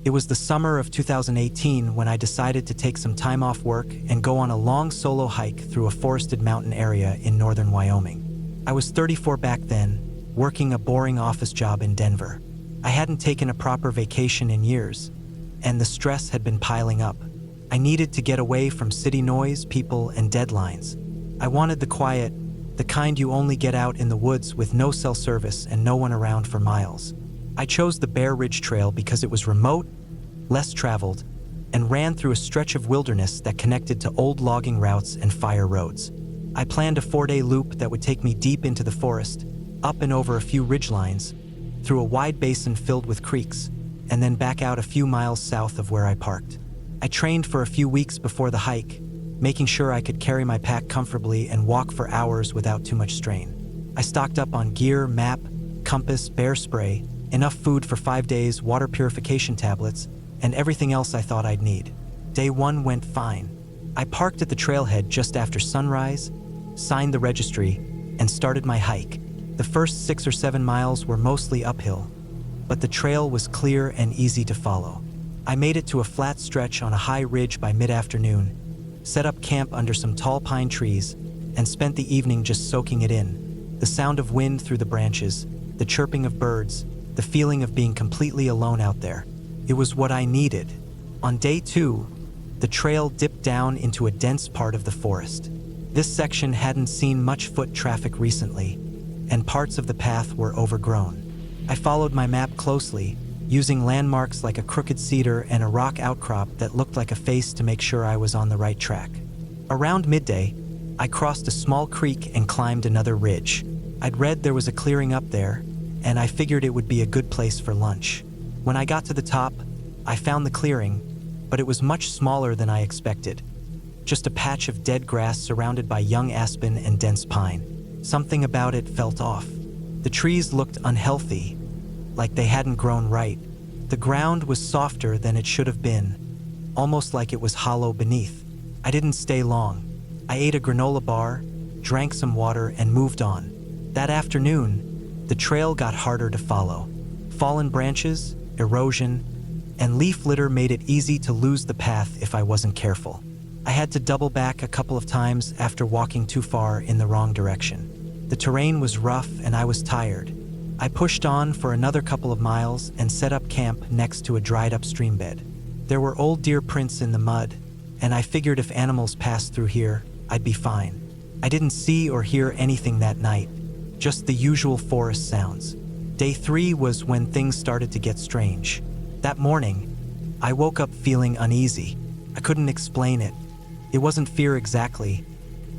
It was the summer of 2018 when I decided to take some time off work and go on a long solo hike through a forested mountain area in northern Wyoming. I was 34 back then, working a boring office job in Denver. I hadn't taken a proper vacation in years, and the stress had been piling up. I needed to get away from city noise, people, and deadlines. I wanted the quiet, the kind you only get out in the woods with no cell service and no one around for miles. I chose the Bear Ridge Trail because it was remote, less traveled, and ran through a stretch of wilderness that connected to old logging routes and fire roads. I planned a 4-day loop that would take me deep into the forest, up and over a few ridgelines, through a wide basin filled with creeks, and then back out a few miles south of where I parked. I trained for a few weeks before the hike, making sure I could carry my pack comfortably and walk for hours without too much strain. I stocked up on gear, map, compass, bear spray, enough food for 5 days, water purification tablets, and everything else I thought I'd need. Day 1 went fine. I parked at the trailhead just after sunrise, signed the registry, and started my hike. The first 6 or 7 miles were mostly uphill, but the trail was clear and easy to follow. I made it to a flat stretch on a high ridge by mid-afternoon, set up camp under some tall pine trees, and spent the evening just soaking it in. The sound of wind through the branches, the chirping of birds, the feeling of being completely alone out there. It was what I needed. On day 2, the trail dipped down into a dense part of the forest. This section hadn't seen much foot traffic recently, and parts of the path were overgrown. I followed my map closely, using landmarks like a crooked cedar and a rock outcrop that looked like a face to make sure I was on the right track. Around midday, I crossed a small creek and climbed another ridge. I'd read there was a clearing up there, and I figured it would be a good place for lunch. When I got to the top, I found the clearing, but it was much smaller than I expected. Just a patch of dead grass surrounded by young aspen and dense pine. Something about it felt off. The trees looked unhealthy, like they hadn't grown right. The ground was softer than it should have been, almost like it was hollow beneath. I didn't stay long. I ate a granola bar, drank some water, and moved on. That afternoon, the trail got harder to follow. Fallen branches, erosion, and leaf litter made it easy to lose the path if I wasn't careful. I had to double back a couple of times after walking too far in the wrong direction. The terrain was rough and I was tired. I pushed on for another couple of miles and set up camp next to a dried-up stream bed. There were old deer prints in the mud, and I figured if animals passed through here, I'd be fine. I didn't see or hear anything that night, just the usual forest sounds. Day 3 was when things started to get strange. That morning, I woke up feeling uneasy. I couldn't explain it. It wasn't fear exactly,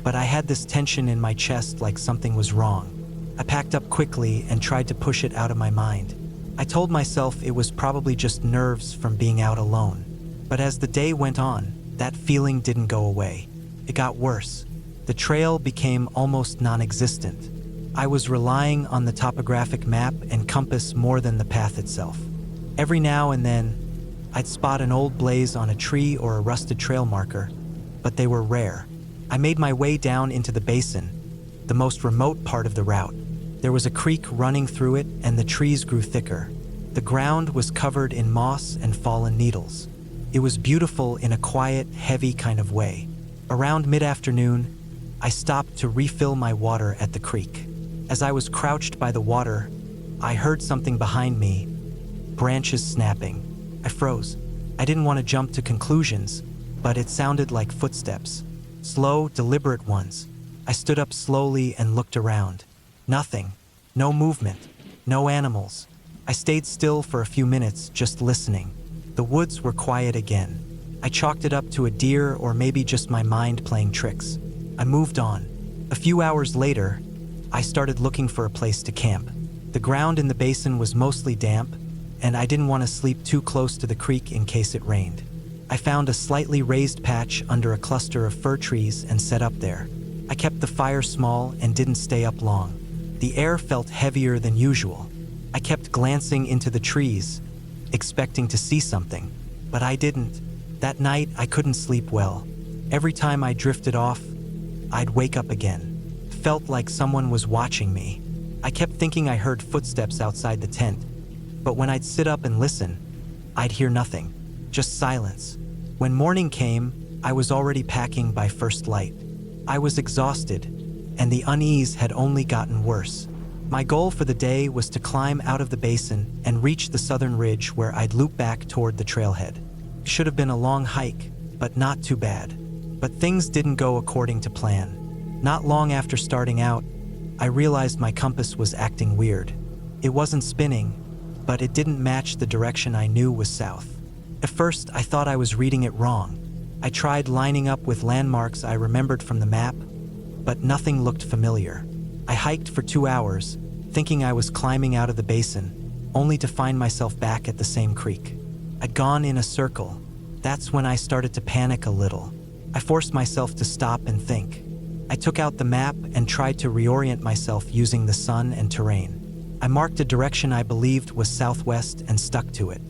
but I had this tension in my chest like something was wrong. I packed up quickly and tried to push it out of my mind. I told myself it was probably just nerves from being out alone. But as the day went on, that feeling didn't go away. It got worse. The trail became almost non-existent. I was relying on the topographic map and compass more than the path itself. Every now and then, I'd spot an old blaze on a tree or a rusted trail marker, but they were rare. I made my way down into the basin, the most remote part of the route. There was a creek running through it, and the trees grew thicker. The ground was covered in moss and fallen needles. It was beautiful in a quiet, heavy kind of way. Around mid-afternoon, I stopped to refill my water at the creek. As I was crouched by the water, I heard something behind me, branches snapping. I froze. I didn't want to jump to conclusions, but it sounded like footsteps. Slow, deliberate ones. I stood up slowly and looked around. Nothing. No movement. No animals. I stayed still for a few minutes, just listening. The woods were quiet again. I chalked it up to a deer or maybe just my mind playing tricks. I moved on. A few hours later, I started looking for a place to camp. The ground in the basin was mostly damp, and I didn't want to sleep too close to the creek in case it rained. I found a slightly raised patch under a cluster of fir trees and set up there. I kept the fire small and didn't stay up long. The air felt heavier than usual. I kept glancing into the trees, expecting to see something, but I didn't. That night, I couldn't sleep well. Every time I drifted off, I'd wake up again. Felt like someone was watching me. I kept thinking I heard footsteps outside the tent, but when I'd sit up and listen, I'd hear nothing, just silence. When morning came, I was already packing by first light. I was exhausted, and the unease had only gotten worse. My goal for the day was to climb out of the basin and reach the southern ridge where I'd loop back toward the trailhead. It should have been a long hike, but not too bad. But things didn't go according to plan. Not long after starting out, I realized my compass was acting weird. It wasn't spinning, but it didn't match the direction I knew was south. At first, I thought I was reading it wrong. I tried lining up with landmarks I remembered from the map, but nothing looked familiar. I hiked for 2 hours, thinking I was climbing out of the basin, only to find myself back at the same creek. I'd gone in a circle. That's when I started to panic a little. I forced myself to stop and think. I took out the map and tried to reorient myself using the sun and terrain. I marked a direction I believed was southwest and stuck to it.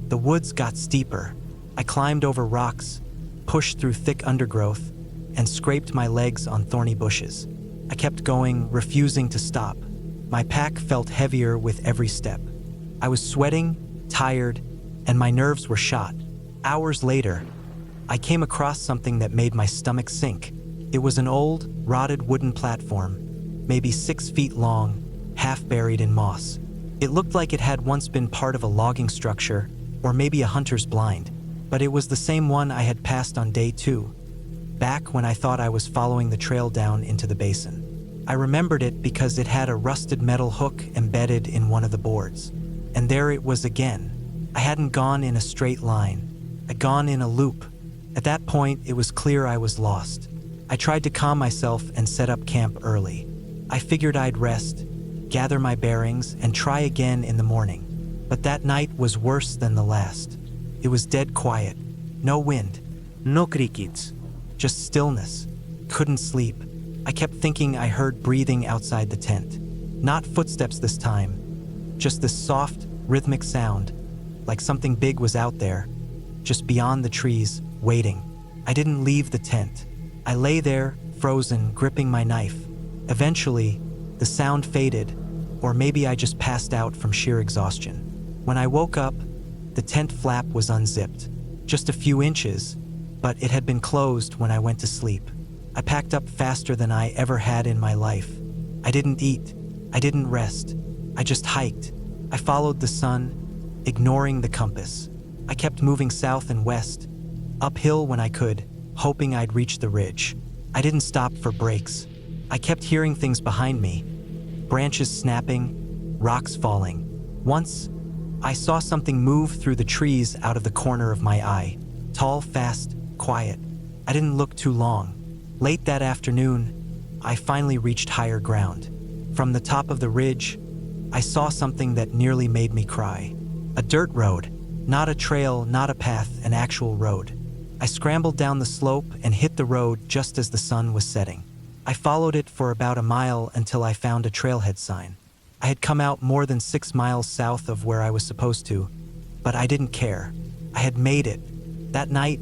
The woods got steeper. I climbed over rocks, pushed through thick undergrowth, and scraped my legs on thorny bushes. I kept going, refusing to stop. My pack felt heavier with every step. I was sweating, tired, and my nerves were shot. Hours later, I came across something that made my stomach sink. It was an old, rotted wooden platform, maybe 6 feet long, half buried in moss. It looked like it had once been part of a logging structure, or maybe a hunter's blind, but it was the same one I had passed on day 2, back when I thought I was following the trail down into the basin. I remembered it because it had a rusted metal hook embedded in one of the boards. And there it was again. I hadn't gone in a straight line. I'd gone in a loop. At that point, it was clear I was lost. I tried to calm myself and set up camp early. I figured I'd rest, gather my bearings, and try again in the morning. But that night was worse than the last. It was dead quiet. No wind. No crickets. Just stillness. Couldn't sleep. I kept thinking I heard breathing outside the tent. Not footsteps this time. Just this soft, rhythmic sound, like something big was out there, just beyond the trees, waiting. I didn't leave the tent. I lay there, frozen, gripping my knife. Eventually, the sound faded, or maybe I just passed out from sheer exhaustion. When I woke up, the tent flap was unzipped. Just a few inches, but it had been closed when I went to sleep. I packed up faster than I ever had in my life. I didn't eat. I didn't rest. I just hiked. I followed the sun, ignoring the compass. I kept moving south and west, uphill when I could, hoping I'd reach the ridge. I didn't stop for breaks. I kept hearing things behind me, branches snapping, rocks falling. Once, I saw something move through the trees out of the corner of my eye. Tall, fast, quiet. I didn't look too long. Late that afternoon, I finally reached higher ground. From the top of the ridge, I saw something that nearly made me cry. A dirt road. Not a trail, not a path, an actual road. I scrambled down the slope and hit the road just as the sun was setting. I followed it for about a mile until I found a trailhead sign. I had come out more than 6 miles south of where I was supposed to, but I didn't care. I had made it. That night,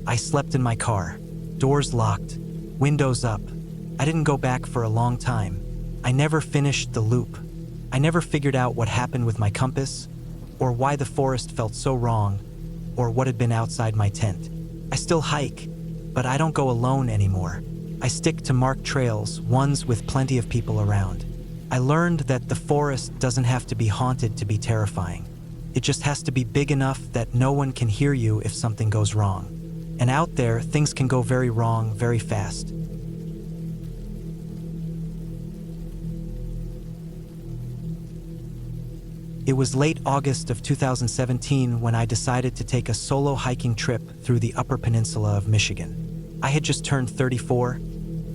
I slept in my car. Doors locked, windows up. I didn't go back for a long time. I never finished the loop. I never figured out what happened with my compass, or why the forest felt so wrong, or what had been outside my tent. I still hike, but I don't go alone anymore. I stick to marked trails, ones with plenty of people around. I learned that the forest doesn't have to be haunted to be terrifying. It just has to be big enough that no one can hear you if something goes wrong. And out there, things can go very wrong very fast. It was late August of 2017 when I decided to take a solo hiking trip through the Upper Peninsula of Michigan. I had just turned 34,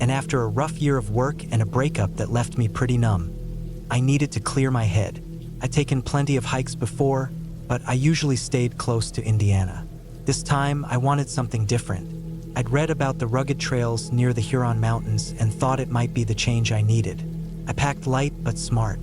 and after a rough year of work and a breakup that left me pretty numb, I needed to clear my head. I'd taken plenty of hikes before, but I usually stayed close to Indiana. This time, I wanted something different. I'd read about the rugged trails near the Huron Mountains and thought it might be the change I needed. I packed light but smart.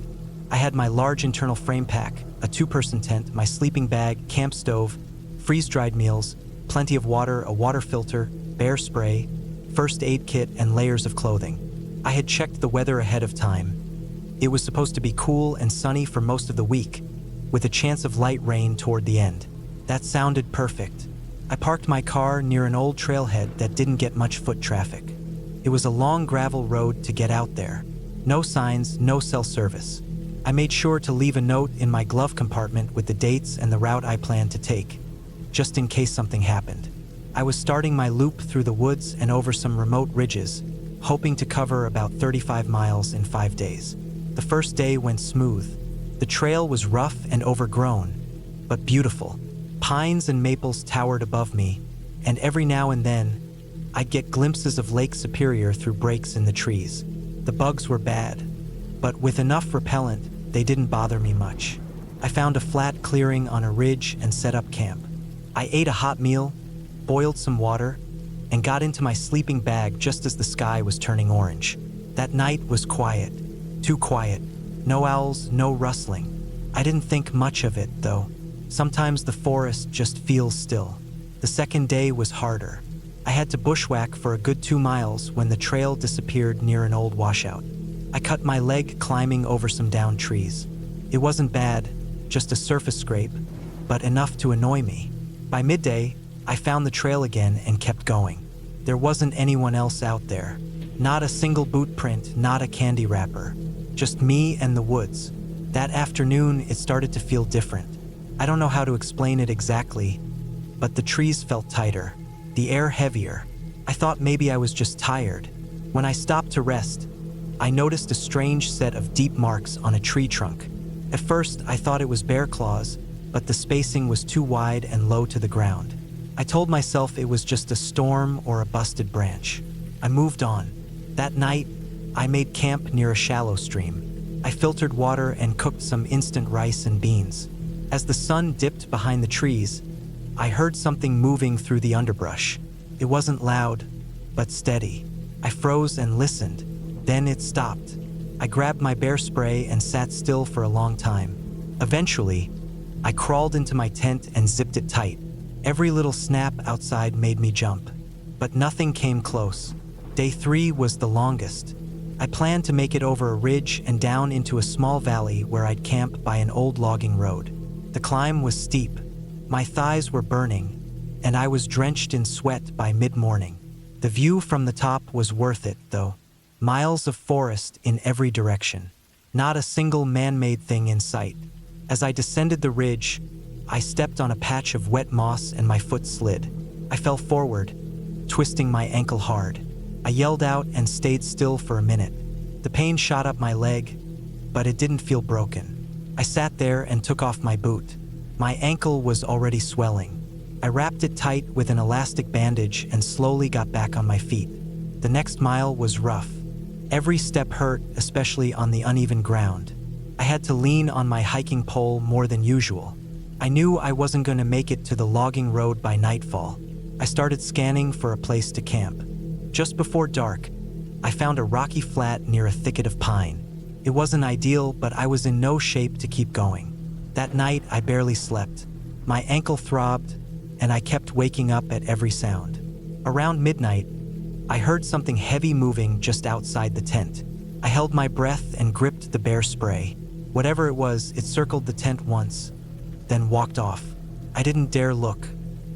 I had my large internal frame pack, a 2-person tent, my sleeping bag, camp stove, freeze-dried meals, plenty of water, a water filter, bear spray, first aid kit, and layers of clothing. I had checked the weather ahead of time. It was supposed to be cool and sunny for most of the week, with a chance of light rain toward the end. That sounded perfect. I parked my car near an old trailhead that didn't get much foot traffic. It was a long gravel road to get out there. No signs, no cell service. I made sure to leave a note in my glove compartment with the dates and the route I planned to take, just in case something happened. I was starting my loop through the woods and over some remote ridges, hoping to cover about 35 miles in 5 days. The first day went smooth. The trail was rough and overgrown, but beautiful. Pines and maples towered above me, and every now and then, I'd get glimpses of Lake Superior through breaks in the trees. The bugs were bad, but with enough repellent, they didn't bother me much. I found a flat clearing on a ridge and set up camp. I ate a hot meal, boiled some water, and got into my sleeping bag just as the sky was turning orange. That night was quiet, too quiet. No owls, no rustling. I didn't think much of it, though. Sometimes the forest just feels still. The second day was harder. I had to bushwhack for a good 2 miles when the trail disappeared near an old washout. I cut my leg climbing over some downed trees. It wasn't bad, just a surface scrape, but enough to annoy me. By midday, I found the trail again and kept going. There wasn't anyone else out there. Not a single boot print, not a candy wrapper. Just me and the woods. That afternoon, it started to feel different. I don't know how to explain it exactly, but the trees felt tighter, the air heavier. I thought maybe I was just tired. When I stopped to rest, I noticed a strange set of deep marks on a tree trunk. At first, I thought it was bear claws, but the spacing was too wide and low to the ground. I told myself it was just a storm or a busted branch. I moved on. That night, I made camp near a shallow stream. I filtered water and cooked some instant rice and beans. As the sun dipped behind the trees, I heard something moving through the underbrush. It wasn't loud, but steady. I froze and listened. Then it stopped. I grabbed my bear spray and sat still for a long time. Eventually, I crawled into my tent and zipped it tight. Every little snap outside made me jump, but nothing came close. Day 3 was the longest. I planned to make it over a ridge and down into a small valley where I'd camp by an old logging road. The climb was steep. My thighs were burning, and I was drenched in sweat by mid-morning. The view from the top was worth it, though. Miles of forest in every direction. Not a single man-made thing in sight. As I descended the ridge, I stepped on a patch of wet moss and my foot slid. I fell forward, twisting my ankle hard. I yelled out and stayed still for a minute. The pain shot up my leg, but it didn't feel broken. I sat there and took off my boot. My ankle was already swelling. I wrapped it tight with an elastic bandage and slowly got back on my feet. The next mile was rough. Every step hurt, especially on the uneven ground. I had to lean on my hiking pole more than usual. I knew I wasn't going to make it to the logging road by nightfall. I started scanning for a place to camp. Just before dark, I found a rocky flat near a thicket of pine. It wasn't ideal, but I was in no shape to keep going. That night, I barely slept. My ankle throbbed, and I kept waking up at every sound. Around midnight, I heard something heavy moving just outside the tent. I held my breath and gripped the bear spray. Whatever it was, it circled the tent once, then walked off. I didn't dare look.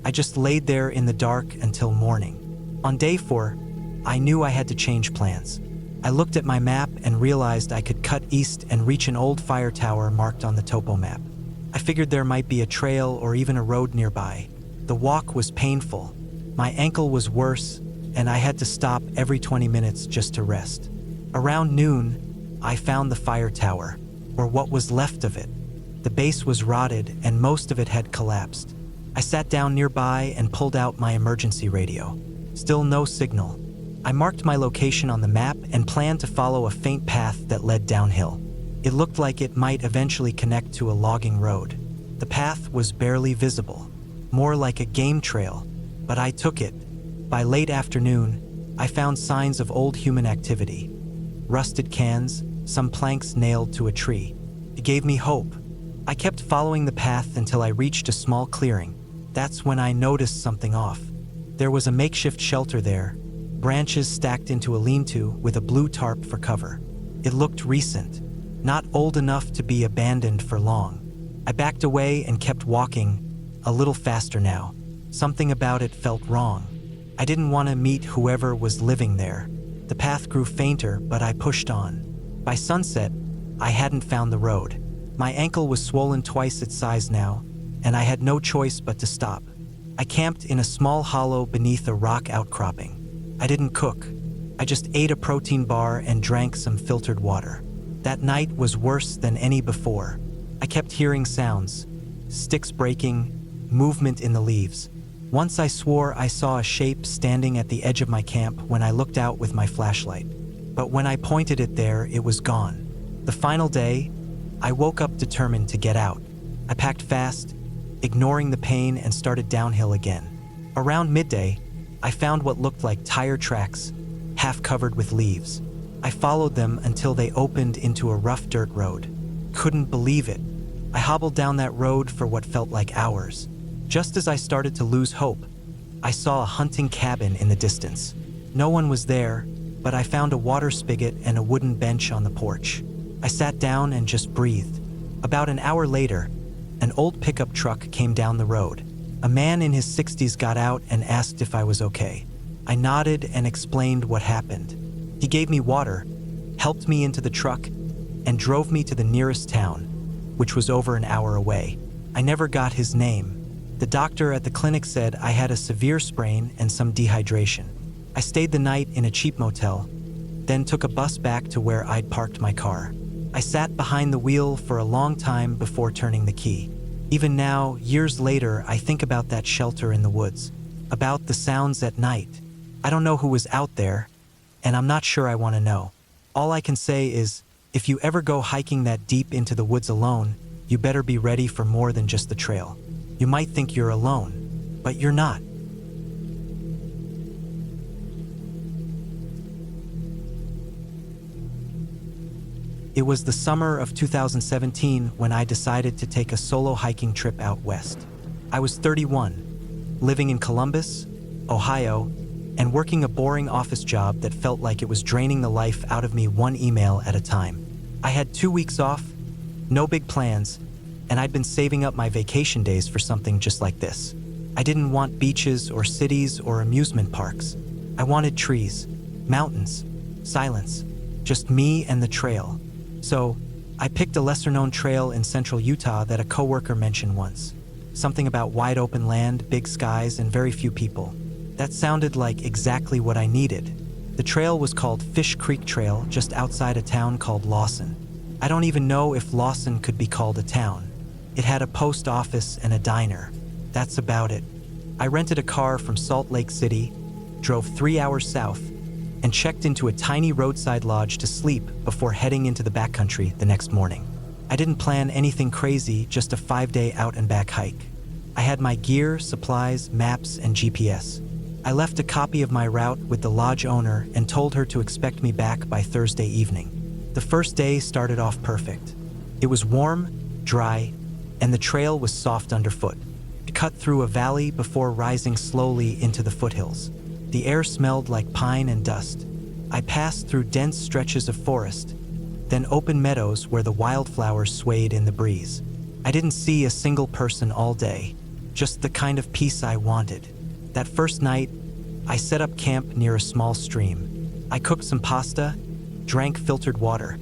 I just laid there in the dark until morning. On day 4, I knew I had to change plans. I looked at my map and realized I could cut east and reach an old fire tower marked on the topo map. I figured there might be a trail or even a road nearby. The walk was painful. My ankle was worse, and I had to stop every 20 minutes just to rest. Around noon, I found the fire tower, or what was left of it. The base was rotted and most of it had collapsed. I sat down nearby and pulled out my emergency radio. Still no signal. I marked my location on the map and planned to follow a faint path that led downhill. It looked like it might eventually connect to a logging road. The path was barely visible, more like a game trail, but I took it. By late afternoon, I found signs of old human activity. Rusted cans, some planks nailed to a tree. It gave me hope. I kept following the path until I reached a small clearing. That's when I noticed something off. There was a makeshift shelter there, branches stacked into a lean-to with a blue tarp for cover. It looked recent, not old enough to be abandoned for long. I backed away and kept walking, a little faster now. Something about it felt wrong. I didn't want to meet whoever was living there. The path grew fainter, but I pushed on. By sunset, I hadn't found the road. My ankle was swollen twice its size now, and I had no choice but to stop. I camped in a small hollow beneath a rock outcropping. I didn't cook. I just ate a protein bar and drank some filtered water. That night was worse than any before. I kept hearing sounds, sticks breaking, movement in the leaves. Once I swore I saw a shape standing at the edge of my camp when I looked out with my flashlight. But when I pointed it there, it was gone. The final day, I woke up determined to get out. I packed fast, ignoring the pain, and started downhill again. Around midday, I found what looked like tire tracks, half covered with leaves. I followed them until they opened into a rough dirt road. Couldn't believe it. I hobbled down that road for what felt like hours. Just as I started to lose hope, I saw a hunting cabin in the distance. No one was there, but I found a water spigot and a wooden bench on the porch. I sat down and just breathed. About an hour later, an old pickup truck came down the road. A man in his 60s got out and asked if I was okay. I nodded and explained what happened. He gave me water, helped me into the truck, and drove me to the nearest town, which was over an hour away. I never got his name. The doctor at the clinic said I had a severe sprain and some dehydration. I stayed the night in a cheap motel, then took a bus back to where I'd parked my car. I sat behind the wheel for a long time before turning the key. Even now, years later, I think about that shelter in the woods, about the sounds at night. I don't know who was out there, and I'm not sure I want to know. All I can say is, if you ever go hiking that deep into the woods alone, you better be ready for more than just the trail. You might think you're alone, but you're not. It was the summer of 2017 when I decided to take a solo hiking trip out west. I was 31, living in Columbus, Ohio, and working a boring office job that felt like it was draining the life out of me one email at a time. I had 2 weeks off, no big plans, and I'd been saving up my vacation days for something just like this. I didn't want beaches or cities or amusement parks. I wanted trees, mountains, silence, just me and the trail. So, I picked a lesser-known trail in central Utah that a coworker mentioned once. Something about wide open land, big skies, and very few people. That sounded like exactly what I needed. The trail was called Fish Creek Trail, just outside a town called Lawson. I don't even know if Lawson could be called a town. It had a post office and a diner. That's about it. I rented a car from Salt Lake City, drove 3 hours south, and checked into a tiny roadside lodge to sleep before heading into the backcountry the next morning. I didn't plan anything crazy, just a 5-day out and back hike. I had my gear, supplies, maps, and GPS. I left a copy of my route with the lodge owner and told her to expect me back by Thursday evening. The first day started off perfect. It was warm, dry, and the trail was soft underfoot. It cut through a valley before rising slowly into the foothills. The air smelled like pine and dust. I passed through dense stretches of forest, then open meadows where the wildflowers swayed in the breeze. I didn't see a single person all day, just the kind of peace I wanted. That first night, I set up camp near a small stream. I cooked some pasta, drank filtered water,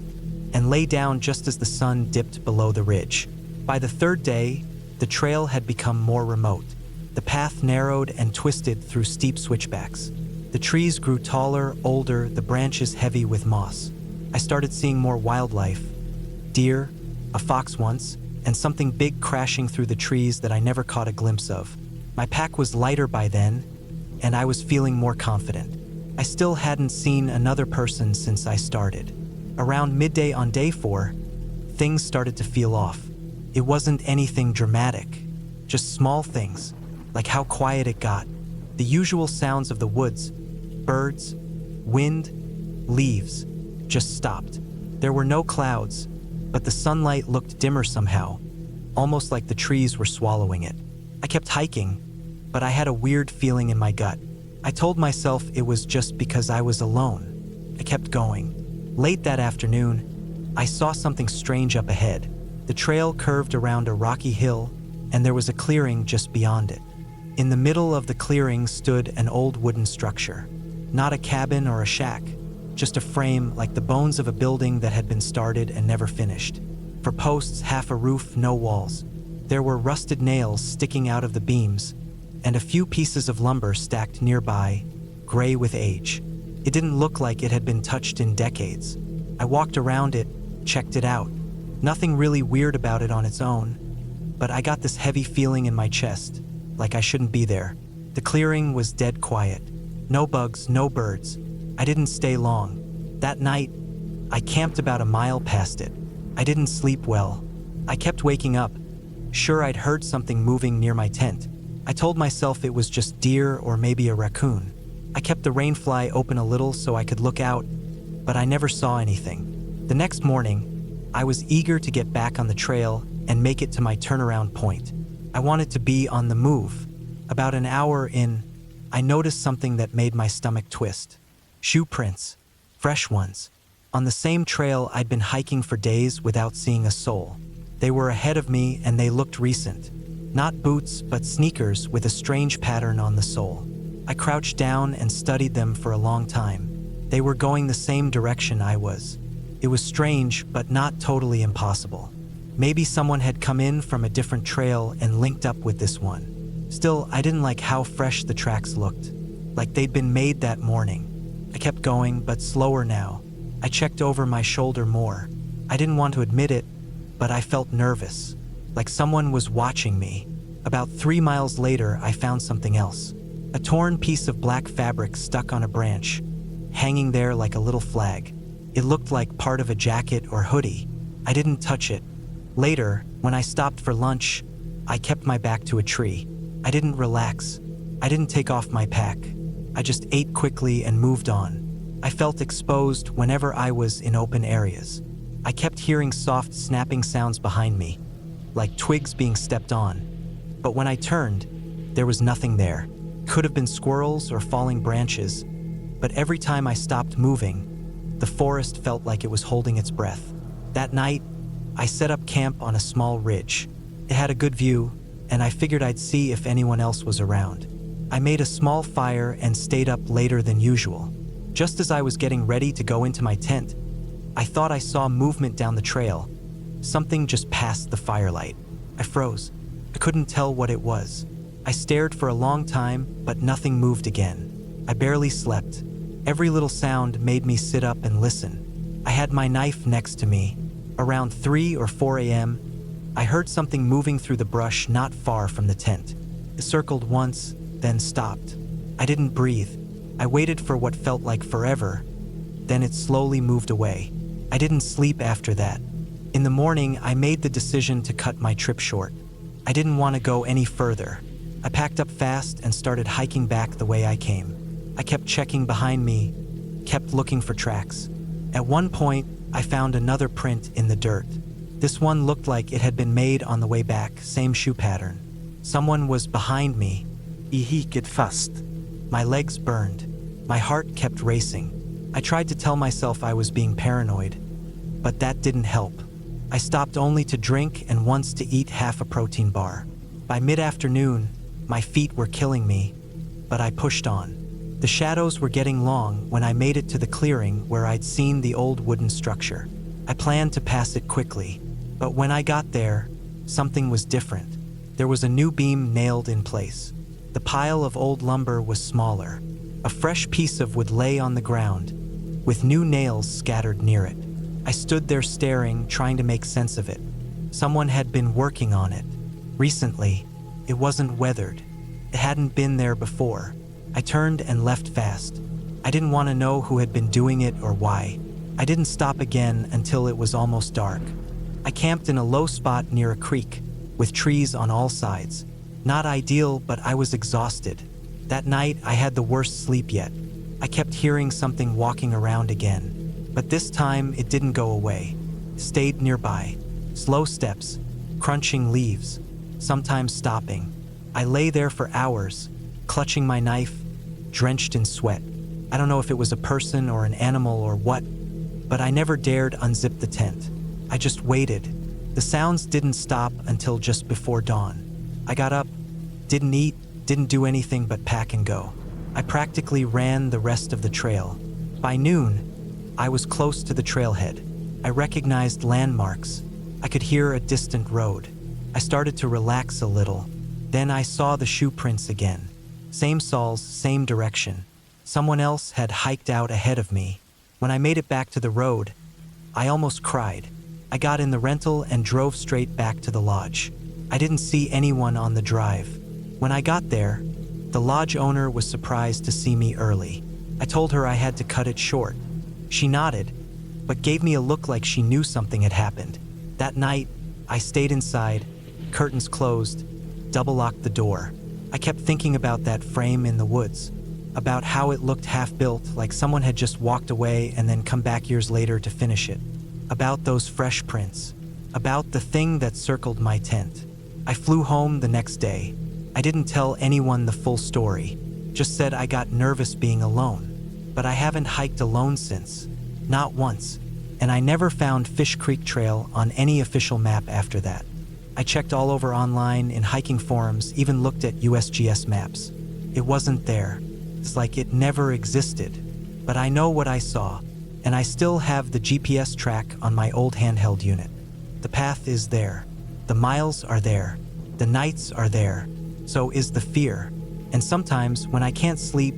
and lay down just as the sun dipped below the ridge. By the third day, the trail had become more remote. The path narrowed and twisted through steep switchbacks. The trees grew taller, older, the branches heavy with moss. I started seeing more wildlife. Deer, a fox once, and something big crashing through the trees that I never caught a glimpse of. My pack was lighter by then, and I was feeling more confident. I still hadn't seen another person since I started. Around midday on day 4, things started to feel off. It wasn't anything dramatic, just small things, like how quiet it got. The usual sounds of the woods, birds, wind, leaves, just stopped. There were no clouds, but the sunlight looked dimmer somehow, almost like the trees were swallowing it. I kept hiking, but I had a weird feeling in my gut. I told myself it was just because I was alone. I kept going. Late that afternoon, I saw something strange up ahead. The trail curved around a rocky hill, and there was a clearing just beyond it. In the middle of the clearing stood an old wooden structure. Not a cabin or a shack, just a frame like the bones of a building that had been started and never finished. For posts, half a roof, no walls. There were rusted nails sticking out of the beams, and a few pieces of lumber stacked nearby, gray with age. It didn't look like it had been touched in decades. I walked around it, checked it out. Nothing really weird about it on its own, but I got this heavy feeling in my chest, like I shouldn't be there. The clearing was dead quiet. No bugs, no birds. I didn't stay long. That night, I camped about a mile past it. I didn't sleep well. I kept waking up, sure I'd heard something moving near my tent. I told myself it was just deer or maybe a raccoon. I kept the rainfly open a little so I could look out, but I never saw anything. The next morning, I was eager to get back on the trail and make it to my turnaround point. I wanted to be on the move. About an hour in, I noticed something that made my stomach twist. Shoe prints, fresh ones, on the same trail I'd been hiking for days without seeing a soul. They were ahead of me and they looked recent. Not boots, but sneakers with a strange pattern on the sole. I crouched down and studied them for a long time. They were going the same direction I was. It was strange, but not totally impossible. Maybe someone had come in from a different trail and linked up with this one. Still, I didn't like how fresh the tracks looked, like they'd been made that morning. I kept going, but slower now. I checked over my shoulder more. I didn't want to admit it, but I felt nervous, like someone was watching me. About 3 miles later, I found something else. A torn piece of black fabric stuck on a branch, hanging there like a little flag. It looked like part of a jacket or hoodie. I didn't touch it. Later, when I stopped for lunch, I kept my back to a tree. I didn't relax. I didn't take off my pack. I just ate quickly and moved on. I felt exposed whenever I was in open areas. I kept hearing soft snapping sounds behind me, like twigs being stepped on. But when I turned, there was nothing there. Could have been squirrels or falling branches, but every time I stopped moving, the forest felt like it was holding its breath. That night, I set up camp on a small ridge. It had a good view, and I figured I'd see if anyone else was around. I made a small fire and stayed up later than usual. Just as I was getting ready to go into my tent, I thought I saw movement down the trail. Something just passed the firelight. I froze. I couldn't tell what it was. I stared for a long time, but nothing moved again. I barely slept. Every little sound made me sit up and listen. I had my knife next to me. Around 3 or 4 a.m., I heard something moving through the brush not far from the tent. It circled once, then stopped. I didn't breathe. I waited for what felt like forever. Then it slowly moved away. I didn't sleep after that. In the morning, I made the decision to cut my trip short. I didn't want to go any further. I packed up fast and started hiking back the way I came. I kept checking behind me, kept looking for tracks. At one point, I found another print in the dirt. This one looked like it had been made on the way back, same shoe pattern. Someone was behind me. Ihiked fast. My legs burned. My heart kept racing. I tried to tell myself I was being paranoid, but that didn't help. I stopped only to drink and once to eat half a protein bar. By mid-afternoon, my feet were killing me, but I pushed on. The shadows were getting long when I made it to the clearing where I'd seen the old wooden structure. I planned to pass it quickly, but when I got there, something was different. There was a new beam nailed in place. The pile of old lumber was smaller. A fresh piece of wood lay on the ground, with new nails scattered near it. I stood there staring, trying to make sense of it. Someone had been working on it. Recently, it wasn't weathered. It hadn't been there before. I turned and left fast. I didn't want to know who had been doing it or why. I didn't stop again until it was almost dark. I camped in a low spot near a creek, with trees on all sides. Not ideal, but I was exhausted. That night, I had the worst sleep yet. I kept hearing something walking around again, but this time it didn't go away. It stayed nearby. Slow steps, crunching leaves, sometimes stopping. I lay there for hours, clutching my knife, drenched in sweat. I don't know if it was a person or an animal or what, but I never dared unzip the tent. I just waited. The sounds didn't stop until just before dawn. I got up, didn't eat, didn't do anything but pack and go. I practically ran the rest of the trail. By noon, I was close to the trailhead. I recognized landmarks. I could hear a distant road. I started to relax a little. Then I saw the shoe prints again. Same soles, same direction. Someone else had hiked out ahead of me. When I made it back to the road, I almost cried. I got in the rental and drove straight back to the lodge. I didn't see anyone on the drive. When I got there, the lodge owner was surprised to see me early. I told her I had to cut it short. She nodded, but gave me a look like she knew something had happened. That night, I stayed inside, curtains closed, double-locked the door. I kept thinking about that frame in the woods, about how it looked half-built, like someone had just walked away and then come back years later to finish it. About those fresh prints, about the thing that circled my tent. I flew home the next day. I didn't tell anyone the full story, just said I got nervous being alone. But I haven't hiked alone since, not once, and I never found Fish Creek Trail on any official map after that. I checked all over online, in hiking forums, even looked at USGS maps. It wasn't there. It's like it never existed. But I know what I saw, and I still have the GPS track on my old handheld unit. The path is there. The miles are there. The nights are there. So is the fear. And sometimes, when I can't sleep,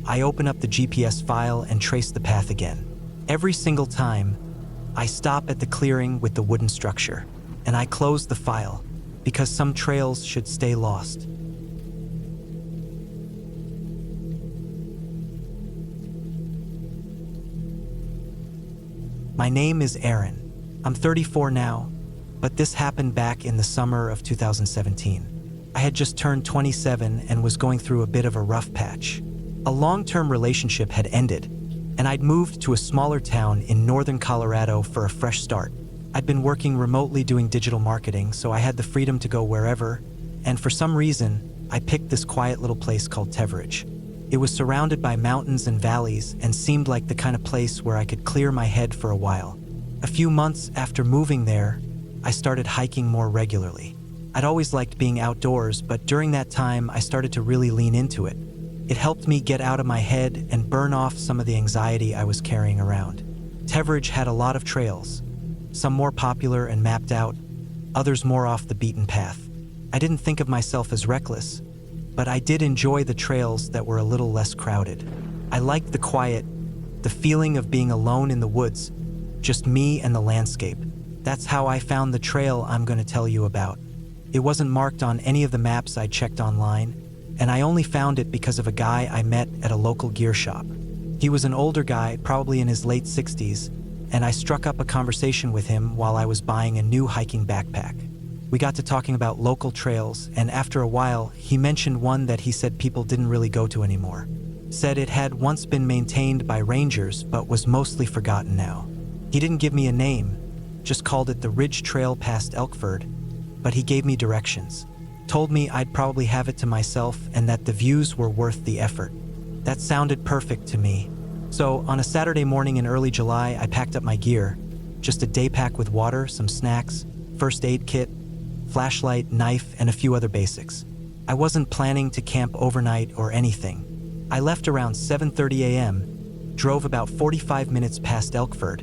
I open up the GPS file and trace the path again. Every single time, I stop at the clearing with the wooden structure, and I close the file, because some trails should stay lost. My name is Aaron. I'm 34 now, but this happened back in the summer of 2017. I had just turned 27 and was going through a bit of a rough patch. A long-term relationship had ended, and I'd moved to a smaller town in northern Colorado for a fresh start. I'd been working remotely doing digital marketing, so I had the freedom to go wherever, and for some reason, I picked this quiet little place called Teveridge. It was surrounded by mountains and valleys and seemed like the kind of place where I could clear my head for a while. A few months after moving there, I started hiking more regularly. I'd always liked being outdoors, but during that time, I started to really lean into it. It helped me get out of my head and burn off some of the anxiety I was carrying around. Teveridge had a lot of trails, some more popular and mapped out, others more off the beaten path. I didn't think of myself as reckless, but I did enjoy the trails that were a little less crowded. I liked the quiet, the feeling of being alone in the woods, just me and the landscape. That's how I found the trail I'm going to tell you about. It wasn't marked on any of the maps I checked online, and I only found it because of a guy I met at a local gear shop. He was an older guy, probably in his late 60s, and I struck up a conversation with him while I was buying a new hiking backpack. We got to talking about local trails, and after a while, he mentioned one that he said people didn't really go to anymore. Said it had once been maintained by rangers, but was mostly forgotten now. He didn't give me a name, just called it the Ridge Trail past Elkford, but he gave me directions. Told me I'd probably have it to myself and that the views were worth the effort. That sounded perfect to me. So on a Saturday morning in early July, I packed up my gear. Just a day pack with water, some snacks, first aid kit, flashlight, knife, and a few other basics. I wasn't planning to camp overnight or anything. I left around 7:30 a.m., drove about 45 minutes past Elkford,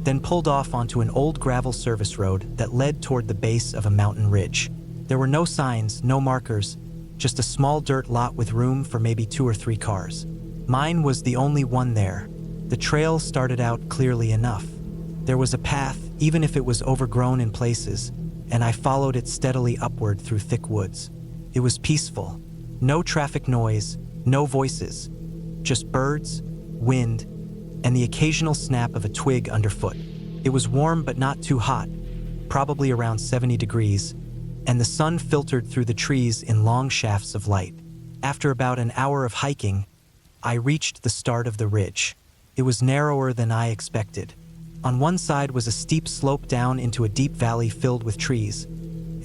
then pulled off onto an old gravel service road that led toward the base of a mountain ridge. There were no signs, no markers, just a small dirt lot with room for maybe 2 or 3 cars. Mine was the only one there. The trail started out clearly enough. There was a path, even if it was overgrown in places, and I followed it steadily upward through thick woods. It was peaceful. No traffic noise, no voices, just birds, wind, and the occasional snap of a twig underfoot. It was warm but not too hot, probably around 70 degrees, and the sun filtered through the trees in long shafts of light. After about an hour of hiking, I reached the start of the ridge. It was narrower than I expected. On one side was a steep slope down into a deep valley filled with trees,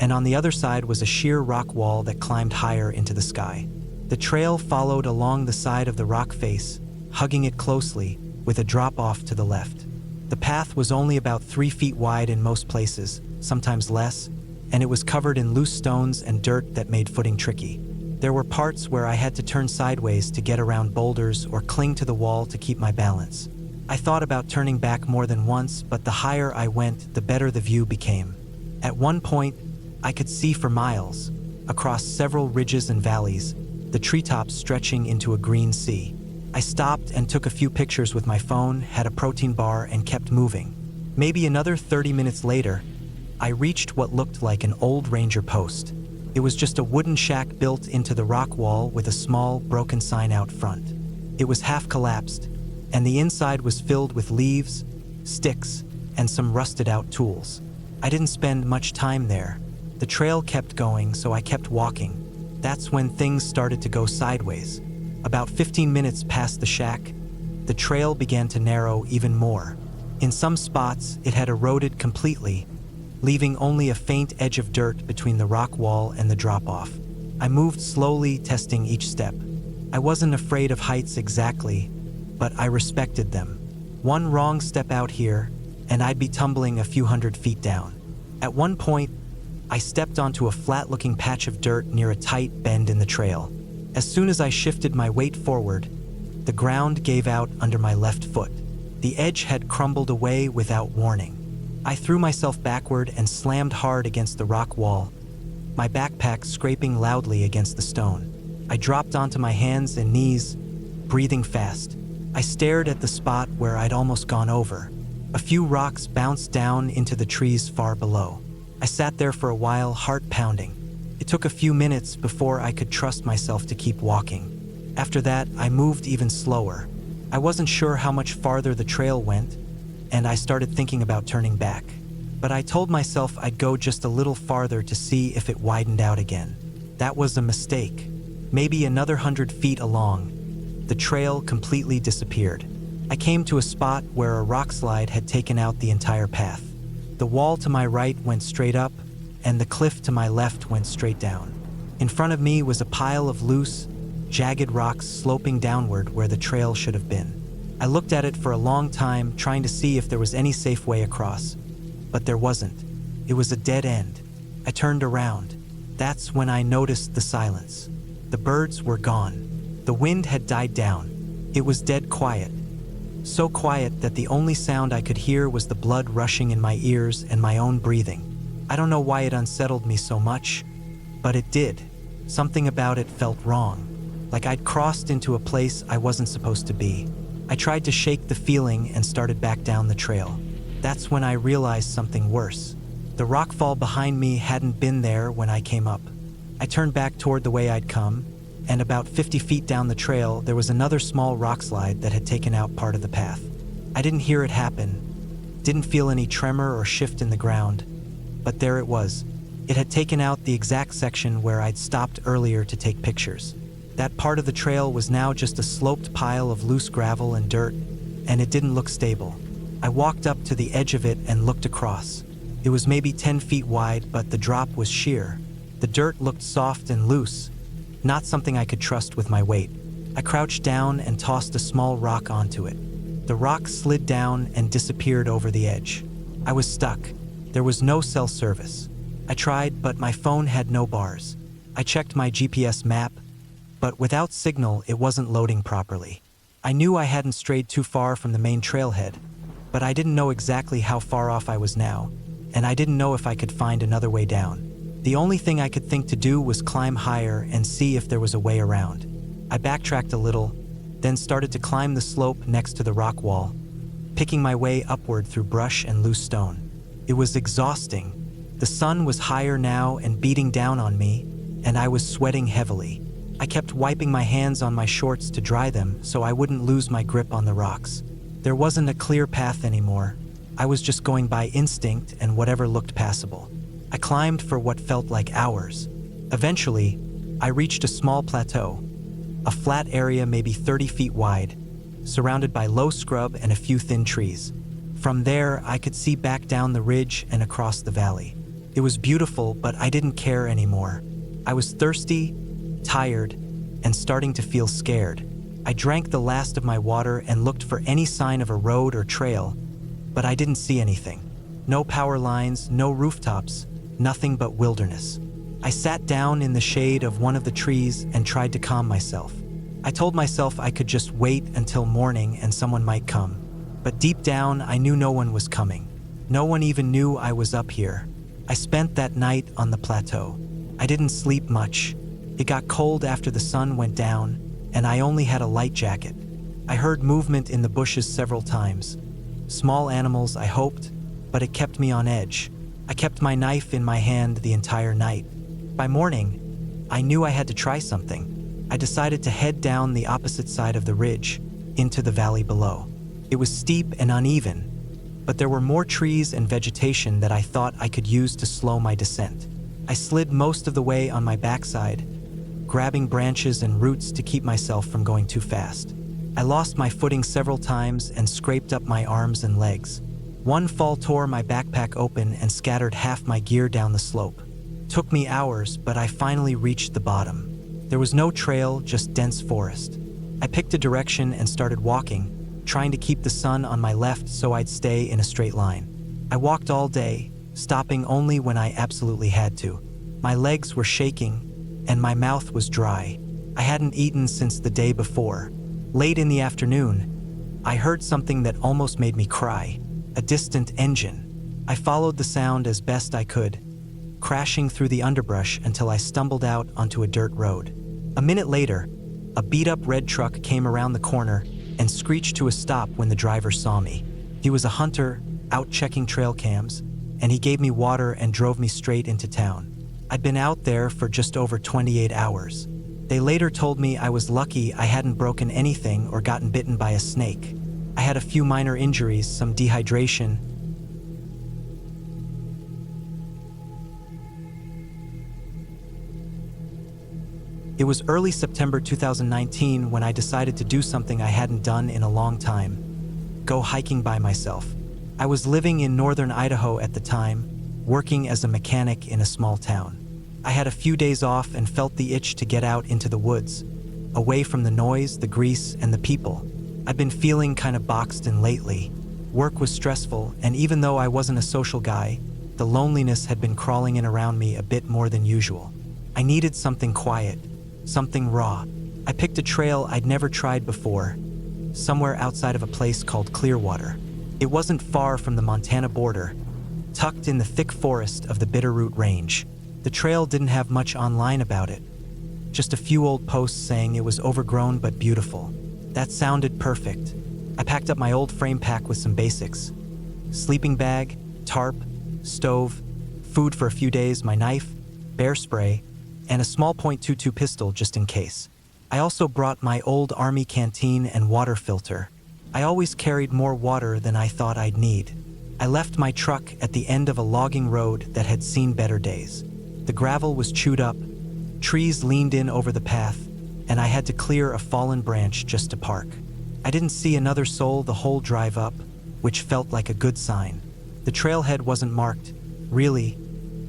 and on the other side was a sheer rock wall that climbed higher into the sky. The trail followed along the side of the rock face, hugging it closely, with a drop-off to the left. The path was only about 3 feet wide in most places, sometimes less, and it was covered in loose stones and dirt that made footing tricky. There were parts where I had to turn sideways to get around boulders or cling to the wall to keep my balance. I thought about turning back more than once, but the higher I went, the better the view became. At one point, I could see for miles, across several ridges and valleys, the treetops stretching into a green sea. I stopped and took a few pictures with my phone, had a protein bar, and kept moving. Maybe another 30 minutes later, I reached what looked like an old ranger post. It was just a wooden shack built into the rock wall with a small, broken sign out front. It was half collapsed, and the inside was filled with leaves, sticks, and some rusted-out tools. I didn't spend much time there. The trail kept going, so I kept walking. That's when things started to go sideways. About 15 minutes past the shack, the trail began to narrow even more. In some spots, it had eroded completely, leaving only a faint edge of dirt between the rock wall and the drop-off. I moved slowly, testing each step. I wasn't afraid of heights exactly, but I respected them. One wrong step out here, and I'd be tumbling a few hundred feet down. At one point, I stepped onto a flat-looking patch of dirt near a tight bend in the trail. As soon as I shifted my weight forward, the ground gave out under my left foot. The edge had crumbled away without warning. I threw myself backward and slammed hard against the rock wall, my backpack scraping loudly against the stone. I dropped onto my hands and knees, breathing fast. I stared at the spot where I'd almost gone over. A few rocks bounced down into the trees far below. I sat there for a while, heart pounding. It took a few minutes before I could trust myself to keep walking. After that, I moved even slower. I wasn't sure how much farther the trail went, and I started thinking about turning back. But I told myself I'd go just a little farther to see if it widened out again. That was a mistake. Maybe another 100 feet along, the trail completely disappeared. I came to a spot where a rock slide had taken out the entire path. The wall to my right went straight up, and the cliff to my left went straight down. In front of me was a pile of loose, jagged rocks sloping downward where the trail should have been. I looked at it for a long time, trying to see if there was any safe way across. But there wasn't. It was a dead end. I turned around. That's when I noticed the silence. The birds were gone. The wind had died down. It was dead quiet. So quiet that the only sound I could hear was the blood rushing in my ears and my own breathing. I don't know why it unsettled me so much, but it did. Something about it felt wrong, like I'd crossed into a place I wasn't supposed to be. I tried to shake the feeling and started back down the trail. That's when I realized something worse. The rockfall behind me hadn't been there when I came up. I turned back toward the way I'd come, and about 50 feet down the trail, there was another small rock slide that had taken out part of the path. I didn't hear it happen, didn't feel any tremor or shift in the ground, but there it was. It had taken out the exact section where I'd stopped earlier to take pictures. That part of the trail was now just a sloped pile of loose gravel and dirt, and it didn't look stable. I walked up to the edge of it and looked across. It was maybe 10 feet wide, but the drop was sheer. The dirt looked soft and loose, not something I could trust with my weight. I crouched down and tossed a small rock onto it. The rock slid down and disappeared over the edge. I was stuck. There was no cell service. I tried, but my phone had no bars. I checked my GPS map, but without signal, it wasn't loading properly. I knew I hadn't strayed too far from the main trailhead, but I didn't know exactly how far off I was now, and I didn't know if I could find another way down. The only thing I could think to do was climb higher and see if there was a way around. I backtracked a little, then started to climb the slope next to the rock wall, picking my way upward through brush and loose stone. It was exhausting. The sun was higher now and beating down on me, and I was sweating heavily. I kept wiping my hands on my shorts to dry them so I wouldn't lose my grip on the rocks. There wasn't a clear path anymore. I was just going by instinct and whatever looked passable. I climbed for what felt like hours. Eventually, I reached a small plateau, a flat area maybe 30 feet wide, surrounded by low scrub and a few thin trees. From there, I could see back down the ridge and across the valley. It was beautiful, but I didn't care anymore. I was thirsty, tired, and starting to feel scared. I drank the last of my water and looked for any sign of a road or trail, but I didn't see anything. No power lines, no rooftops, nothing but wilderness. I sat down in the shade of one of the trees and tried to calm myself. I told myself I could just wait until morning and someone might come. But deep down, I knew no one was coming. No one even knew I was up here. I spent that night on the plateau. I didn't sleep much. It got cold after the sun went down, and I only had a light jacket. I heard movement in the bushes several times. Small animals, I hoped, but it kept me on edge. I kept my knife in my hand the entire night. By morning, I knew I had to try something. I decided to head down the opposite side of the ridge, into the valley below. It was steep and uneven, but there were more trees and vegetation that I thought I could use to slow my descent. I slid most of the way on my backside, grabbing branches and roots to keep myself from going too fast. I lost my footing several times and scraped up my arms and legs. One fall tore my backpack open and scattered half my gear down the slope. Took me hours, but I finally reached the bottom. There was no trail, just dense forest. I picked a direction and started walking, trying to keep the sun on my left so I'd stay in a straight line. I walked all day, stopping only when I absolutely had to. My legs were shaking, and my mouth was dry. I hadn't eaten since the day before. Late in the afternoon, I heard something that almost made me cry. A distant engine. I followed the sound as best I could, crashing through the underbrush until I stumbled out onto a dirt road. A minute later, a beat-up red truck came around the corner and screeched to a stop when the driver saw me. He was a hunter, out checking trail cams, and he gave me water and drove me straight into town. I'd been out there for just over 28 hours. They later told me I was lucky I hadn't broken anything or gotten bitten by a snake. I had a few minor injuries, some dehydration. It was early September 2019 when I decided to do something I hadn't done in a long time: go hiking by myself. I was living in northern Idaho at the time, working as a mechanic in a small town. I had a few days off and felt the itch to get out into the woods, away from the noise, the grease, and the people. I've been feeling kind of boxed in lately. Work was stressful, and even though I wasn't a social guy, the loneliness had been crawling in around me a bit more than usual. I needed something quiet, something raw. I picked a trail I'd never tried before, somewhere outside of a place called Clearwater. It wasn't far from the Montana border, tucked in the thick forest of the Bitterroot Range. The trail didn't have much online about it, just a few old posts saying it was overgrown but beautiful. That sounded perfect. I packed up my old frame pack with some basics: sleeping bag, tarp, stove, food for a few days, my knife, bear spray, and a small .22 pistol just in case. I also brought my old army canteen and water filter. I always carried more water than I thought I'd need. I left my truck at the end of a logging road that had seen better days. The gravel was chewed up, trees leaned in over the path, and I had to clear a fallen branch just to park. I didn't see another soul the whole drive up, which felt like a good sign. The trailhead wasn't marked, really,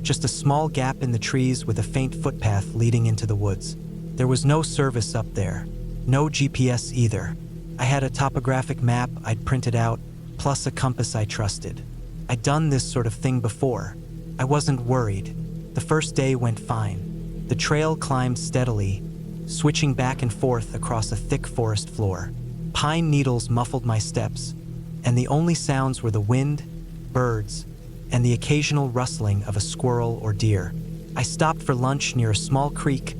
just a small gap in the trees with a faint footpath leading into the woods. There was no service up there, no GPS either. I had a topographic map I'd printed out, plus a compass I trusted. I'd done this sort of thing before. I wasn't worried. The first day went fine. The trail climbed steadily, switching back and forth across a thick forest floor. Pine needles muffled my steps, and the only sounds were the wind, birds, and the occasional rustling of a squirrel or deer. I stopped for lunch near a small creek,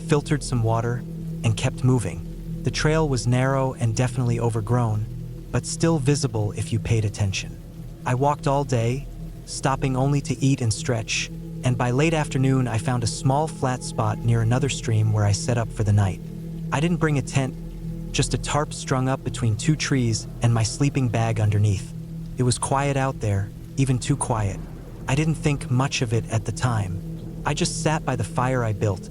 filtered some water, and kept moving. The trail was narrow and definitely overgrown, but still visible if you paid attention. I walked all day, stopping only to eat and stretch, and by late afternoon I found a small flat spot near another stream where I set up for the night. I didn't bring a tent, just a tarp strung up between two trees and my sleeping bag underneath. It was quiet out there, even too quiet. I didn't think much of it at the time. I just sat by the fire I built,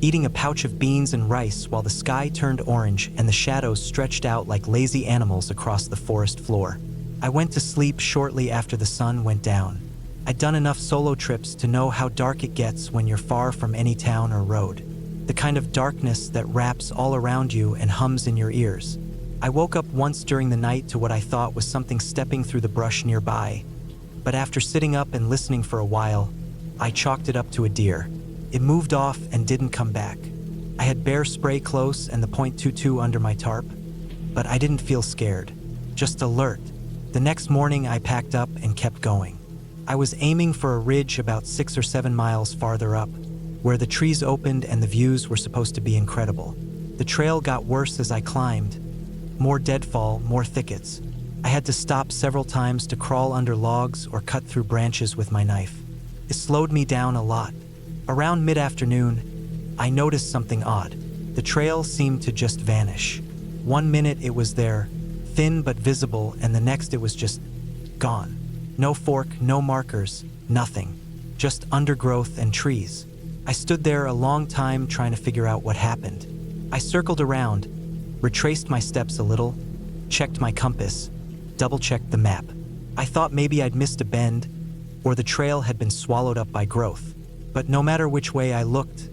eating a pouch of beans and rice while the sky turned orange and the shadows stretched out like lazy animals across the forest floor. I went to sleep shortly after the sun went down. I'd done enough solo trips to know how dark it gets when you're far from any town or road. The kind of darkness that wraps all around you and hums in your ears. I woke up once during the night to what I thought was something stepping through the brush nearby, but after sitting up and listening for a while, I chalked it up to a deer. It moved off and didn't come back. I had bear spray close and the .22 under my tarp, but I didn't feel scared, just alert. The next morning I packed up and kept going. I was aiming for a ridge about 6 or 7 miles farther up, where the trees opened and the views were supposed to be incredible. The trail got worse as I climbed. More deadfall, more thickets. I had to stop several times to crawl under logs or cut through branches with my knife. It slowed me down a lot. Around mid-afternoon, I noticed something odd. The trail seemed to just vanish. One minute it was there, thin but visible, and the next it was just gone. No fork, no markers, nothing. Just undergrowth and trees. I stood there a long time trying to figure out what happened. I circled around, retraced my steps a little, checked my compass, double-checked the map. I thought maybe I'd missed a bend, or the trail had been swallowed up by growth. But no matter which way I looked,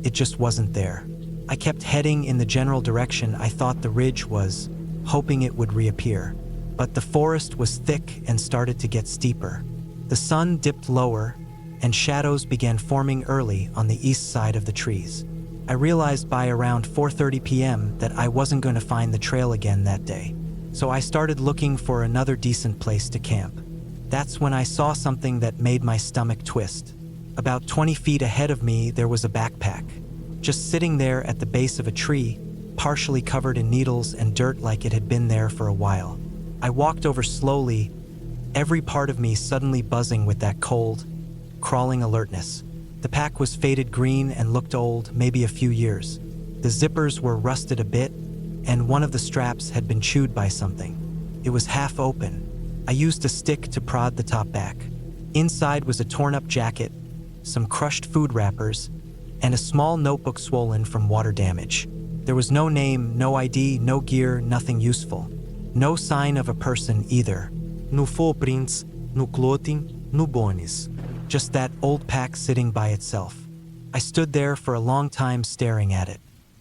it just wasn't there. I kept heading in the general direction I thought the ridge was, hoping it would reappear. But the forest was thick and started to get steeper. The sun dipped lower, and shadows began forming early on the east side of the trees. I realized by around 4:30 p.m. that I wasn't going to find the trail again that day. So I started looking for another decent place to camp. That's when I saw something that made my stomach twist. About 20 feet ahead of me, there was a backpack, just sitting there at the base of a tree, partially covered in needles and dirt like it had been there for a while. I walked over slowly, every part of me suddenly buzzing with that cold, crawling alertness. The pack was faded green and looked old, maybe a few years. The zippers were rusted a bit, and one of the straps had been chewed by something. It was half open. I used a stick to prod the top back. Inside was a torn-up jacket, some crushed food wrappers, and a small notebook swollen from water damage. There was no name, no ID, no gear, nothing useful. No sign of a person either. No footprints, no clothing, no bones. Just that old pack sitting by itself. I stood there for a long time staring at it.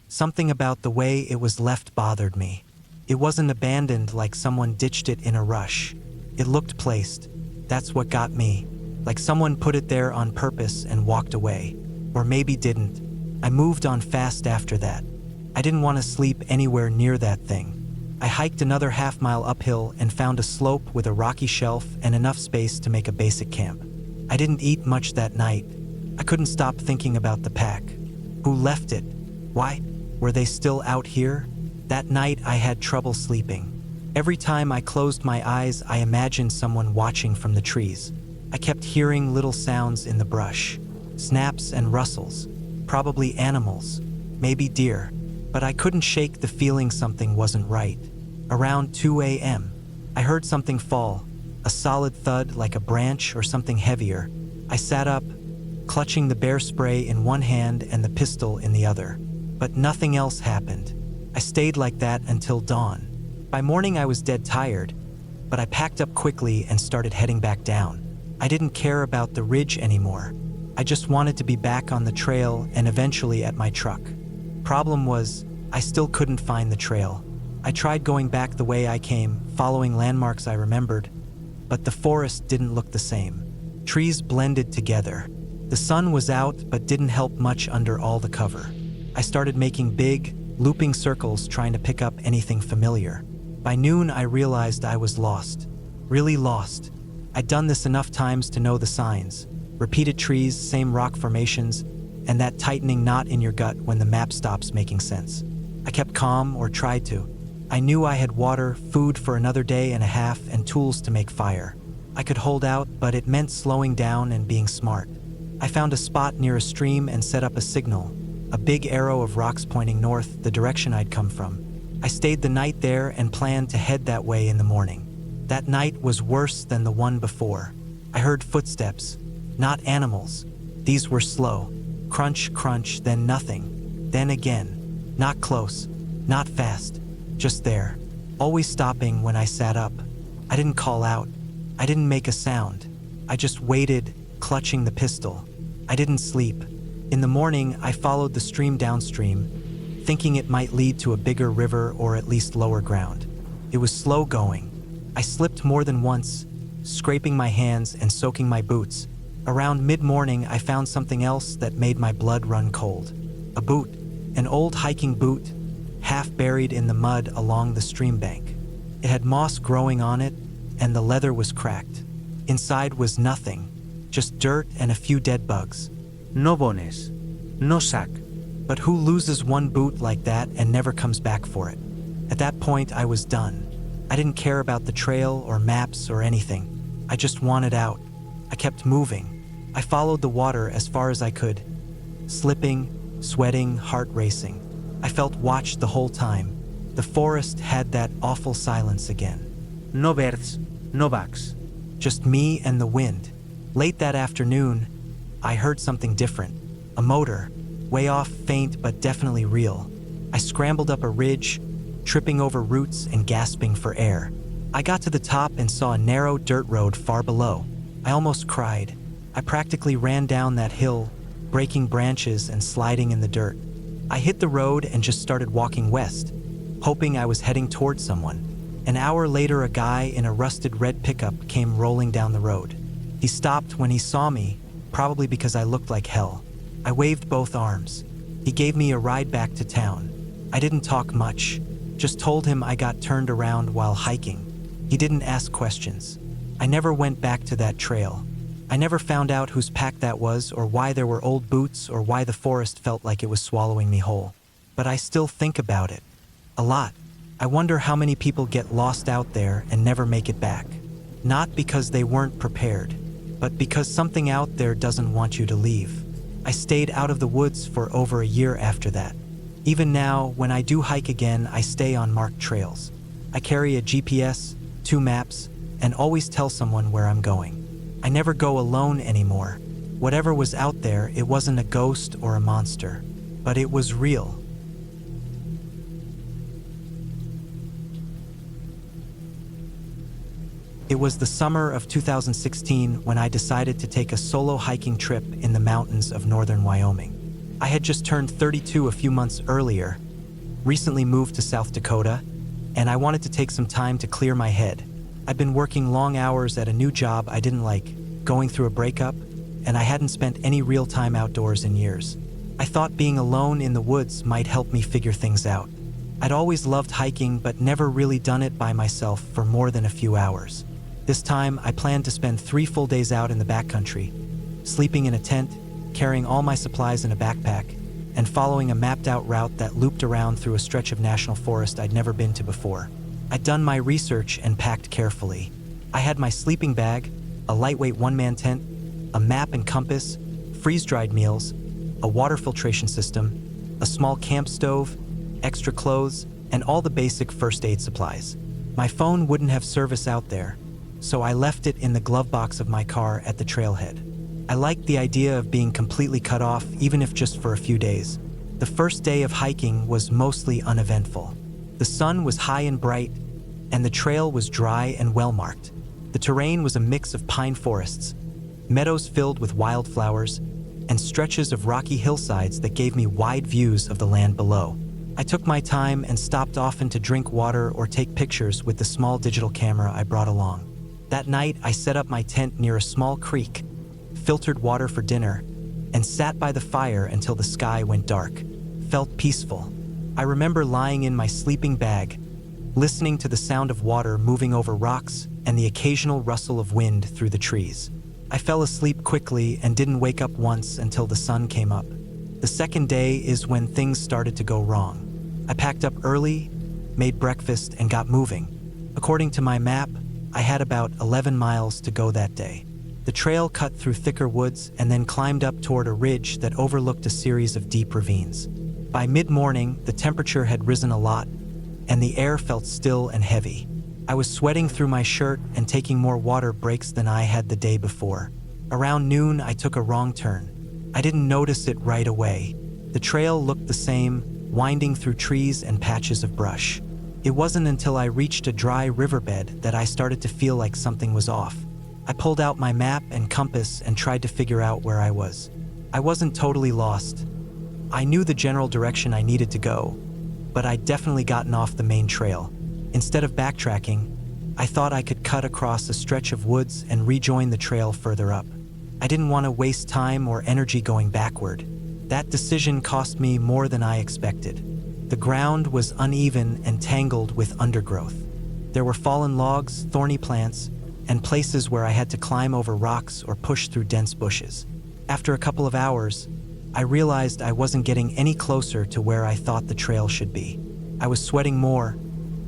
Something about the way it was left bothered me. It wasn't abandoned like someone ditched it in a rush. It looked placed. That's what got me. Like someone put it there on purpose and walked away. Or maybe didn't. I moved on fast after that. I didn't want to sleep anywhere near that thing. I hiked another half-mile uphill and found a slope with a rocky shelf and enough space to make a basic camp. I didn't eat much that night. I couldn't stop thinking about the pack. Who left it? Why? Were they still out here? That night I had trouble sleeping. Every time I closed my eyes, I imagined someone watching from the trees. I kept hearing little sounds in the brush. Snaps and rustles. Probably animals. Maybe deer. But I couldn't shake the feeling something wasn't right. Around 2 a.m., I heard something fall. A solid thud like a branch or something heavier. I sat up, clutching the bear spray in one hand and the pistol in the other. But nothing else happened. I stayed like that until dawn. By morning I was dead tired, but I packed up quickly and started heading back down. I didn't care about the ridge anymore. I just wanted to be back on the trail and eventually at my truck. Problem was, I still couldn't find the trail. I tried going back the way I came, following landmarks I remembered, but the forest didn't look the same. Trees blended together. The sun was out but didn't help much under all the cover. I started making big, looping circles trying to pick up anything familiar. By noon I realized I was lost. Really lost. I'd done this enough times to know the signs. Repeated trees, same rock formations, and that tightening knot in your gut when the map stops making sense. I kept calm, or tried to. I knew I had water, food for another day and a half, and tools to make fire. I could hold out, but it meant slowing down and being smart. I found a spot near a stream and set up a signal, a big arrow of rocks pointing north, the direction I'd come from. I stayed the night there and planned to head that way in the morning. That night was worse than the one before. I heard footsteps, not animals. These were slow. Crunch, crunch, then nothing. Then again. Not close, not fast, just there. Always stopping when I sat up. I didn't call out. I didn't make a sound. I just waited, clutching the pistol. I didn't sleep. In the morning, I followed the stream downstream, thinking it might lead to a bigger river or at least lower ground. It was slow going. I slipped more than once, scraping my hands and soaking my boots, Around mid-morning, I found something else that made my blood run cold. A boot, an old hiking boot, half buried in the mud along the stream bank. It had moss growing on it, and the leather was cracked. Inside was nothing, just dirt and a few dead bugs. No bones. No sac. But who loses one boot like that and never comes back for it? At that point, I was done. I didn't care about the trail or maps or anything. I just wanted out. I kept moving. I followed the water as far as I could. Slipping, sweating, heart racing. I felt watched the whole time. The forest had that awful silence again. No birds. No bugs. Just me and the wind. Late that afternoon, I heard something different. A motor. Way off, faint, but definitely real. I scrambled up a ridge, tripping over roots and gasping for air. I got to the top and saw a narrow dirt road far below. I almost cried. I practically ran down that hill, breaking branches and sliding in the dirt. I hit the road and just started walking west, hoping I was heading towards someone. An hour later, a guy in a rusted red pickup came rolling down the road. He stopped when he saw me, probably because I looked like hell. I waved both arms. He gave me a ride back to town. I didn't talk much, just told him I got turned around while hiking. He didn't ask questions. I never went back to that trail. I never found out whose pack that was or why there were old boots or why the forest felt like it was swallowing me whole. But I still think about it. A lot. I wonder how many people get lost out there and never make it back. Not because they weren't prepared, but because something out there doesn't want you to leave. I stayed out of the woods for over a year after that. Even now, when I do hike again, I stay on marked trails. I carry a GPS, 2 maps, and always tell someone where I'm going. I never go alone anymore. Whatever was out there, it wasn't a ghost or a monster, but it was real. It was the summer of 2016 when I decided to take a solo hiking trip in the mountains of northern Wyoming. I had just turned 32 a few months earlier, recently moved to South Dakota, and I wanted to take some time to clear my head. I'd been working long hours at a new job I didn't like, going through a breakup, and I hadn't spent any real time outdoors in years. I thought being alone in the woods might help me figure things out. I'd always loved hiking, but never really done it by myself for more than a few hours. This time, I planned to spend 3 full days out in the backcountry, sleeping in a tent, carrying all my supplies in a backpack, and following a mapped-out route that looped around through a stretch of national forest I'd never been to before. I'd done my research and packed carefully. I had my sleeping bag, a lightweight one-man tent, a map and compass, freeze-dried meals, a water filtration system, a small camp stove, extra clothes, and all the basic first aid supplies. My phone wouldn't have service out there, so I left it in the glove box of my car at the trailhead. I liked the idea of being completely cut off, even if just for a few days. The first day of hiking was mostly uneventful. The sun was high and bright, and the trail was dry and well-marked. The terrain was a mix of pine forests, meadows filled with wildflowers, and stretches of rocky hillsides that gave me wide views of the land below. I took my time and stopped often to drink water or take pictures with the small digital camera I brought along. That night, I set up my tent near a small creek, filtered water for dinner, and sat by the fire until the sky went dark. Felt peaceful. I remember lying in my sleeping bag, listening to the sound of water moving over rocks and the occasional rustle of wind through the trees. I fell asleep quickly and didn't wake up once until the sun came up. The second day is when things started to go wrong. I packed up early, made breakfast, and got moving. According to my map, I had about 11 miles to go that day. The trail cut through thicker woods and then climbed up toward a ridge that overlooked a series of deep ravines. By mid-morning, the temperature had risen a lot, and the air felt still and heavy. I was sweating through my shirt and taking more water breaks than I had the day before. Around noon, I took a wrong turn. I didn't notice it right away. The trail looked the same, winding through trees and patches of brush. It wasn't until I reached a dry riverbed that I started to feel like something was off. I pulled out my map and compass and tried to figure out where I was. I wasn't totally lost. I knew the general direction I needed to go, but I'd definitely gotten off the main trail. Instead of backtracking, I thought I could cut across a stretch of woods and rejoin the trail further up. I didn't want to waste time or energy going backward. That decision cost me more than I expected. The ground was uneven and tangled with undergrowth. There were fallen logs, thorny plants, and places where I had to climb over rocks or push through dense bushes. After a couple of hours, I realized I wasn't getting any closer to where I thought the trail should be. I was sweating more,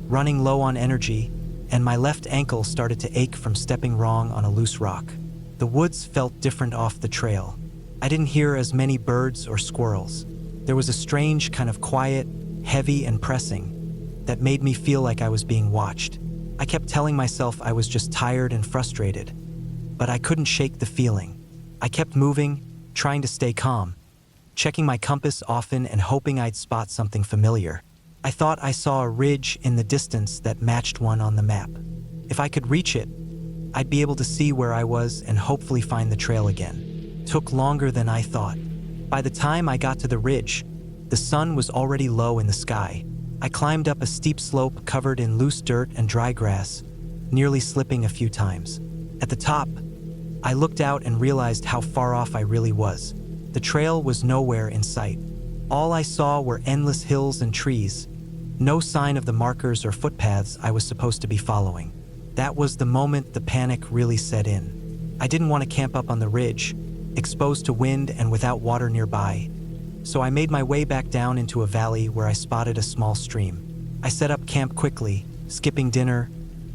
running low on energy, and my left ankle started to ache from stepping wrong on a loose rock. The woods felt different off the trail. I didn't hear as many birds or squirrels. There was a strange kind of quiet, heavy and pressing that made me feel like I was being watched. I kept telling myself I was just tired and frustrated, but I couldn't shake the feeling. I kept moving, trying to stay calm, checking my compass often and hoping I'd spot something familiar. I thought I saw a ridge in the distance that matched one on the map. If I could reach it, I'd be able to see where I was and hopefully find the trail again. It took longer than I thought. By the time I got to the ridge, the sun was already low in the sky. I climbed up a steep slope covered in loose dirt and dry grass, nearly slipping a few times. At the top, I looked out and realized how far off I really was. The trail was nowhere in sight. All I saw were endless hills and trees, no sign of the markers or footpaths I was supposed to be following. That was the moment the panic really set in. I didn't want to camp up on the ridge, exposed to wind and without water nearby, so I made my way back down into a valley where I spotted a small stream. I set up camp quickly, skipping dinner,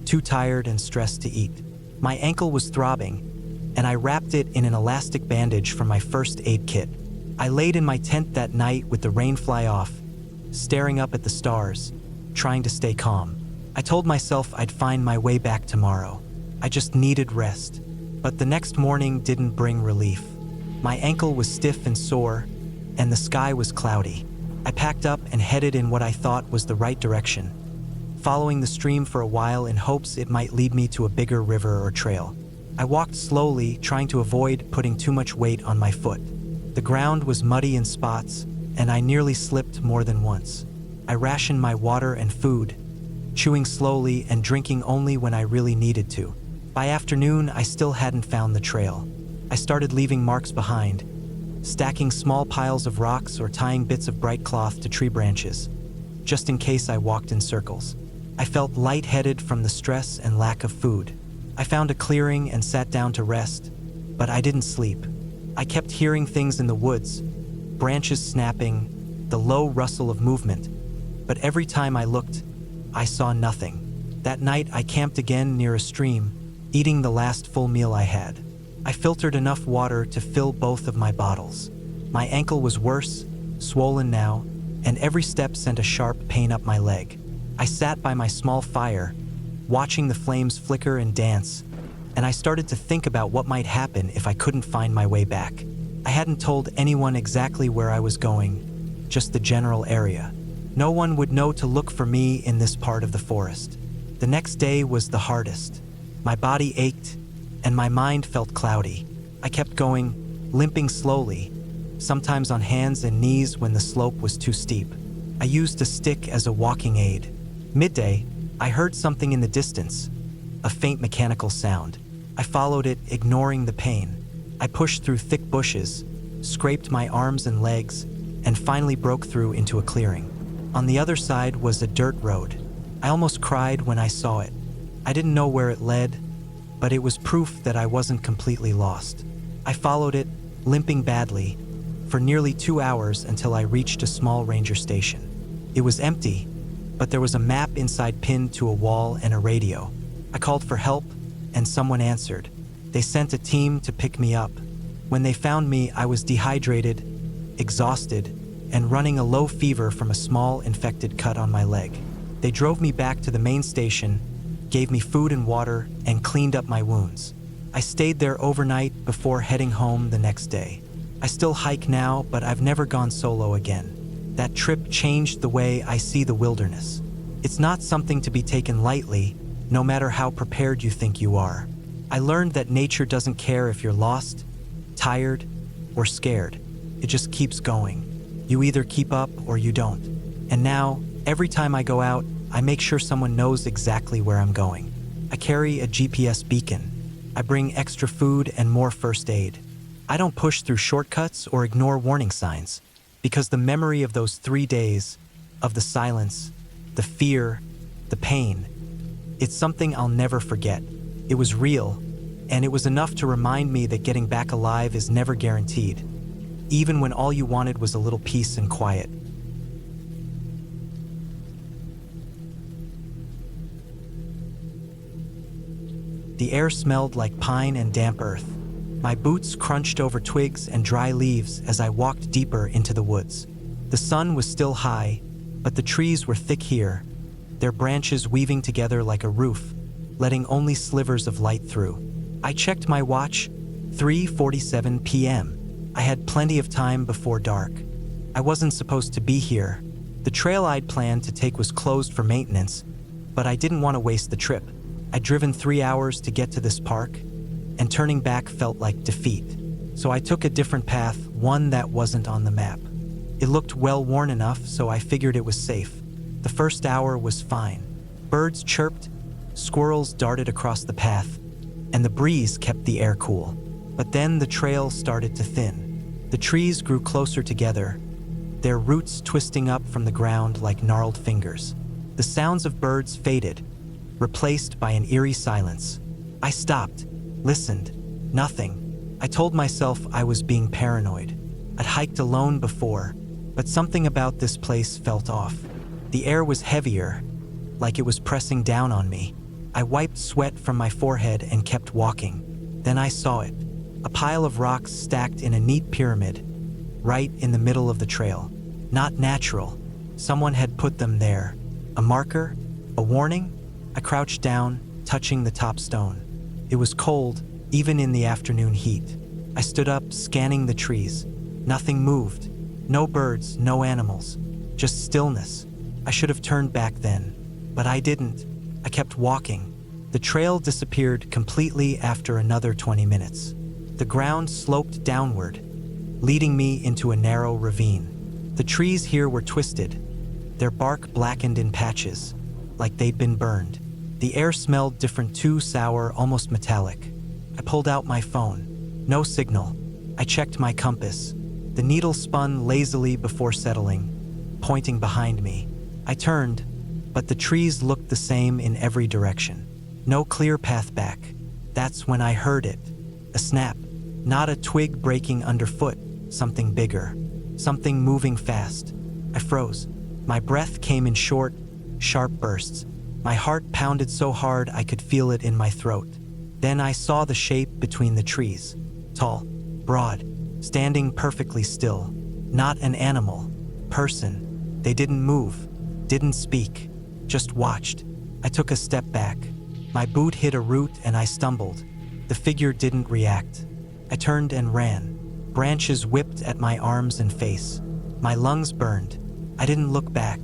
too tired and stressed to eat. My ankle was throbbing, and I wrapped it in an elastic bandage from my first aid kit. I laid in my tent that night with the rain fly off, staring up at the stars, trying to stay calm. I told myself I'd find my way back tomorrow. I just needed rest. But the next morning didn't bring relief. My ankle was stiff and sore, and the sky was cloudy. I packed up and headed in what I thought was the right direction, following the stream for a while in hopes it might lead me to a bigger river or trail. I walked slowly, trying to avoid putting too much weight on my foot. The ground was muddy in spots, and I nearly slipped more than once. I rationed my water and food, chewing slowly and drinking only when I really needed to. By afternoon, I still hadn't found the trail. I started leaving marks behind, stacking small piles of rocks or tying bits of bright cloth to tree branches, just in case I walked in circles. I felt lightheaded from the stress and lack of food. I found a clearing and sat down to rest, but I didn't sleep. I kept hearing things in the woods, branches snapping, the low rustle of movement, but every time I looked, I saw nothing. That night, I camped again near a stream, eating the last full meal I had. I filtered enough water to fill both of my bottles. My ankle was worse, swollen now, and every step sent a sharp pain up my leg. I sat by my small fire, watching the flames flicker and dance, and I started to think about what might happen if I couldn't find my way back. I hadn't told anyone exactly where I was going, just the general area. No one would know to look for me in this part of the forest. The next day was the hardest. My body ached, and my mind felt cloudy. I kept going, limping slowly, sometimes on hands and knees when the slope was too steep. I used a stick as a walking aid. Midday, I heard something in the distance, a faint mechanical sound. I followed it, ignoring the pain. I pushed through thick bushes, scraped my arms and legs, and finally broke through into a clearing. On the other side was a dirt road. I almost cried when I saw it. I didn't know where it led, but it was proof that I wasn't completely lost. I followed it, limping badly, for nearly 2 hours until I reached a small ranger station. It was empty, but there was a map inside pinned to a wall and a radio. I called for help, and someone answered. They sent a team to pick me up. When they found me, I was dehydrated, exhausted, and running a low fever from a small infected cut on my leg. They drove me back to the main station, gave me food and water, and cleaned up my wounds. I stayed there overnight before heading home the next day. I still hike now, but I've never gone solo again. That trip changed the way I see the wilderness. It's not something to be taken lightly, no matter how prepared you think you are. I learned that nature doesn't care if you're lost, tired, or scared. It just keeps going. You either keep up or you don't. And now, every time I go out, I make sure someone knows exactly where I'm going. I carry a GPS beacon. I bring extra food and more first aid. I don't push through shortcuts or ignore warning signs, because the memory of those 3 days, of the silence, the fear, the pain, it's something I'll never forget. It was real, and it was enough to remind me that getting back alive is never guaranteed, even when all you wanted was a little peace and quiet. The air smelled like pine and damp earth. My boots crunched over twigs and dry leaves as I walked deeper into the woods. The sun was still high, but the trees were thick here, their branches weaving together like a roof, letting only slivers of light through. I checked my watch, 3:47 p.m. I had plenty of time before dark. I wasn't supposed to be here. The trail I'd planned to take was closed for maintenance, but I didn't want to waste the trip. I'd driven 3 hours to get to this park, and turning back felt like defeat. So I took a different path, one that wasn't on the map. It looked well-worn enough, so I figured it was safe. The first hour was fine. Birds chirped, squirrels darted across the path, and the breeze kept the air cool. But then the trail started to thin. The trees grew closer together, their roots twisting up from the ground like gnarled fingers. The sounds of birds faded, replaced by an eerie silence. I stopped, listened. Nothing. I told myself I was being paranoid. I'd hiked alone before, but something about this place felt off. The air was heavier, like it was pressing down on me. I wiped sweat from my forehead and kept walking. Then I saw it. A pile of rocks stacked in a neat pyramid, right in the middle of the trail. Not natural. Someone had put them there. A marker? A warning? I crouched down, touching the top stone. It was cold, even in the afternoon heat. I stood up, scanning the trees. Nothing moved. No birds, no animals. Just stillness. I should have turned back then, but I didn't. I kept walking. The trail disappeared completely after another 20 minutes. The ground sloped downward, leading me into a narrow ravine. The trees here were twisted, their bark blackened in patches, like they'd been burned. The air smelled different too, sour, almost metallic. I pulled out my phone. No signal. I checked my compass. The needle spun lazily before settling, pointing behind me. I turned, but the trees looked the same in every direction. No clear path back. That's when I heard it. A snap. Not a twig breaking underfoot. Something bigger. Something moving fast. I froze. My breath came in short, sharp bursts. My heart pounded so hard I could feel it in my throat. Then I saw the shape between the trees. Tall, broad, standing perfectly still. Not an animal. Person. They didn't move, didn't speak, just watched. I took a step back. My boot hit a root and I stumbled. The figure didn't react. I turned and ran. Branches whipped at my arms and face. My lungs burned. I didn't look back.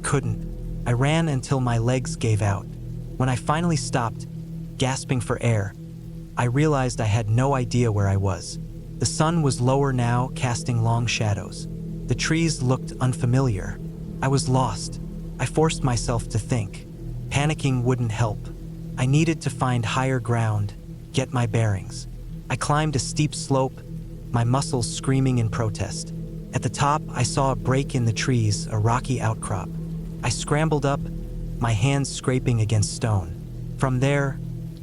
Couldn't. I ran until my legs gave out. When I finally stopped, gasping for air, I realized I had no idea where I was. The sun was lower now, casting long shadows. The trees looked unfamiliar. I was lost. I forced myself to think. Panicking wouldn't help. I needed to find higher ground, get my bearings. I climbed a steep slope, my muscles screaming in protest. At the top, I saw a break in the trees, a rocky outcrop. I scrambled up, my hands scraping against stone. From there,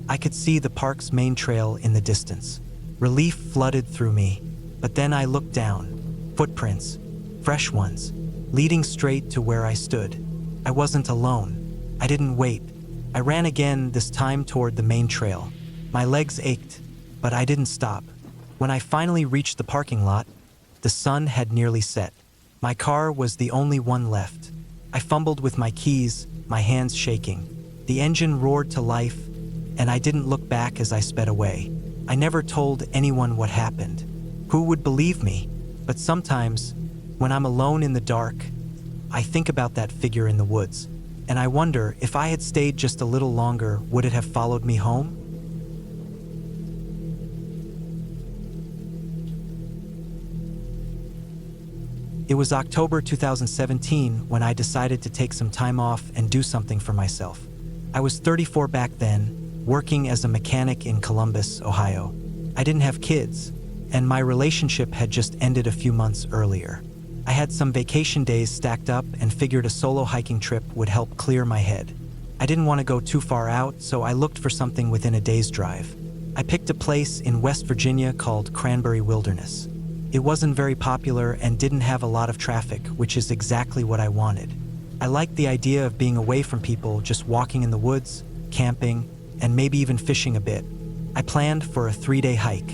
I could see the park's main trail in the distance. Relief flooded through me, but then I looked down. Footprints, fresh ones, leading straight to where I stood. I wasn't alone. I didn't wait. I ran again, this time toward the main trail. My legs ached, but I didn't stop. When I finally reached the parking lot, the sun had nearly set. My car was the only one left. I fumbled with my keys, my hands shaking. The engine roared to life, and I didn't look back as I sped away. I never told anyone what happened. Who would believe me? But sometimes, when I'm alone in the dark, I think about that figure in the woods, and I wonder if I had stayed just a little longer, would it have followed me home? It was October 2017 when I decided to take some time off and do something for myself. I was 34 back then, working as a mechanic in Columbus, Ohio. I didn't have kids, and my relationship had just ended a few months earlier. I had some vacation days stacked up and figured a solo hiking trip would help clear my head. I didn't want to go too far out, so I looked for something within a day's drive. I picked a place in West Virginia called Cranberry Wilderness. It wasn't very popular and didn't have a lot of traffic, which is exactly what I wanted. I liked the idea of being away from people, just walking in the woods, camping, and maybe even fishing a bit. I planned for a 3-day hike.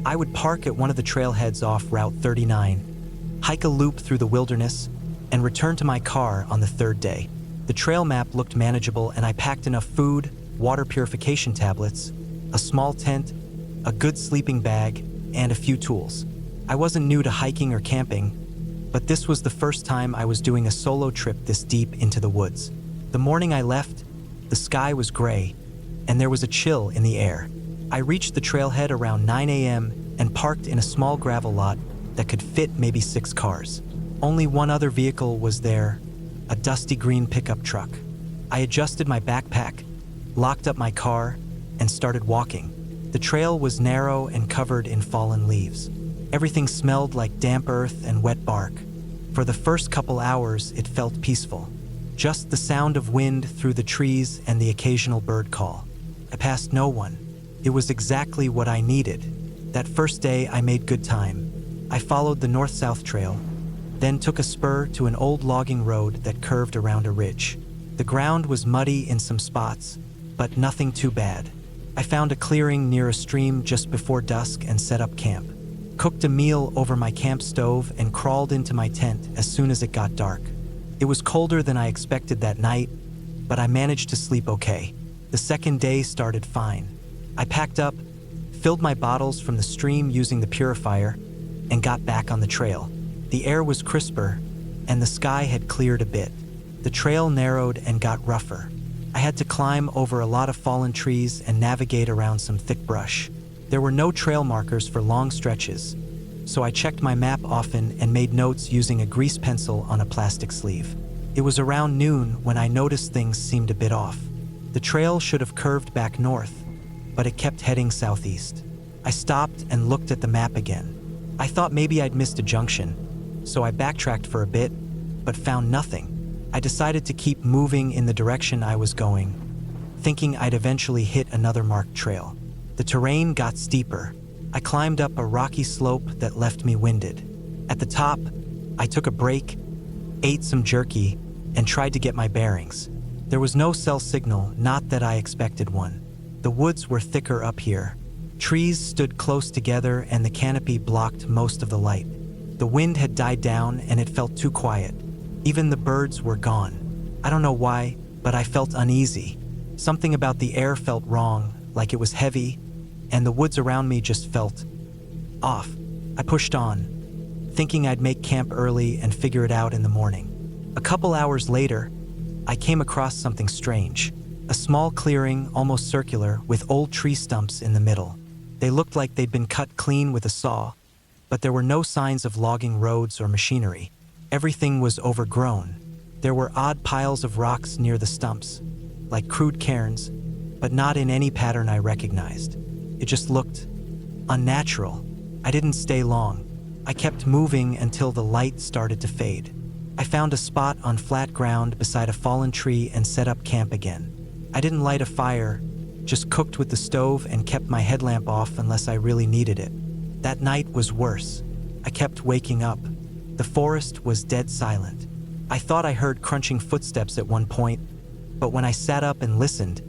I would park at one of the trailheads off Route 39, hike a loop through the wilderness, and return to my car on the 3rd day. The trail map looked manageable, and I packed enough food, water purification tablets, a small tent, a good sleeping bag, and a few tools. I wasn't new to hiking or camping, but this was the first time I was doing a solo trip this deep into the woods. The morning I left, the sky was gray, and there was a chill in the air. I reached the trailhead around 9 a.m. and parked in a small gravel lot that could fit maybe 6 cars. Only one other vehicle was there, a dusty green pickup truck. I adjusted my backpack, locked up my car, and started walking. The trail was narrow and covered in fallen leaves. Everything smelled like damp earth and wet bark. For the first couple hours, it felt peaceful. Just the sound of wind through the trees and the occasional bird call. I passed no one. It was exactly what I needed. That first day, I made good time. I followed the north-south trail, then took a spur to an old logging road that curved around a ridge. The ground was muddy in some spots, but nothing too bad. I found a clearing near a stream just before dusk and set up camp. Cooked a meal over my camp stove and crawled into my tent as soon as it got dark. It was colder than I expected that night, but I managed to sleep okay. The second day started fine. I packed up, filled my bottles from the stream using the purifier, and got back on the trail. The air was crisper, and the sky had cleared a bit. The trail narrowed and got rougher. I had to climb over a lot of fallen trees and navigate around some thick brush. There were no trail markers for long stretches, so I checked my map often and made notes using a grease pencil on a plastic sleeve. It was around noon when I noticed things seemed a bit off. The trail should have curved back north, but it kept heading southeast. I stopped and looked at the map again. I thought maybe I'd missed a junction, so I backtracked for a bit, but found nothing. I decided to keep moving in the direction I was going, thinking I'd eventually hit another marked trail. The terrain got steeper. I climbed up a rocky slope that left me winded. At the top, I took a break, ate some jerky, and tried to get my bearings. There was no cell signal, not that I expected one. The woods were thicker up here. Trees stood close together and the canopy blocked most of the light. The wind had died down and it felt too quiet. Even the birds were gone. I don't know why, but I felt uneasy. Something about the air felt wrong, like it was heavy, and the woods around me just felt off. I pushed on, thinking I'd make camp early and figure it out in the morning. A couple hours later, I came across something strange. A small clearing, almost circular, with old tree stumps in the middle. They looked like they'd been cut clean with a saw, but there were no signs of logging roads or machinery. Everything was overgrown. There were odd piles of rocks near the stumps, like crude cairns, but not in any pattern I recognized. It just looked unnatural. I didn't stay long. I kept moving until the light started to fade. I found a spot on flat ground beside a fallen tree and set up camp again. I didn't light a fire, just cooked with the stove and kept my headlamp off unless I really needed it. That night was worse. I kept waking up. The forest was dead silent. I thought I heard crunching footsteps at one point, but when I sat up and listened,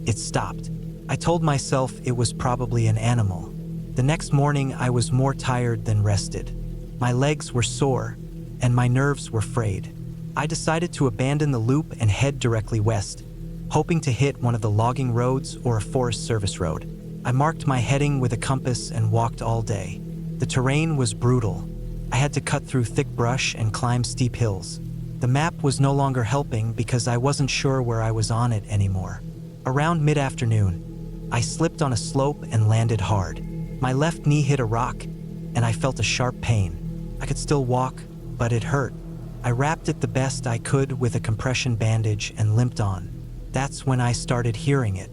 it stopped. I told myself it was probably an animal. The next morning, I was more tired than rested. My legs were sore, and my nerves were frayed. I decided to abandon the loop and head directly west, hoping to hit one of the logging roads or a Forest Service road. I marked my heading with a compass and walked all day. The terrain was brutal. I had to cut through thick brush and climb steep hills. The map was no longer helping because I wasn't sure where I was on it anymore. Around mid-afternoon, I slipped on a slope and landed hard. My left knee hit a rock, and I felt a sharp pain. I could still walk, but it hurt. I wrapped it the best I could with a compression bandage and limped on. That's when I started hearing it.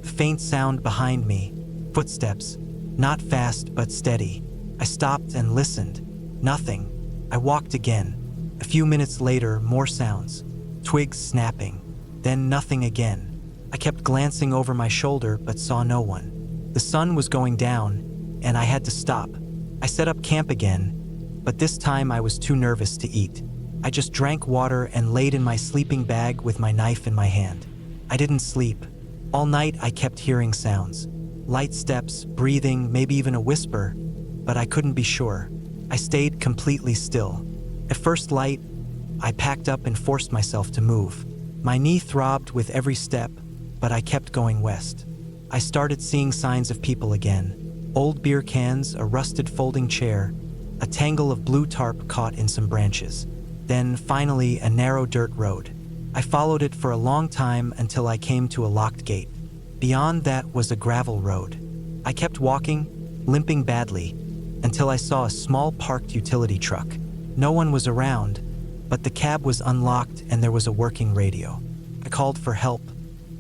A faint sound behind me. Footsteps, not fast but steady. I I stopped and listened. Nothing. I walked again. A few minutes later, more sounds. Twigs snapping. Then nothing again. I kept glancing over my shoulder but saw no one. The sun was going down, and I had to stop. I set up camp again, but this time I was too nervous to eat. I just drank water and laid in my sleeping bag with my knife in my hand. I didn't sleep. All night I kept hearing sounds. Light steps, breathing, maybe even a whisper, but I couldn't be sure. I stayed completely still. At first light, I packed up and forced myself to move. My knee throbbed with every step, but I kept going west. I started seeing signs of people again. Old beer cans, a rusted folding chair, a tangle of blue tarp caught in some branches. Then, finally, a narrow dirt road. I followed it for a long time until I came to a locked gate. Beyond that was a gravel road. I kept walking, limping badly, until I saw a small parked utility truck. No one was around, but the cab was unlocked and there was a working radio. I called for help.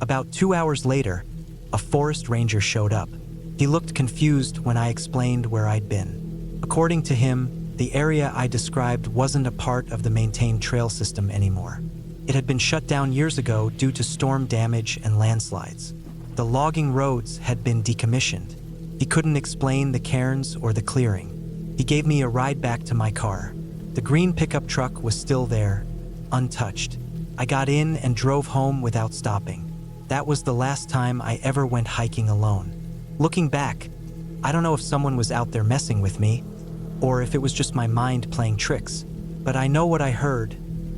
About 2 hours later, a forest ranger showed up. He looked confused when I explained where I'd been. According to him, the area I described wasn't a part of the maintained trail system anymore. It had been shut down years ago due to storm damage and landslides. The logging roads had been decommissioned. He couldn't explain the cairns or the clearing. He gave me a ride back to my car. The green pickup truck was still there, untouched. I got in and drove home without stopping. That was the last time I ever went hiking alone. Looking back, I don't know if someone was out there messing with me, or if it was just my mind playing tricks, but I know what I heard,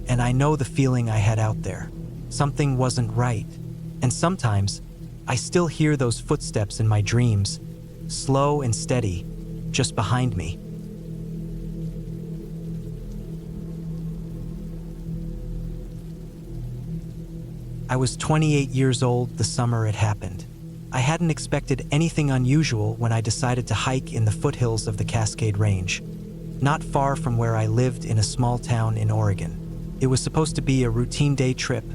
and I know the feeling I had out there. Something wasn't right, and sometimes I still hear those footsteps in my dreams, slow and steady, just behind me. I was 28 years old the summer it happened. I hadn't expected anything unusual when I decided to hike in the foothills of the Cascade Range, not far from where I lived in a small town in Oregon. It was supposed to be a routine day trip,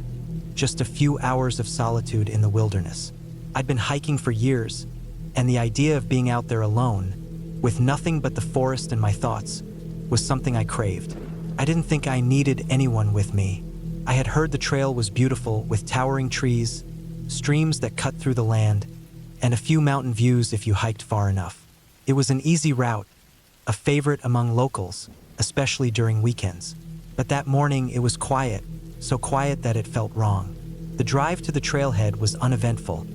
just a few hours of solitude in the wilderness. I'd been hiking for years, and the idea of being out there alone, with nothing but the forest and my thoughts, was something I craved. I didn't think I needed anyone with me. I had heard the trail was beautiful with towering trees, streams that cut through the land, and a few mountain views if you hiked far enough. It was an easy route, a favorite among locals, especially during weekends. But that morning it was quiet, so quiet that it felt wrong. The drive to the trailhead was uneventful,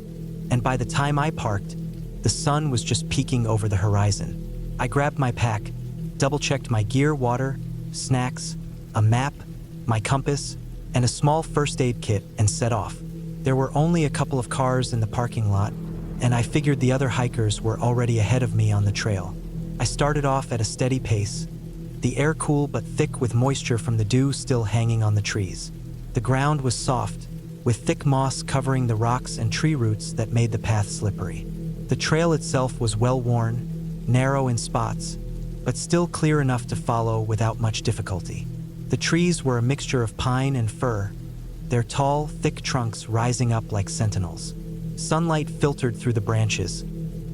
and by the time I parked, the sun was just peeking over the horizon. I grabbed my pack, double-checked my gear, water, snacks, a map, my compass, and a small first aid kit and set off. There were only a couple of cars in the parking lot, and I figured the other hikers were already ahead of me on the trail. I started off at a steady pace, the air cool but thick with moisture from the dew still hanging on the trees. The ground was soft, with thick moss covering the rocks and tree roots that made the path slippery. The trail itself was well-worn, narrow in spots, but still clear enough to follow without much difficulty. The trees were a mixture of pine and fir, their tall, thick trunks rising up like sentinels. Sunlight filtered through the branches,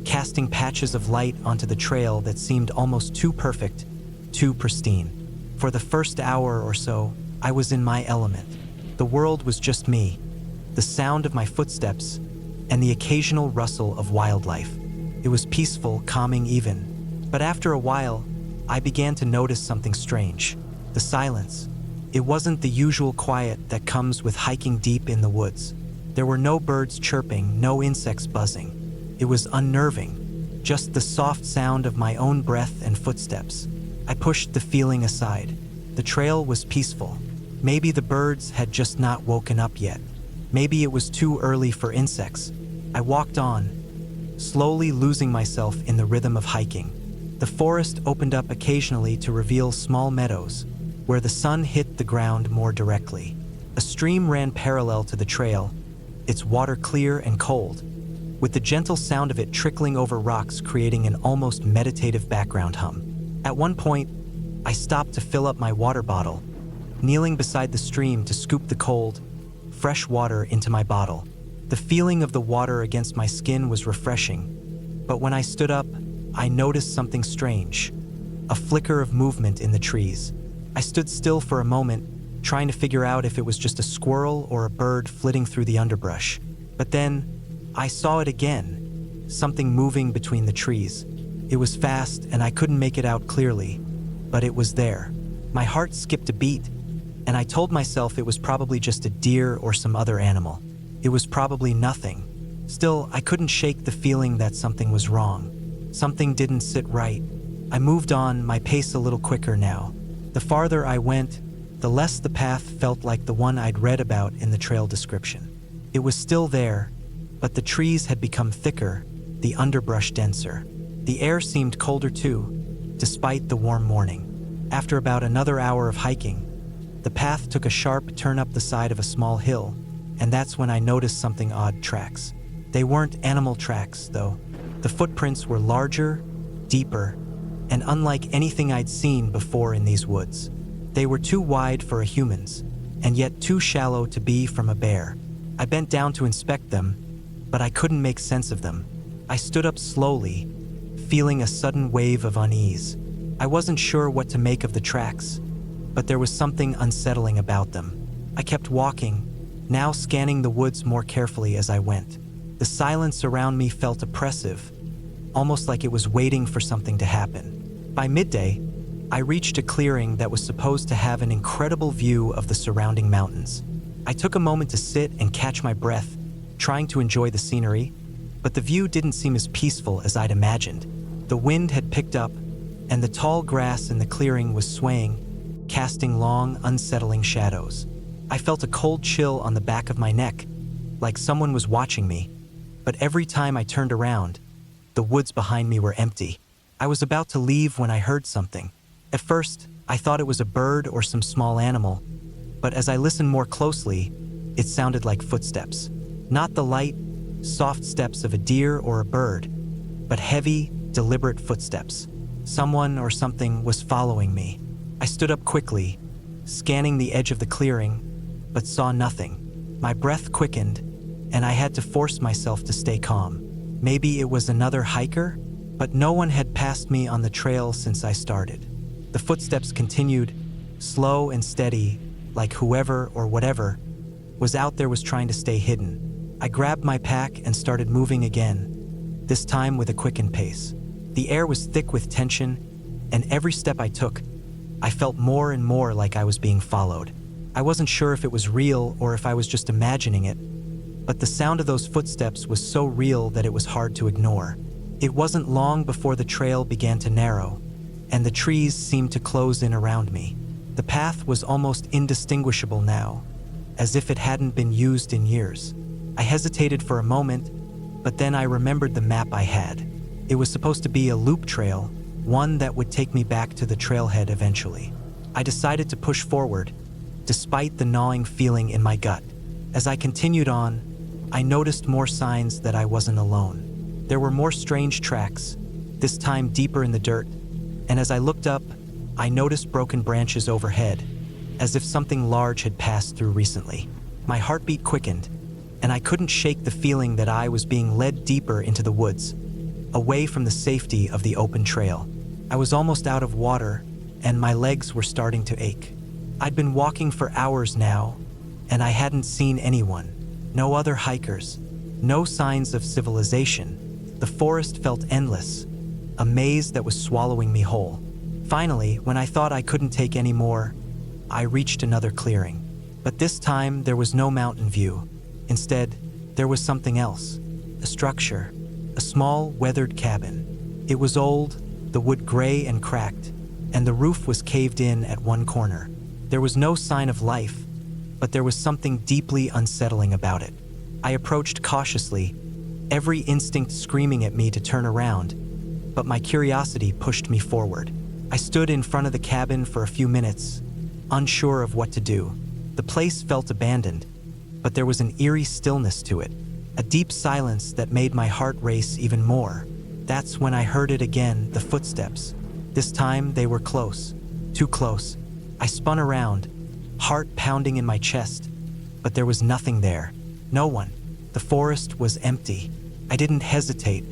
casting patches of light onto the trail that seemed almost too perfect, too pristine. For the first hour or so, I was in my element. The world was just me, the sound of my footsteps, and the occasional rustle of wildlife. It was peaceful, calming even. But after a while, I began to notice something strange. The silence. It wasn't the usual quiet that comes with hiking deep in the woods. There were no birds chirping, no insects buzzing. It was unnerving, just the soft sound of my own breath and footsteps. I pushed the feeling aside. The trail was peaceful. Maybe the birds had just not woken up yet. Maybe it was too early for insects. I walked on, slowly losing myself in the rhythm of hiking. The forest opened up occasionally to reveal small meadows, where the sun hit the ground more directly. A stream ran parallel to the trail, its water clear and cold, with the gentle sound of it trickling over rocks creating an almost meditative background hum. At one point, I stopped to fill up my water bottle, kneeling beside the stream to scoop the cold, fresh water into my bottle. The feeling of the water against my skin was refreshing, but when I stood up, I noticed something strange, a flicker of movement in the trees. I stood still for a moment, trying to figure out if it was just a squirrel or a bird flitting through the underbrush. But then, I saw it again, something moving between the trees. It was fast and I couldn't make it out clearly, but it was there. My heart skipped a beat, and I told myself it was probably just a deer or some other animal. It was probably nothing. Still, I couldn't shake the feeling that something was wrong. Something didn't sit right. I moved on, my pace a little quicker now. The farther I went, the less the path felt like the one I'd read about in the trail description. It was still there, but the trees had become thicker, the underbrush denser. The air seemed colder too, despite the warm morning. After about another hour of hiking, the path took a sharp turn up the side of a small hill, and that's when I noticed something odd: tracks. They weren't animal tracks, though. The footprints were larger, deeper, and unlike anything I'd seen before in these woods. They were too wide for a human's, and yet too shallow to be from a bear. I bent down to inspect them, but I couldn't make sense of them. I stood up slowly, feeling a sudden wave of unease. I wasn't sure what to make of the tracks, but there was something unsettling about them. I kept walking, now scanning the woods more carefully as I went. The silence around me felt oppressive, almost like it was waiting for something to happen. By midday, I reached a clearing that was supposed to have an incredible view of the surrounding mountains. I took a moment to sit and catch my breath, trying to enjoy the scenery, but the view didn't seem as peaceful as I'd imagined. The wind had picked up, and the tall grass in the clearing was swaying, casting long, unsettling shadows. I felt a cold chill on the back of my neck, like someone was watching me, but every time I turned around, the woods behind me were empty. I was about to leave when I heard something. At first, I thought it was a bird or some small animal, but as I listened more closely, it sounded like footsteps. Not the light, soft steps of a deer or a bird, but heavy, deliberate footsteps. Someone or something was following me. I stood up quickly, scanning the edge of the clearing, but saw nothing. My breath quickened, and I had to force myself to stay calm. Maybe it was another hiker, but no one had passed me on the trail since I started. The footsteps continued, slow and steady, like whoever or whatever was out there was trying to stay hidden. I grabbed my pack and started moving again, this time with a quickened pace. The air was thick with tension, and every step I took, I felt more and more like I was being followed. I wasn't sure if it was real or if I was just imagining it, but the sound of those footsteps was so real that it was hard to ignore. It wasn't long before the trail began to narrow, and the trees seemed to close in around me. The path was almost indistinguishable now, as if it hadn't been used in years. I hesitated for a moment, but then I remembered the map I had. It was supposed to be a loop trail, one that would take me back to the trailhead eventually. I decided to push forward, despite the gnawing feeling in my gut. As I continued on, I noticed more signs that I wasn't alone. There were more strange tracks, this time deeper in the dirt, and as I looked up, I noticed broken branches overhead, as if something large had passed through recently. My heartbeat quickened, and I couldn't shake the feeling that I was being led deeper into the woods, away from the safety of the open trail. I was almost out of water, and my legs were starting to ache. I'd been walking for hours now, and I hadn't seen anyone. No other hikers, no signs of civilization. The forest felt endless, a maze that was swallowing me whole. Finally, when I thought I couldn't take any more, I reached another clearing. But this time, there was no mountain view. Instead, there was something else. A structure, a small, weathered cabin. It was old, the wood gray and cracked, and the roof was caved in at one corner. There was no sign of life, but there was something deeply unsettling about it. I approached cautiously, every instinct screaming at me to turn around, but my curiosity pushed me forward. I stood in front of the cabin for a few minutes, unsure of what to do. The place felt abandoned, but there was an eerie stillness to it, a deep silence that made my heart race even more. That's when I heard it again, the footsteps. This time they were close, too close. I spun around, heart pounding in my chest, but there was nothing there. No one. The forest was empty. I didn't hesitate.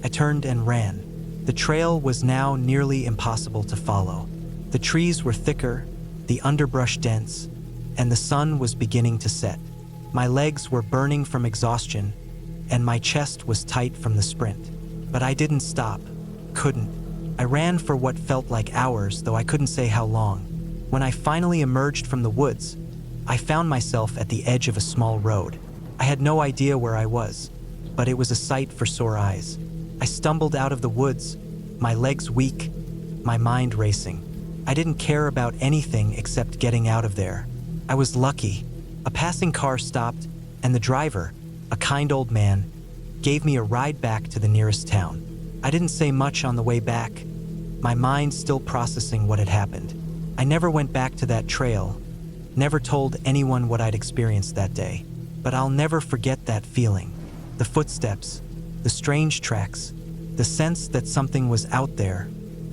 I turned and ran. The trail was now nearly impossible to follow. The trees were thicker, the underbrush dense, and the sun was beginning to set. My legs were burning from exhaustion, and my chest was tight from the sprint. But I didn't stop. Couldn't. I ran for what felt like hours, though I couldn't say how long. When I finally emerged from the woods, I found myself at the edge of a small road. I had no idea where I was, but it was a sight for sore eyes. I stumbled out of the woods, my legs weak, my mind racing. I didn't care about anything except getting out of there. I was lucky. A passing car stopped, and the driver, a kind old man, gave me a ride back to the nearest town. I didn't say much on the way back, my mind still processing what had happened. I never went back to that trail, never told anyone what I'd experienced that day. But I'll never forget that feeling. The footsteps, the strange tracks, the sense that something was out there,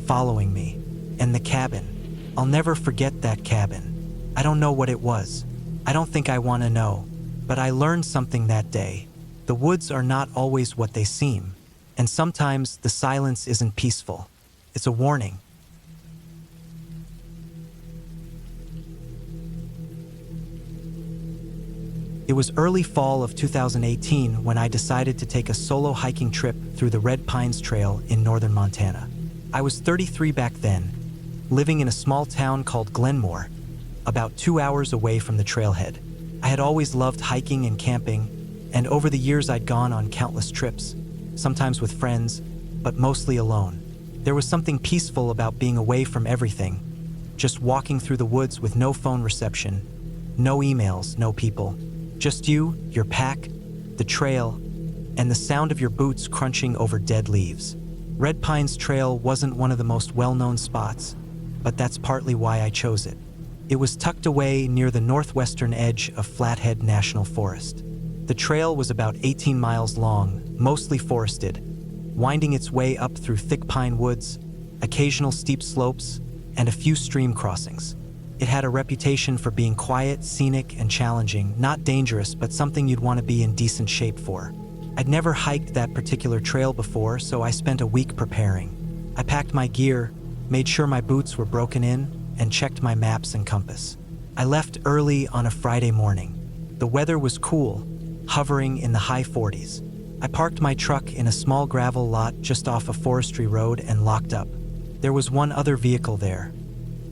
following me, and the cabin. I'll never forget that cabin. I don't know what it was. I don't think I want to know. But I learned something that day. The woods are not always what they seem. And sometimes the silence isn't peaceful. It's a warning. It was early fall of 2018 when I decided to take a solo hiking trip through the Red Pines Trail in northern Montana. I was 33 back then, living in a small town called Glenmore, about 2 hours away from the trailhead. I had always loved hiking and camping, and over the years I'd gone on countless trips, sometimes with friends, but mostly alone. There was something peaceful about being away from everything, just walking through the woods with no phone reception, no emails, no people. Just you, your pack, the trail, and the sound of your boots crunching over dead leaves. Red Pines Trail wasn't one of the most well-known spots, but that's partly why I chose it. It was tucked away near the northwestern edge of Flathead National Forest. The trail was about 18 miles long, mostly forested, winding its way up through thick pine woods, occasional steep slopes, and a few stream crossings. It had a reputation for being quiet, scenic, and challenging, not dangerous, but something you'd want to be in decent shape for. I'd never hiked that particular trail before, so I spent a week preparing. I packed my gear, made sure my boots were broken in, and checked my maps and compass. I left early on a Friday morning. The weather was cool, hovering in the high 40s. I parked my truck in a small gravel lot just off a forestry road and locked up. There was one other vehicle there,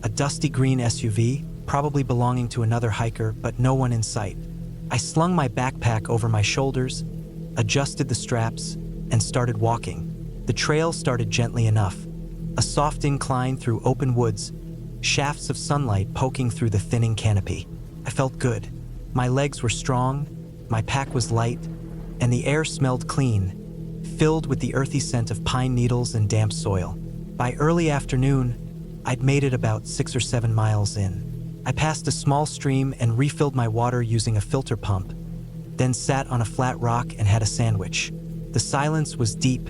a dusty green SUV, probably belonging to another hiker, but no one in sight. I slung my backpack over my shoulders, adjusted the straps, and started walking. The trail started gently enough, a soft incline through open woods, shafts of sunlight poking through the thinning canopy. I felt good. My legs were strong, my pack was light, and the air smelled clean, filled with the earthy scent of pine needles and damp soil. By early afternoon, I'd made it about 6 or 7 miles in. I passed a small stream and refilled my water using a filter pump, then sat on a flat rock and had a sandwich. The silence was deep,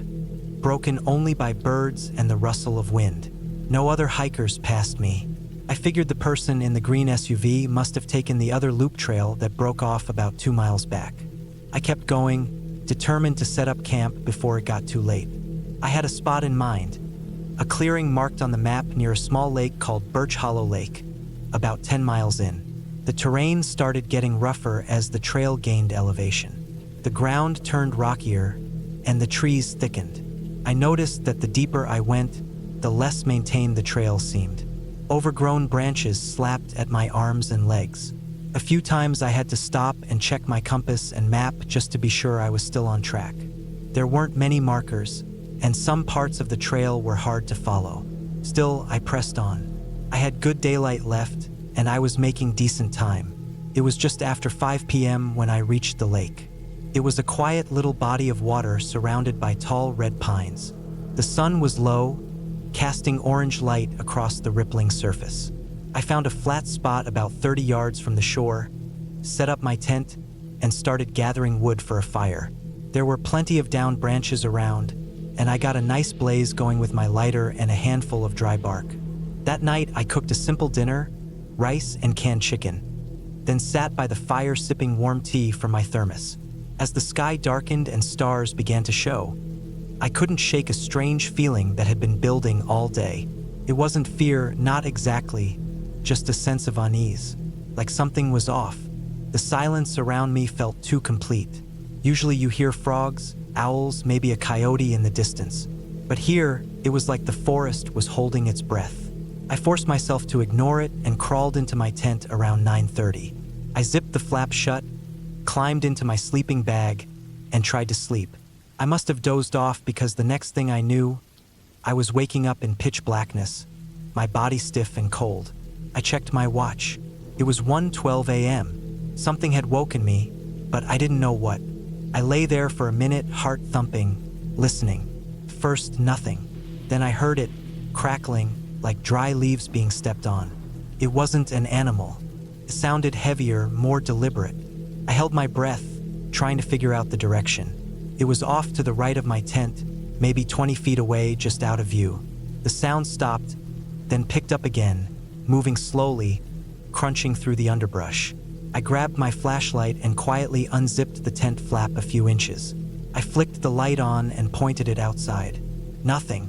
broken only by birds and the rustle of wind. No other hikers passed me. I figured the person in the green SUV must have taken the other loop trail that broke off about 2 miles back. I kept going, determined to set up camp before it got too late. I had a spot in mind, a clearing marked on the map near a small lake called Birch Hollow Lake, about 10 miles in. The terrain started getting rougher as the trail gained elevation. The ground turned rockier, and the trees thickened. I noticed that the deeper I went, the less maintained the trail seemed. Overgrown branches slapped at my arms and legs. A few times I had to stop and check my compass and map just to be sure I was still on track. There weren't many markers, and some parts of the trail were hard to follow. Still, I pressed on. I had good daylight left, and I was making decent time. It was just after 5 p.m. when I reached the lake. It was a quiet little body of water surrounded by tall red pines. The sun was low, casting orange light across the rippling surface. I found a flat spot about 30 yards from the shore, set up my tent, and started gathering wood for a fire. There were plenty of downed branches around, and I got a nice blaze going with my lighter and a handful of dry bark. That night, I cooked a simple dinner, rice and canned chicken, then sat by the fire sipping warm tea from my thermos. As the sky darkened and stars began to show, I couldn't shake a strange feeling that had been building all day. It wasn't fear, not exactly, just a sense of unease, like something was off. The silence around me felt too complete. Usually you hear frogs, owls, maybe a coyote in the distance. But here, it was like the forest was holding its breath. I forced myself to ignore it and crawled into my tent around 9:30. I zipped the flap shut, climbed into my sleeping bag, and tried to sleep. I must have dozed off because the next thing I knew, I was waking up in pitch blackness, my body stiff and cold. I checked my watch. It was 1:12 a.m. Something had woken me, but I didn't know what. I lay there for a minute, heart thumping, listening. First, nothing. Then I heard it, crackling, like dry leaves being stepped on. It wasn't an animal. It sounded heavier, more deliberate. I held my breath, trying to figure out the direction. It was off to the right of my tent, maybe 20 feet away, just out of view. The sound stopped, then picked up again, moving slowly, crunching through the underbrush. I grabbed my flashlight and quietly unzipped the tent flap a few inches. I flicked the light on and pointed it outside. Nothing.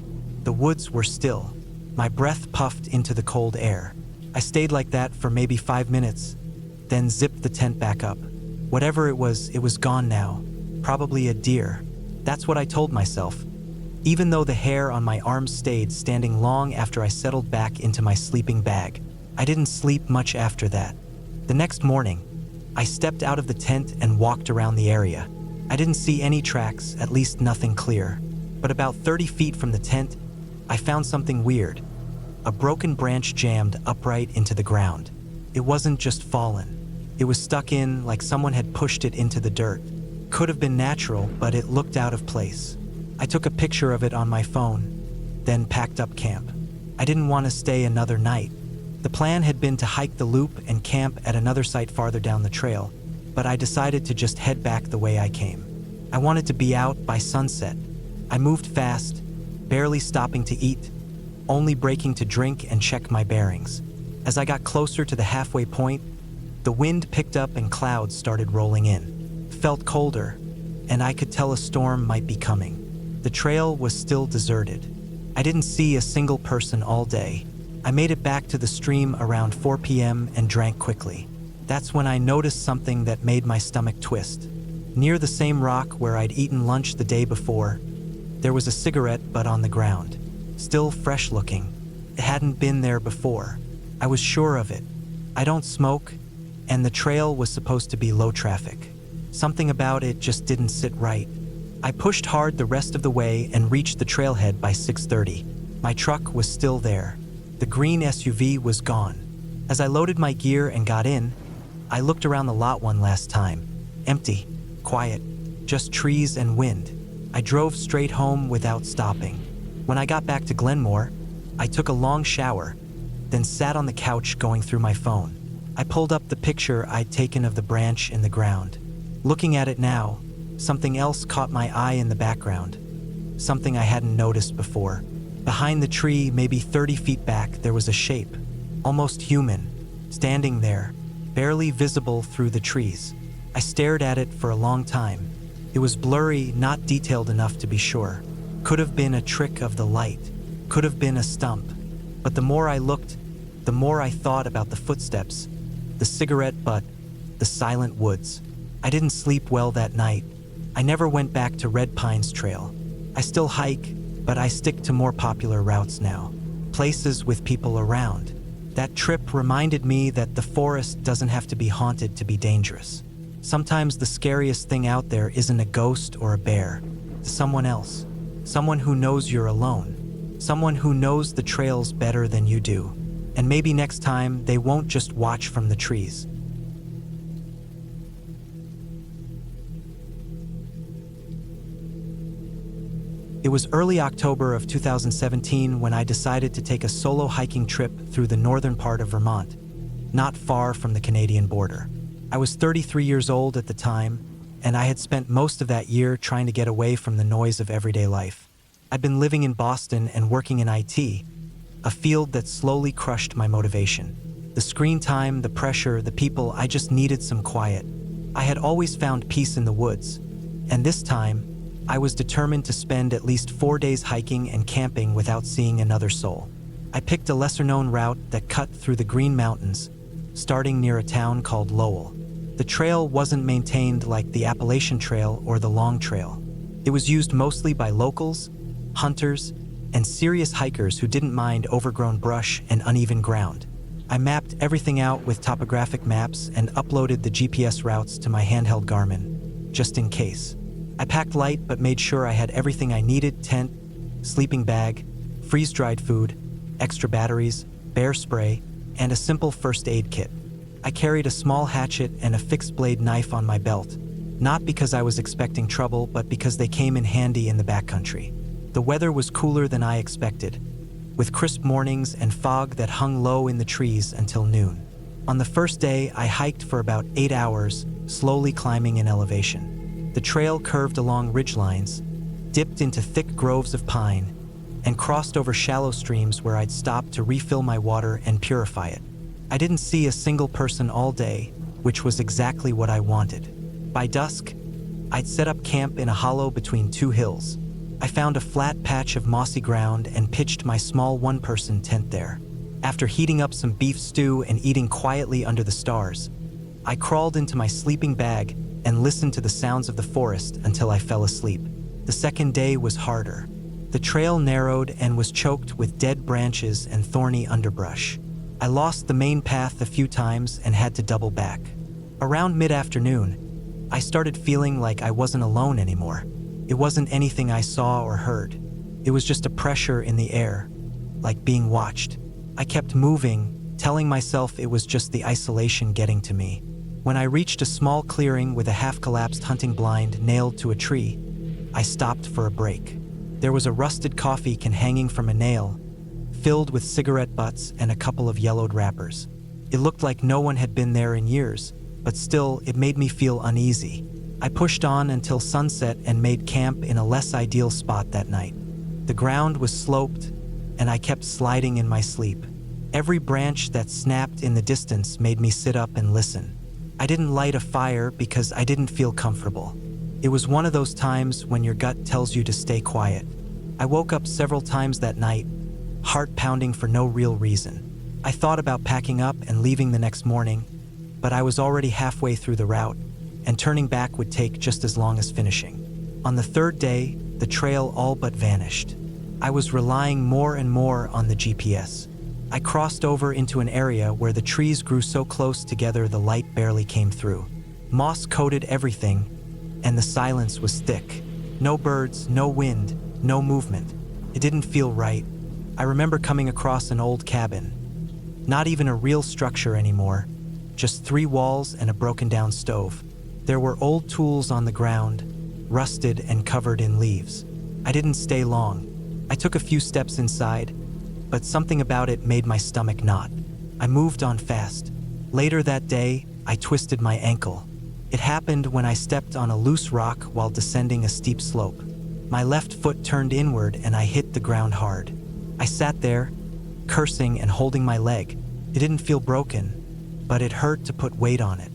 The woods were still. My breath puffed into the cold air. I stayed like that for maybe 5 minutes, then zipped the tent back up. Whatever it was gone now. Probably a deer. That's what I told myself. Even though the hair on my arms stayed standing long after I settled back into my sleeping bag. I didn't sleep much after that. The next morning, I stepped out of the tent and walked around the area. I didn't see any tracks, at least nothing clear. But about 30 feet from the tent, I found something weird. A broken branch jammed upright into the ground. It wasn't just fallen. It was stuck in like someone had pushed it into the dirt. Could have been natural, but it looked out of place. I took a picture of it on my phone, then packed up camp. I didn't want to stay another night. The plan had been to hike the loop and camp at another site farther down the trail, but I decided to just head back the way I came. I wanted to be out by sunset. I moved fast, barely stopping to eat, only breaking to drink and check my bearings. As I got closer to the halfway point, the wind picked up and clouds started rolling in. It felt colder, and I could tell a storm might be coming. The trail was still deserted. I didn't see a single person all day. I made it back to the stream around 4 p.m. and drank quickly. That's when I noticed something that made my stomach twist. Near the same rock where I'd eaten lunch the day before, there was a cigarette butt on the ground, still fresh looking. It hadn't been there before. I was sure of it. I don't smoke, and the trail was supposed to be low traffic. Something about it just didn't sit right. I pushed hard the rest of the way and reached the trailhead by 6:30. My truck was still there. The green SUV was gone. As I loaded my gear and got in, I looked around the lot one last time. Empty, quiet, just trees and wind. I drove straight home without stopping. When I got back to Glenmore, I took a long shower, then sat on the couch going through my phone. I pulled up the picture I'd taken of the branch in the ground. Looking at it now, something else caught my eye in the background. Something I hadn't noticed before. Behind the tree, maybe 30 feet back, there was a shape, almost human, standing there, barely visible through the trees. I stared at it for a long time. It was blurry, not detailed enough to be sure. Could have been a trick of the light. Could have been a stump. But the more I looked, the more I thought about the footsteps, the cigarette butt, the silent woods. I didn't sleep well that night. I never went back to Red Pines Trail. I still hike, but I stick to more popular routes now. Places with people around. That trip reminded me that the forest doesn't have to be haunted to be dangerous. Sometimes the scariest thing out there isn't a ghost or a bear. It's someone else. Someone who knows you're alone. Someone who knows the trails better than you do. And maybe next time they won't just watch from the trees. It was early October of 2017 when I decided to take a solo hiking trip through the northern part of Vermont, not far from the Canadian border. I was 33 years old at the time, and I had spent most of that year trying to get away from the noise of everyday life. I'd been living in Boston and working in IT, a field that slowly crushed my motivation. The screen time, the pressure, the people, I just needed some quiet. I had always found peace in the woods, and this time, I was determined to spend at least 4 days hiking and camping without seeing another soul. I picked a lesser-known route that cut through the Green Mountains, starting near a town called Lowell. The trail wasn't maintained like the Appalachian Trail or the Long Trail. It was used mostly by locals, hunters, and serious hikers who didn't mind overgrown brush and uneven ground. I mapped everything out with topographic maps and uploaded the GPS routes to my handheld Garmin, just in case. I packed light but made sure I had everything I needed: tent, sleeping bag, freeze-dried food, extra batteries, bear spray, and a simple first aid kit. I carried a small hatchet and a fixed-blade knife on my belt, not because I was expecting trouble, but because they came in handy in the backcountry. The weather was cooler than I expected, with crisp mornings and fog that hung low in the trees until noon. On the first day, I hiked for about 8 hours, slowly climbing in elevation. The trail curved along ridgelines, dipped into thick groves of pine, and crossed over shallow streams where I'd stop to refill my water and purify it. I didn't see a single person all day, which was exactly what I wanted. By dusk, I'd set up camp in a hollow between 2 hills. I found a flat patch of mossy ground and pitched my small one-person tent there. After heating up some beef stew and eating quietly under the stars, I crawled into my sleeping bag and listened to the sounds of the forest until I fell asleep. The second day was harder. The trail narrowed and was choked with dead branches and thorny underbrush. I lost the main path a few times and had to double back. Around mid-afternoon, I started feeling like I wasn't alone anymore. It wasn't anything I saw or heard. It was just a pressure in the air, like being watched. I kept moving, telling myself it was just the isolation getting to me. When I reached a small clearing with a half-collapsed hunting blind nailed to a tree, I stopped for a break. There was a rusted coffee can hanging from a nail, filled with cigarette butts and a couple of yellowed wrappers. It looked like no one had been there in years, but still, it made me feel uneasy. I pushed on until sunset and made camp in a less ideal spot that night. The ground was sloped, and I kept sliding in my sleep. Every branch that snapped in the distance made me sit up and listen. I didn't light a fire because I didn't feel comfortable. It was one of those times when your gut tells you to stay quiet. I woke up several times that night, heart pounding for no real reason. I thought about packing up and leaving the next morning, but I was already halfway through the route, and turning back would take just as long as finishing. On the third day, the trail all but vanished. I was relying more and more on the GPS. I crossed over into an area where the trees grew so close together the light barely came through. Moss coated everything, and the silence was thick. No birds, no wind, no movement. It didn't feel right. I remember coming across an old cabin. Not even a real structure anymore, just 3 walls and a broken-down stove. There were old tools on the ground, rusted and covered in leaves. I didn't stay long. I took a few steps inside, but something about it made my stomach knot. I moved on fast. Later that day, I twisted my ankle. It happened when I stepped on a loose rock while descending a steep slope. My left foot turned inward and I hit the ground hard. I sat there, cursing and holding my leg. It didn't feel broken, but it hurt to put weight on it.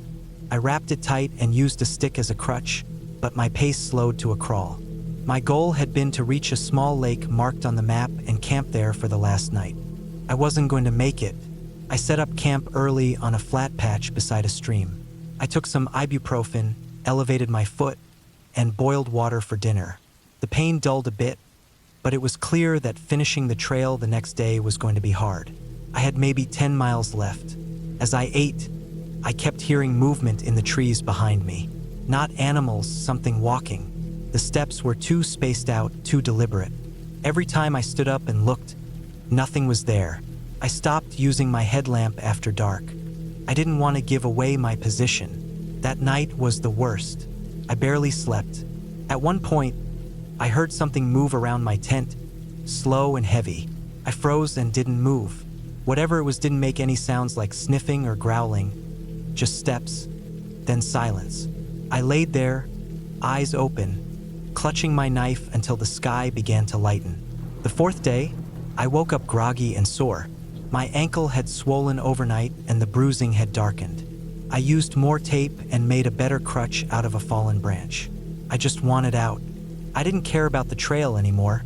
I wrapped it tight and used a stick as a crutch, but my pace slowed to a crawl. My goal had been to reach a small lake marked on the map and camp there for the last night. I wasn't going to make it. I set up camp early on a flat patch beside a stream. I took some ibuprofen, elevated my foot, and boiled water for dinner. The pain dulled a bit, but it was clear that finishing the trail the next day was going to be hard. I had maybe 10 miles left. As I ate, I kept hearing movement in the trees behind me. Not animals, something walking. The steps were too spaced out, too deliberate. Every time I stood up and looked, nothing was there. I stopped using my headlamp after dark. I didn't want to give away my position. That night was the worst. I barely slept. At one point, I heard something move around my tent, slow and heavy. I froze and didn't move. Whatever it was didn't make any sounds like sniffing or growling. Just steps, then silence. I laid there, eyes open, clutching my knife until the sky began to lighten. The fourth day, I woke up groggy and sore. My ankle had swollen overnight and the bruising had darkened. I used more tape and made a better crutch out of a fallen branch. I just wanted out. I didn't care about the trail anymore.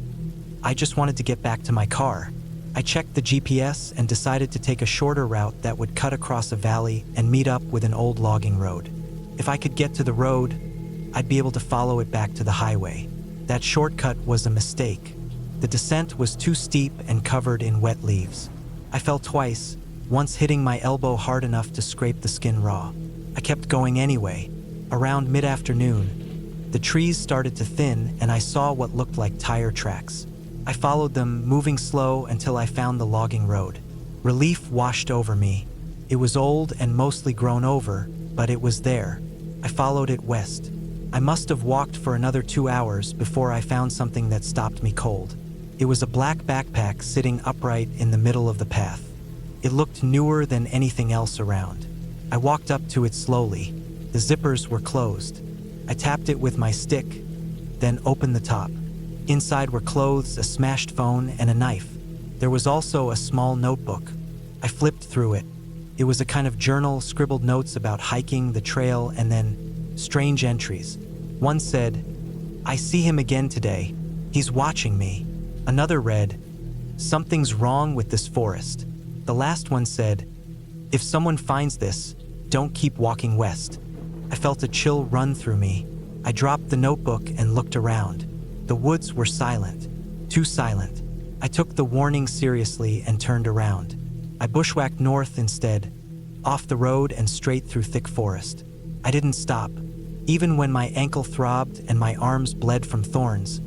I just wanted to get back to my car. I checked the GPS and decided to take a shorter route that would cut across a valley and meet up with an old logging road. If I could get to the road, I'd be able to follow it back to the highway. That shortcut was a mistake. The descent was too steep and covered in wet leaves. I fell twice, once hitting my elbow hard enough to scrape the skin raw. I kept going anyway. Around mid-afternoon, the trees started to thin and I saw what looked like tire tracks. I followed them, moving slow until I found the logging road. Relief washed over me. It was old and mostly grown over, but it was there. I followed it west. I must have walked for another 2 hours before I found something that stopped me cold. It was a black backpack sitting upright in the middle of the path. It looked newer than anything else around. I walked up to it slowly. The zippers were closed. I tapped it with my stick, then opened the top. Inside were clothes, a smashed phone, and a knife. There was also a small notebook. I flipped through it. It was a kind of journal, scribbled notes about hiking, the trail, and then strange entries. One said, "I see him again today. He's watching me." Another read, "Something's wrong with this forest." The last one said, "If someone finds this, don't keep walking west." I felt a chill run through me. I dropped the notebook and looked around. The woods were silent, too silent. I took the warning seriously and turned around. I bushwhacked north instead, off the road and straight through thick forest. I didn't stop. Even when my ankle throbbed and my arms bled from thorns,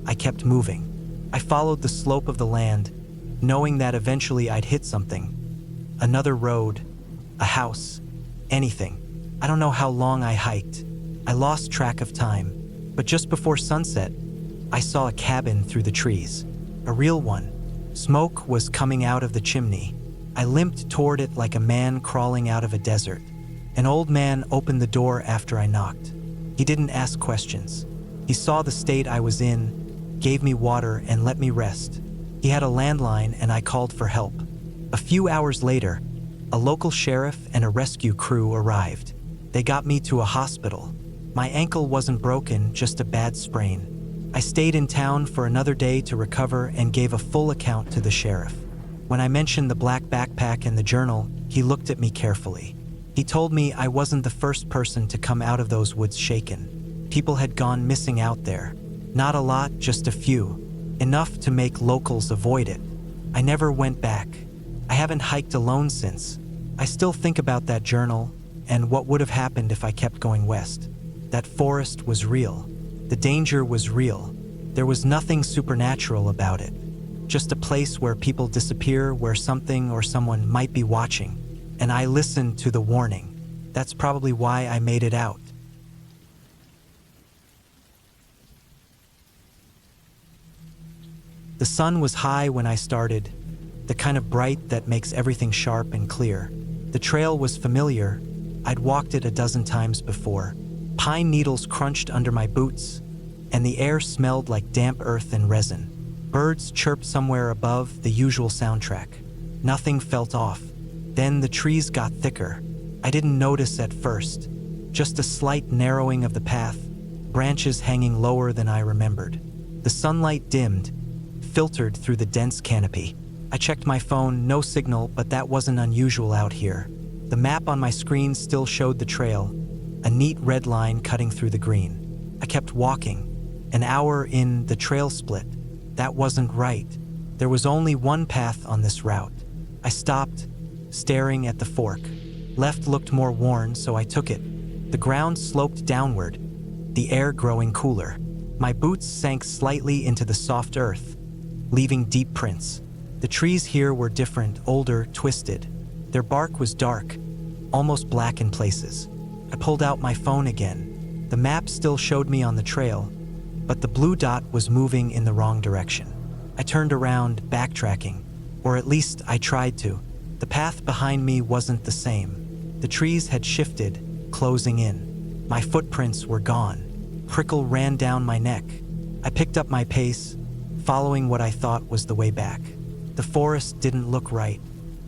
I kept moving. I followed the slope of the land, knowing that eventually I'd hit something. Another road, a house, anything. I don't know how long I hiked. I lost track of time, but just before sunset, I saw a cabin through the trees. A real one. Smoke was coming out of the chimney. I limped toward it like a man crawling out of a desert. An old man opened the door after I knocked. He didn't ask questions. He saw the state I was in, gave me water, and let me rest. He had a landline and I called for help. A few hours later, a local sheriff and a rescue crew arrived. They got me to a hospital. My ankle wasn't broken, just a bad sprain. I stayed in town for another day to recover and gave a full account to the sheriff. When I mentioned the black backpack and the journal, he looked at me carefully. He told me I wasn't the first person to come out of those woods shaken. People had gone missing out there. Not a lot, just a few. Enough to make locals avoid it. I never went back. I haven't hiked alone since. I still think about that journal and what would have happened if I kept going west. That forest was real. The danger was real. There was nothing supernatural about it. Just a place where people disappear, where something or someone might be watching. And I listened to the warning. That's probably why I made it out. The sun was high when I started, the kind of bright that makes everything sharp and clear. The trail was familiar. I'd walked it a dozen times before. Pine needles crunched under my boots, and the air smelled like damp earth and resin. Birds chirped somewhere above, the usual soundtrack. Nothing felt off. Then the trees got thicker. I didn't notice at first. Just a slight narrowing of the path, branches hanging lower than I remembered. The sunlight dimmed, filtered through the dense canopy. I checked my phone, no signal, but that wasn't unusual out here. The map on my screen still showed the trail, a neat red line cutting through the green. I kept walking. An hour in, the trail split. That wasn't right. There was only one path on this route. I stopped, staring at the fork. Left looked more worn, so I took it. The ground sloped downward, the air growing cooler. My boots sank slightly into the soft earth, leaving deep prints. The trees here were different, older, twisted. Their bark was dark, almost black in places. I pulled out my phone again. The map still showed me on the trail, but the blue dot was moving in the wrong direction. I turned around, backtracking, or at least I tried to. The path behind me wasn't the same. The trees had shifted, closing in. My footprints were gone. Prickle ran down my neck. I picked up my pace, following what I thought was the way back. The forest didn't look right.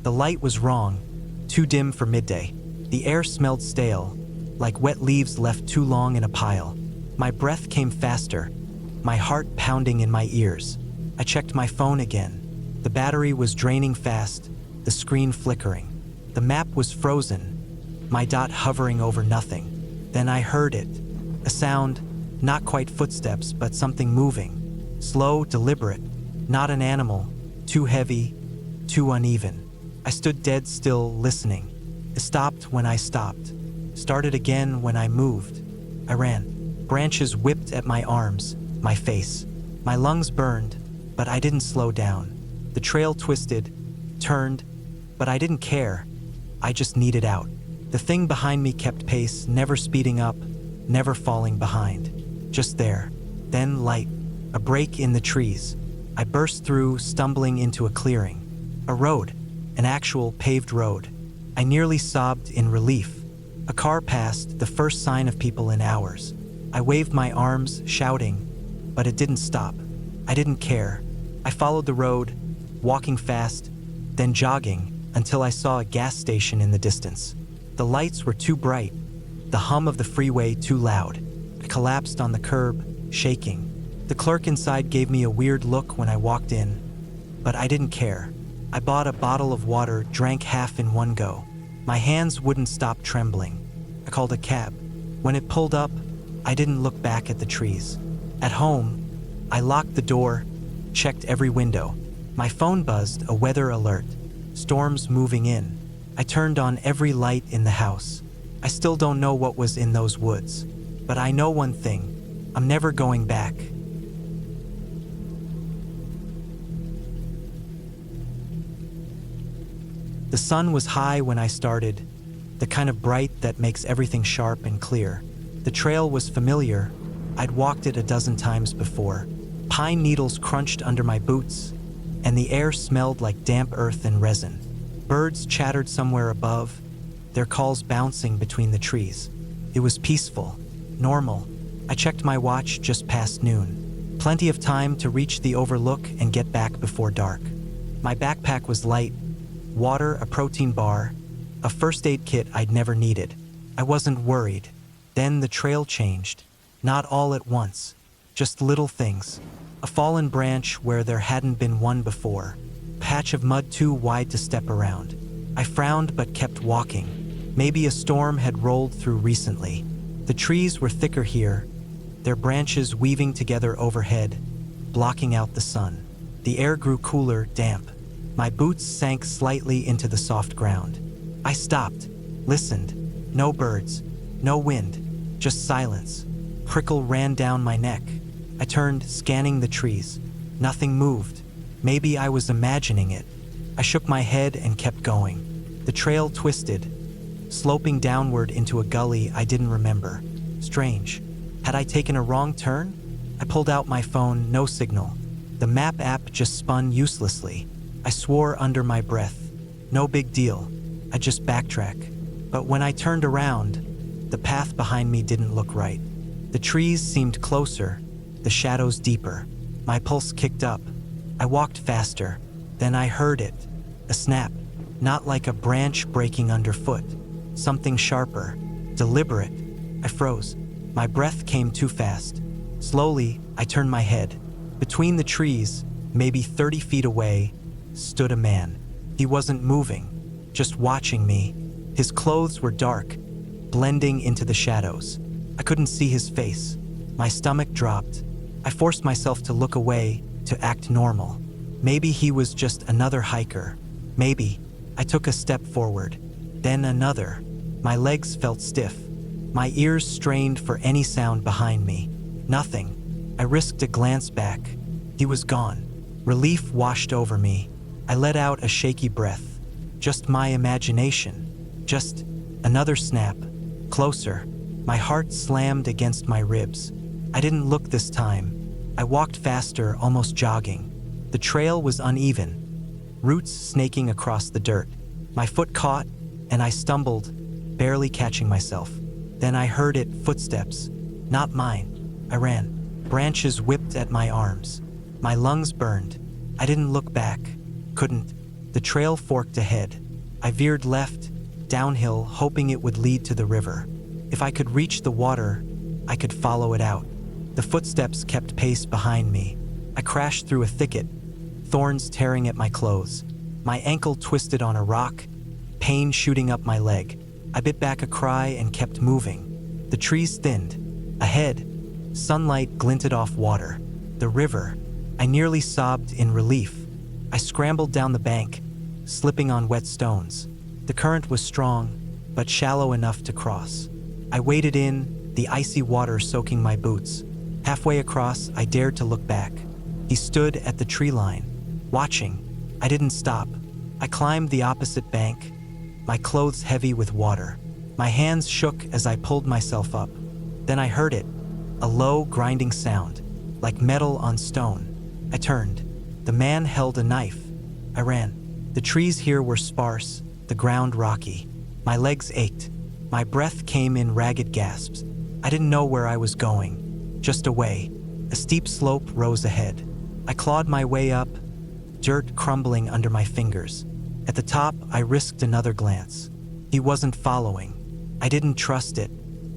The light was wrong, too dim for midday. The air smelled stale, like wet leaves left too long in a pile. My breath came faster, my heart pounding in my ears. I checked my phone again. The battery was draining fast, the screen flickering. The map was frozen, my dot hovering over nothing. Then I heard it. A sound, not quite footsteps, but something moving. Slow, deliberate. Not an animal. Too heavy, too uneven. I stood dead still, listening. It stopped when I stopped. Started again when I moved. I ran. Branches whipped at my arms, my face. My lungs burned, but I didn't slow down. The trail twisted, turned, but I didn't care. I just needed out. The thing behind me kept pace, never speeding up, never falling behind. Just there. Then light. A break in the trees. I burst through, stumbling into a clearing. A road. An actual paved road. I nearly sobbed in relief. A car passed, the first sign of people in hours. I waved my arms, shouting, but it didn't stop. I didn't care. I followed the road, walking fast, then jogging, until I saw a gas station in the distance. The lights were too bright, the hum of the freeway too loud. I collapsed on the curb, shaking. The clerk inside gave me a weird look when I walked in, but I didn't care. I bought a bottle of water, drank half in one go. My hands wouldn't stop trembling. I called a cab. When it pulled up, I didn't look back at the trees. At home, I locked the door, checked every window. My phone buzzed, a weather alert. Storms moving in. I turned on every light in the house. I still don't know what was in those woods, but I know one thing. I'm never going back. The sun was high when I started, the kind of bright that makes everything sharp and clear. The trail was familiar. I'd walked it a dozen times before. Pine needles crunched under my boots, and the air smelled like damp earth and resin. Birds chattered somewhere above, their calls bouncing between the trees. It was peaceful, normal. I checked my watch, just past noon. Plenty of time to reach the overlook and get back before dark. My backpack was light. Water, a protein bar, a first aid kit I'd never needed. I wasn't worried. Then the trail changed. Not all at once, just little things. A fallen branch where there hadn't been one before. Patch of mud too wide to step around. I frowned but kept walking. Maybe a storm had rolled through recently. The trees were thicker here, their branches weaving together overhead, blocking out the sun. The air grew cooler, damp. My boots sank slightly into the soft ground. I stopped, listened. No birds, no wind, just silence. Prickle ran down my neck. I turned, scanning the trees. Nothing moved. Maybe I was imagining it. I shook my head and kept going. The trail twisted, sloping downward into a gully I didn't remember. Strange. Had I taken a wrong turn? I pulled out my phone, no signal. The map app just spun uselessly. I swore under my breath. No big deal. I'd just backtrack. But when I turned around, the path behind me didn't look right. The trees seemed closer, the shadows deeper. My pulse kicked up. I walked faster. Then I heard it. A snap. Not like a branch breaking underfoot. Something sharper. Deliberate. I froze. My breath came too fast. Slowly, I turned my head. Between the trees, maybe 30 feet away, stood a man. He wasn't moving, just watching me. His clothes were dark, blending into the shadows. I couldn't see his face. My stomach dropped. I forced myself to look away, to act normal. Maybe he was just another hiker. Maybe. I took a step forward, then another. My legs felt stiff. My ears strained for any sound behind me. Nothing. I risked a glance back. He was gone. Relief washed over me. I let out a shaky breath. Just my imagination. Just another snap. Closer. My heart slammed against my ribs. I didn't look this time. I walked faster, almost jogging. The trail was uneven, roots snaking across the dirt. My foot caught, and I stumbled, barely catching myself. Then I heard it, footsteps. Not mine. I ran. Branches whipped at my arms. My lungs burned. I didn't look back. Couldn't. The trail forked ahead. I veered left, downhill, hoping it would lead to the river. If I could reach the water, I could follow it out. The footsteps kept pace behind me. I crashed through a thicket, thorns tearing at my clothes. My ankle twisted on a rock, pain shooting up my leg. I bit back a cry and kept moving. The trees thinned. Ahead, sunlight glinted off water. The river. I nearly sobbed in relief. I scrambled down the bank, slipping on wet stones. The current was strong, but shallow enough to cross. I waded in, the icy water soaking my boots. Halfway across, I dared to look back. He stood at the tree line, watching. I didn't stop. I climbed the opposite bank, my clothes heavy with water. My hands shook as I pulled myself up. Then I heard it, a low, grinding sound, like metal on stone. I turned. The man held a knife. I ran. The trees here were sparse, the ground rocky. My legs ached. My breath came in ragged gasps. I didn't know where I was going. Just away. A steep slope rose ahead. I clawed my way up, dirt crumbling under my fingers. At the top, I risked another glance. He wasn't following. I didn't trust it.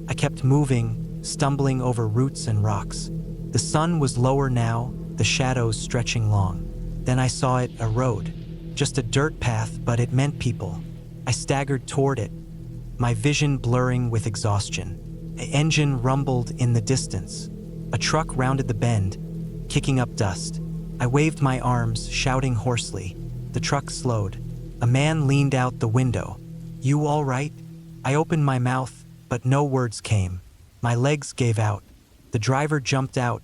I kept moving, stumbling over roots and rocks. The sun was lower now, the shadows stretching long. Then I saw it, a road. Just a dirt path, but it meant people. I staggered toward it, my vision blurring with exhaustion. An engine rumbled in the distance. A truck rounded the bend, kicking up dust. I waved my arms, shouting hoarsely. The truck slowed. A man leaned out the window. "You all right?" I opened my mouth, but no words came. My legs gave out. The driver jumped out,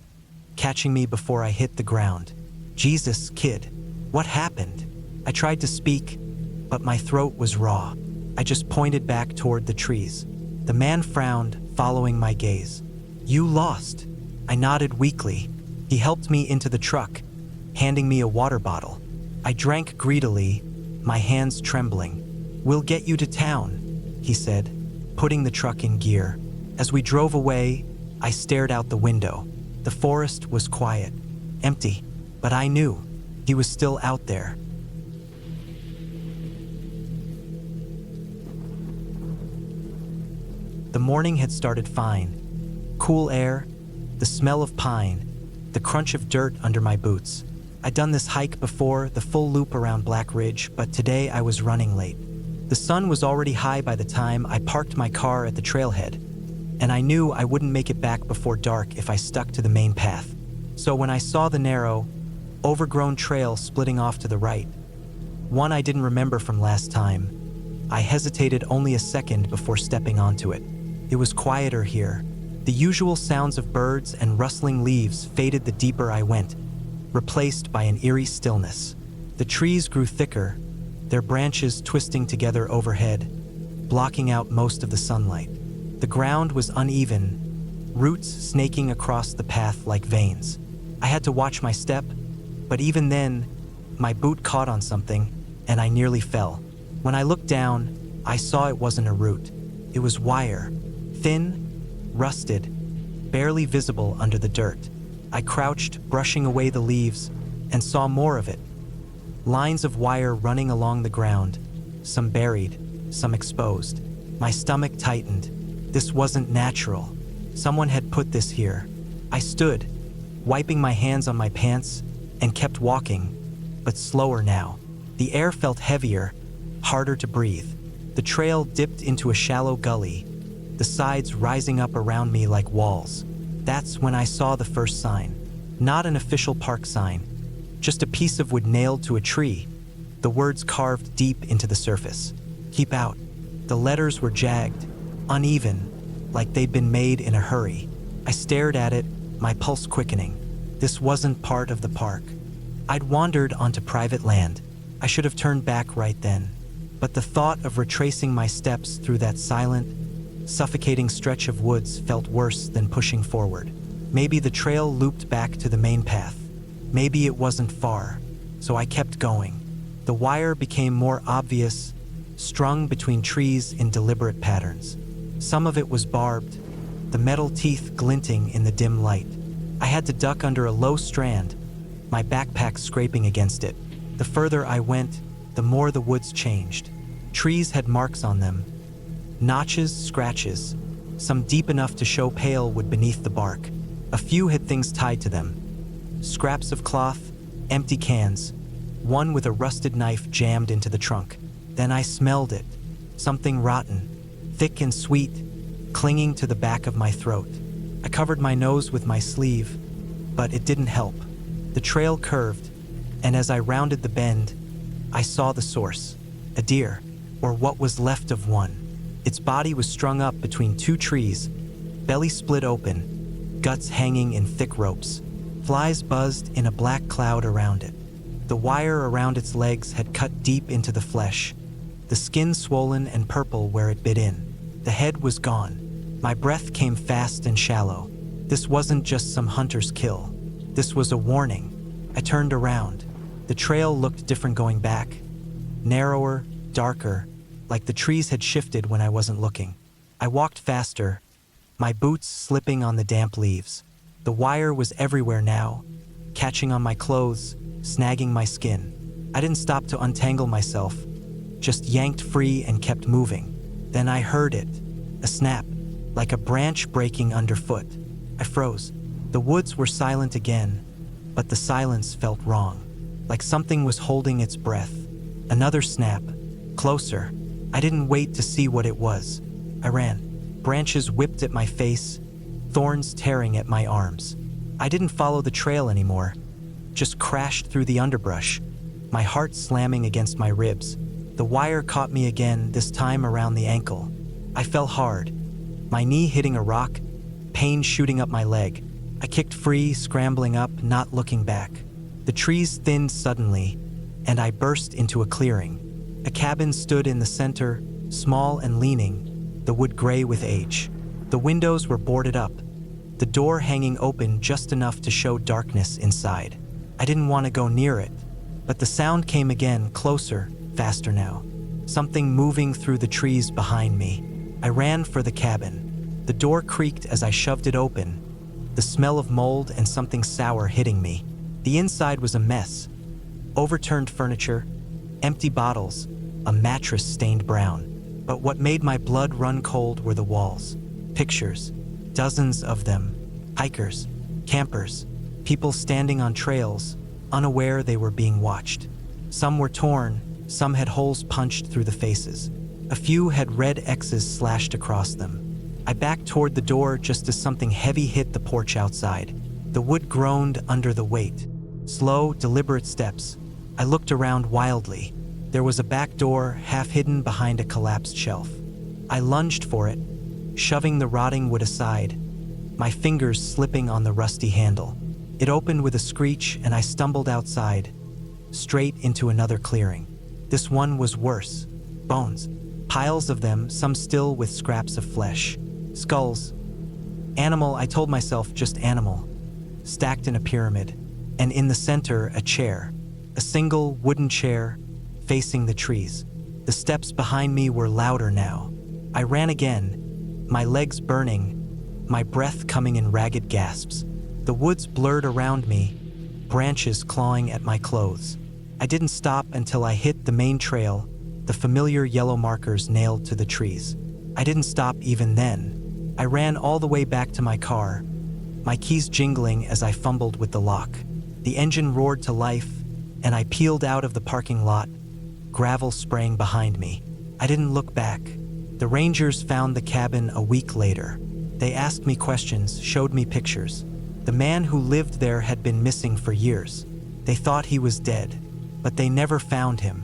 catching me before I hit the ground. "Jesus, kid, what happened?" I tried to speak, but my throat was raw. I just pointed back toward the trees. The man frowned, following my gaze. "You lost." I nodded weakly. He helped me into the truck, handing me a water bottle. I drank greedily, my hands trembling. "We'll get you to town," he said, putting the truck in gear. As we drove away, I stared out the window. The forest was quiet, empty, but I knew he was still out there. The morning had started fine. Cool air, the smell of pine, the crunch of dirt under my boots. I'd done this hike before, the full loop around Black Ridge, but today I was running late. The sun was already high by the time I parked my car at the trailhead, and I knew I wouldn't make it back before dark if I stuck to the main path. So when I saw the narrow, overgrown trail splitting off to the right, one I didn't remember from last time, I hesitated only a second before stepping onto it. It was quieter here. The usual sounds of birds and rustling leaves faded the deeper I went, replaced by an eerie stillness. The trees grew thicker, their branches twisting together overhead, blocking out most of the sunlight. The ground was uneven, roots snaking across the path like veins. I had to watch my step, but even then, my boot caught on something, and I nearly fell. When I looked down, I saw it wasn't a root. It was wire, thin, rusted, barely visible under the dirt. I crouched, brushing away the leaves, and saw more of it. Lines of wire running along the ground, some buried, some exposed. My stomach tightened. This wasn't natural. Someone had put this here. I stood, wiping my hands on my pants, and kept walking, but slower now. The air felt heavier, harder to breathe. The trail dipped into a shallow gully, the sides rising up around me like walls. That's when I saw the first sign. Not an official park sign, just a piece of wood nailed to a tree, the words carved deep into the surface. "Keep out." The letters were jagged, uneven, like they'd been made in a hurry. I stared at it, my pulse quickening. This wasn't part of the park. I'd wandered onto private land. I should have turned back right then. But the thought of retracing my steps through that silent, suffocating stretch of woods felt worse than pushing forward. Maybe the trail looped back to the main path. Maybe it wasn't far, so I kept going. The wire became more obvious, strung between trees in deliberate patterns. Some of it was barbed, the metal teeth glinting in the dim light. I had to duck under a low strand, my backpack scraping against it. The further I went, the more the woods changed. Trees had marks on them, notches, scratches, some deep enough to show pale wood beneath the bark. A few had things tied to them. Scraps of cloth, empty cans, one with a rusted knife jammed into the trunk. Then I smelled it, something rotten, thick and sweet, clinging to the back of my throat. I covered my nose with my sleeve, but it didn't help. The trail curved, and as I rounded the bend, I saw the source, a deer, or what was left of one. Its body was strung up between two trees, belly split open, guts hanging in thick ropes. Flies buzzed in a black cloud around it. The wire around its legs had cut deep into the flesh, the skin swollen and purple where it bit in. The head was gone. My breath came fast and shallow. This wasn't just some hunter's kill. This was a warning. I turned around. The trail looked different going back. Narrower, darker, like the trees had shifted when I wasn't looking. I walked faster, my boots slipping on the damp leaves. The wire was everywhere now, catching on my clothes, snagging my skin. I didn't stop to untangle myself, just yanked free and kept moving. Then I heard it, a snap, like a branch breaking underfoot. I froze. The woods were silent again, but the silence felt wrong, like something was holding its breath. Another snap, closer. I didn't wait to see what it was. I ran. Branches whipped at my face, thorns tearing at my arms. I didn't follow the trail anymore, just crashed through the underbrush, my heart slamming against my ribs. The wire caught me again, this time around the ankle. I fell hard, my knee hitting a rock, pain shooting up my leg. I kicked free, scrambling up, not looking back. The trees thinned suddenly, and I burst into a clearing. A cabin stood in the center, small and leaning, the wood gray with age. The windows were boarded up, the door hanging open just enough to show darkness inside. I didn't want to go near it, but the sound came again, closer, faster now. Something moving through the trees behind me. I ran for the cabin. The door creaked as I shoved it open, the smell of mold and something sour hitting me. The inside was a mess. Overturned furniture, empty bottles, a mattress stained brown. But what made my blood run cold were the walls. Pictures, dozens of them. Hikers, campers, people standing on trails, unaware they were being watched. Some were torn, some had holes punched through the faces. A few had red X's slashed across them. I backed toward the door just as something heavy hit the porch outside. The wood groaned under the weight. Slow, deliberate steps. I looked around wildly. There was a back door, half hidden behind a collapsed shelf. I lunged for it, shoving the rotting wood aside, my fingers slipping on the rusty handle. It opened with a screech and I stumbled outside, straight into another clearing. This one was worse. Bones. Piles of them, some still with scraps of flesh. Skulls. Animal, I told myself, just animal. Stacked in a pyramid. And in the center, a chair. A single wooden chair, facing the trees. The steps behind me were louder now. I ran again, my legs burning, my breath coming in ragged gasps. The woods blurred around me, branches clawing at my clothes. I didn't stop until I hit the main trail, the familiar yellow markers nailed to the trees. I didn't stop even then. I ran all the way back to my car, my keys jingling as I fumbled with the lock. The engine roared to life, and I peeled out of the parking lot, gravel spraying behind me. I didn't look back. The rangers found the cabin a week later. They asked me questions, showed me pictures. The man who lived there had been missing for years. They thought he was dead, but they never found him.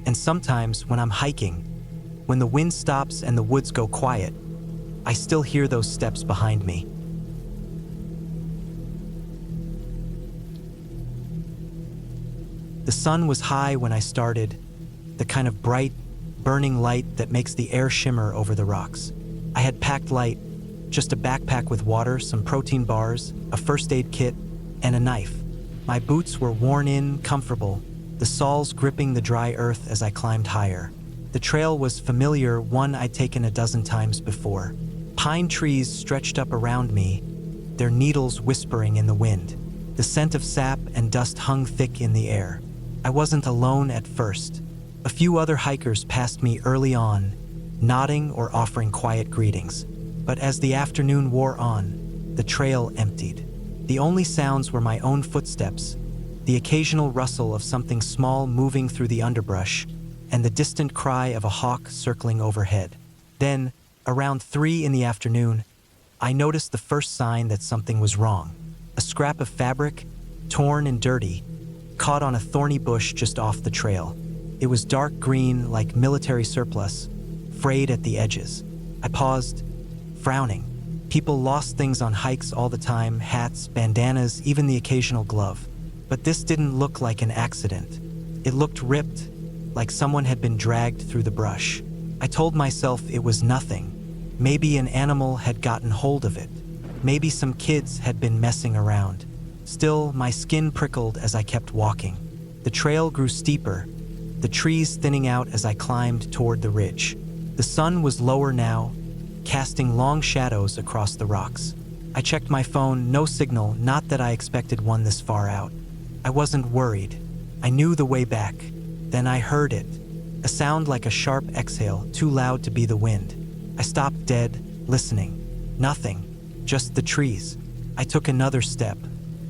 And sometimes when I'm hiking, when the wind stops and the woods go quiet, I still hear those steps behind me. The sun was high when I started, the kind of bright, burning light that makes the air shimmer over the rocks. I had packed light, just a backpack with water, some protein bars, a first aid kit, and a knife. My boots were worn in, comfortable, the soles gripping the dry earth as I climbed higher. The trail was familiar, one I'd taken a dozen times before. Pine trees stretched up around me, their needles whispering in the wind. The scent of sap and dust hung thick in the air. I wasn't alone at first. A few other hikers passed me early on, nodding or offering quiet greetings. But as the afternoon wore on, the trail emptied. The only sounds were my own footsteps, the occasional rustle of something small moving through the underbrush, and the distant cry of a hawk circling overhead. Then, around 3 in the afternoon, I noticed the first sign that something was wrong. A scrap of fabric, torn and dirty, caught on a thorny bush just off the trail. It was dark green like military surplus, frayed at the edges. I paused, frowning. People lost things on hikes all the time, hats, bandanas, even the occasional glove. But this didn't look like an accident. It looked ripped, like someone had been dragged through the brush. I told myself it was nothing. Maybe an animal had gotten hold of it. Maybe some kids had been messing around. Still, my skin prickled as I kept walking. The trail grew steeper, the trees thinning out as I climbed toward the ridge. The sun was lower now, casting long shadows across the rocks. I checked my phone, no signal, not that I expected one this far out. I wasn't worried. I knew the way back. Then I heard it, a sound like a sharp exhale, too loud to be the wind. I stopped dead, listening. Nothing, just the trees. I took another step.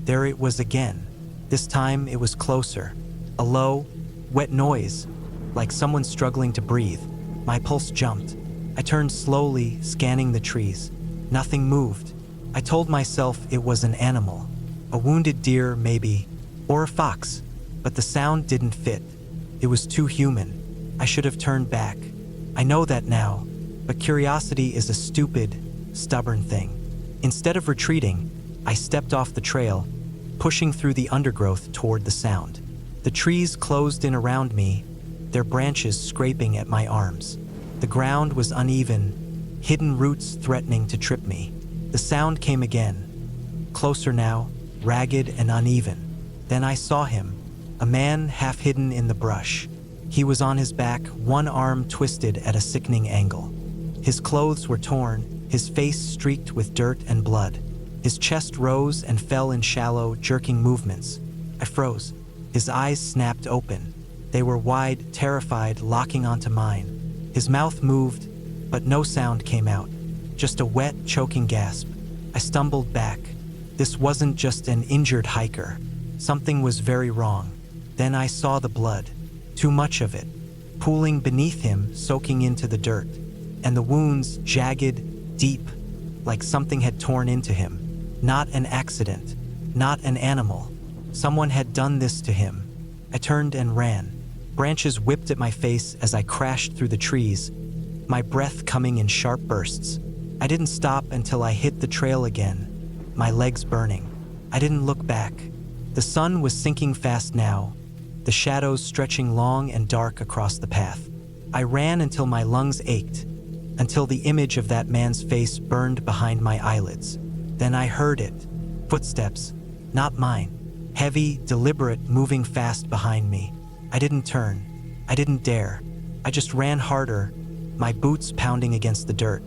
There it was again. This time it was closer. A low, wet noise, like someone struggling to breathe. My pulse jumped. I turned slowly, scanning the trees. Nothing moved. I told myself it was an animal. A wounded deer, maybe, or a fox. But the sound didn't fit. It was too human. I should have turned back. I know that now, but curiosity is a stupid, stubborn thing. Instead of retreating, I stepped off the trail, pushing through the undergrowth toward the sound. The trees closed in around me, their branches scraping at my arms. The ground was uneven, hidden roots threatening to trip me. The sound came again, closer now, ragged and uneven. Then I saw him, a man half hidden in the brush. He was on his back, one arm twisted at a sickening angle. His clothes were torn, his face streaked with dirt and blood. His chest rose and fell in shallow, jerking movements. I froze. His eyes snapped open. They were wide, terrified, locking onto mine. His mouth moved, but no sound came out. Just a wet, choking gasp. I stumbled back. This wasn't just an injured hiker. Something was very wrong. Then I saw the blood. Too much of it. Pooling beneath him, soaking into the dirt. And the wounds, jagged, deep, like something had torn into him. Not an accident. Not an animal. Someone had done this to him. I turned and ran. Branches whipped at my face as I crashed through the trees, my breath coming in sharp bursts. I didn't stop until I hit the trail again, my legs burning. I didn't look back. The sun was sinking fast now, the shadows stretching long and dark across the path. I ran until my lungs ached, until the image of that man's face burned behind my eyelids. Then I heard it. Footsteps, not mine. Heavy, deliberate, moving fast behind me. I didn't turn. I didn't dare. I just ran harder, my boots pounding against the dirt.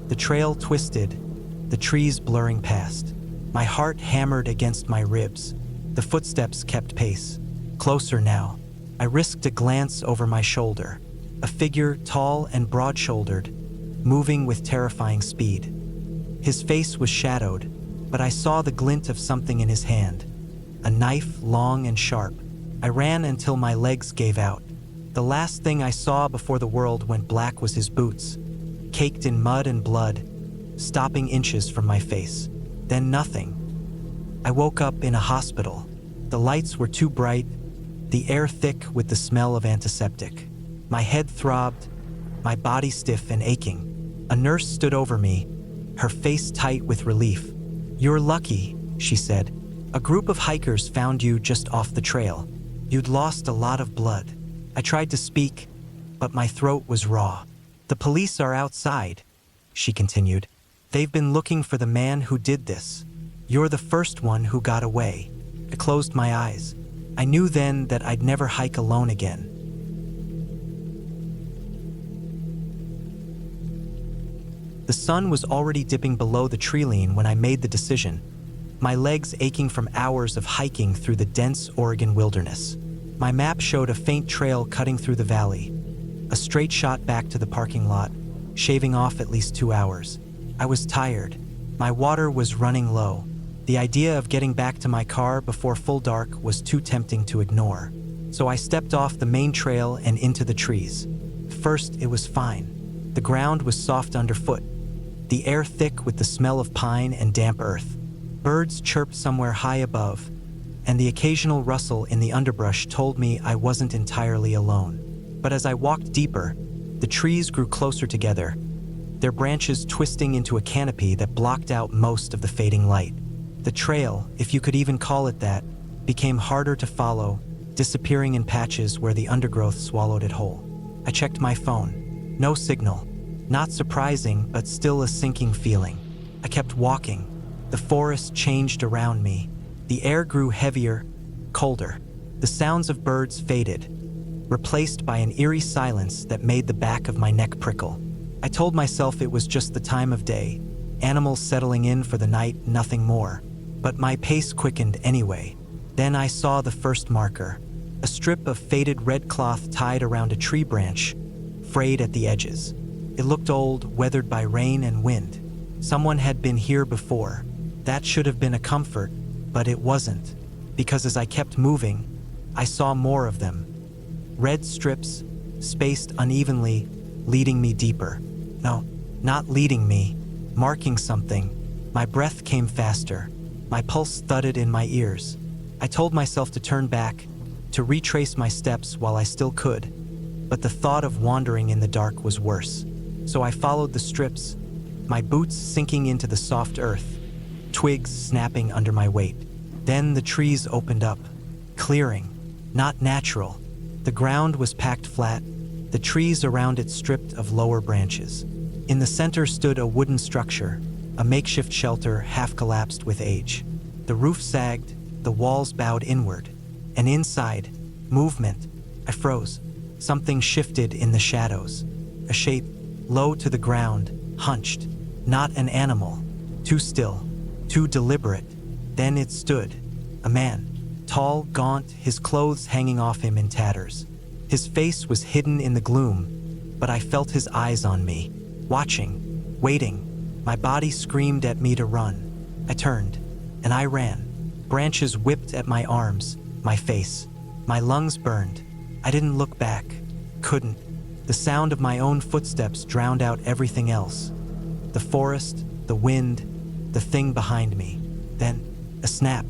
The trail twisted, the trees blurring past. My heart hammered against my ribs. The footsteps kept pace. Closer now. I risked a glance over my shoulder. A figure tall and broad-shouldered, moving with terrifying speed. His face was shadowed, but I saw the glint of something in his hand. A knife, long and sharp. I ran until my legs gave out. The last thing I saw before the world went black was his boots, caked in mud and blood, stopping inches from my face. Then nothing. I woke up in a hospital. The lights were too bright, the air thick with the smell of antiseptic. My head throbbed, my body stiff and aching. A nurse stood over me, her face tight with relief. "You're lucky," she said. "A group of hikers found you just off the trail. You'd lost a lot of blood." I tried to speak, but my throat was raw. "The police are outside," she continued. "They've been looking for the man who did this. You're the first one who got away." I closed my eyes. I knew then that I'd never hike alone again. The sun was already dipping below the tree-line when I made the decision, my legs aching from hours of hiking through the dense Oregon wilderness. My map showed a faint trail cutting through the valley, a straight shot back to the parking lot, shaving off at least 2 hours. I was tired. My water was running low. The idea of getting back to my car before full dark was too tempting to ignore. So I stepped off the main trail and into the trees. First, it was fine. The ground was soft underfoot, the air thick with the smell of pine and damp earth. Birds chirped somewhere high above, and the occasional rustle in the underbrush told me I wasn't entirely alone. But as I walked deeper, the trees grew closer together, their branches twisting into a canopy that blocked out most of the fading light. The trail, if you could even call it that, became harder to follow, disappearing in patches where the undergrowth swallowed it whole. I checked my phone. No signal. Not surprising, but still a sinking feeling. I kept walking. The forest changed around me. The air grew heavier, colder. The sounds of birds faded, replaced by an eerie silence that made the back of my neck prickle. I told myself it was just the time of day, animals settling in for the night, nothing more. But my pace quickened anyway. Then I saw the first marker, a strip of faded red cloth tied around a tree branch, frayed at the edges. It looked old, weathered by rain and wind. Someone had been here before. That should have been a comfort, but it wasn't, because as I kept moving, I saw more of them. Red strips, spaced unevenly, leading me deeper. No, not leading me, marking something. My breath came faster. My pulse thudded in my ears. I told myself to turn back, to retrace my steps while I still could, but the thought of wandering in the dark was worse. So I followed the strips, my boots sinking into the soft earth, twigs snapping under my weight. Then the trees opened up, clearing, not natural. The ground was packed flat, the trees around it stripped of lower branches. In the center stood a wooden structure, a makeshift shelter half collapsed with age. The roof sagged, the walls bowed inward, and inside, movement. I froze. Something shifted in the shadows. A shape, low to the ground, hunched. Not an animal. Too still, too deliberate. Then it stood. A man. Tall, gaunt, his clothes hanging off him in tatters. His face was hidden in the gloom, but I felt his eyes on me, watching, waiting. My body screamed at me to run. I turned, and I ran. Branches whipped at my arms, my face. My lungs burned. I didn't look back. Couldn't. The sound of my own footsteps drowned out everything else. The forest, the wind, the thing behind me. Then, a snap.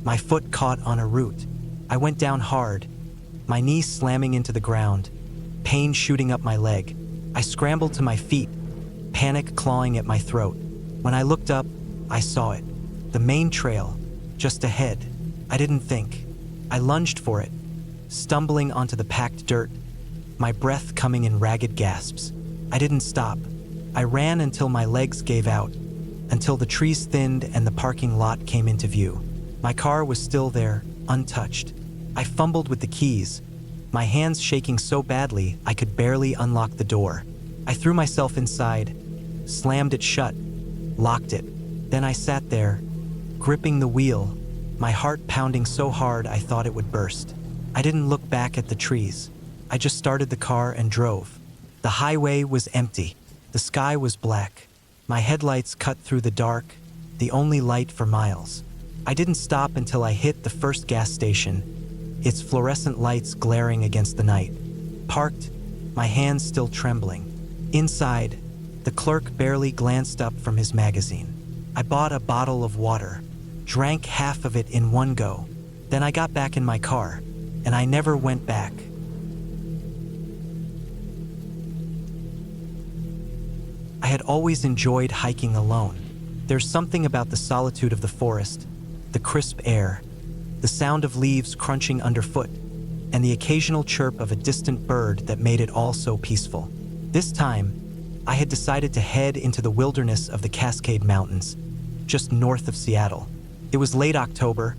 My foot caught on a root. I went down hard, my knee slamming into the ground, pain shooting up my leg. I scrambled to my feet, panic clawing at my throat. When I looked up, I saw it. The main trail, just ahead. I didn't think. I lunged for it, stumbling onto the packed dirt, my breath coming in ragged gasps. I didn't stop. I ran until my legs gave out, until the trees thinned and the parking lot came into view. My car was still there, untouched. I fumbled with the keys, my hands shaking so badly I could barely unlock the door. I threw myself inside, slammed it shut, locked it. Then I sat there, gripping the wheel, my heart pounding so hard I thought it would burst. I didn't look back at the trees. I just started the car and drove. The highway was empty. The sky was black. My headlights cut through the dark, the only light for miles. I didn't stop until I hit the first gas station, its fluorescent lights glaring against the night. Parked, my hands still trembling. Inside, the clerk barely glanced up from his magazine. I bought a bottle of water, drank half of it in one go. Then I got back in my car, and I never went back. I had always enjoyed hiking alone. There's something about the solitude of the forest, the crisp air, the sound of leaves crunching underfoot, and the occasional chirp of a distant bird that made it all so peaceful. This time, I had decided to head into the wilderness of the Cascade Mountains, just north of Seattle. It was late October,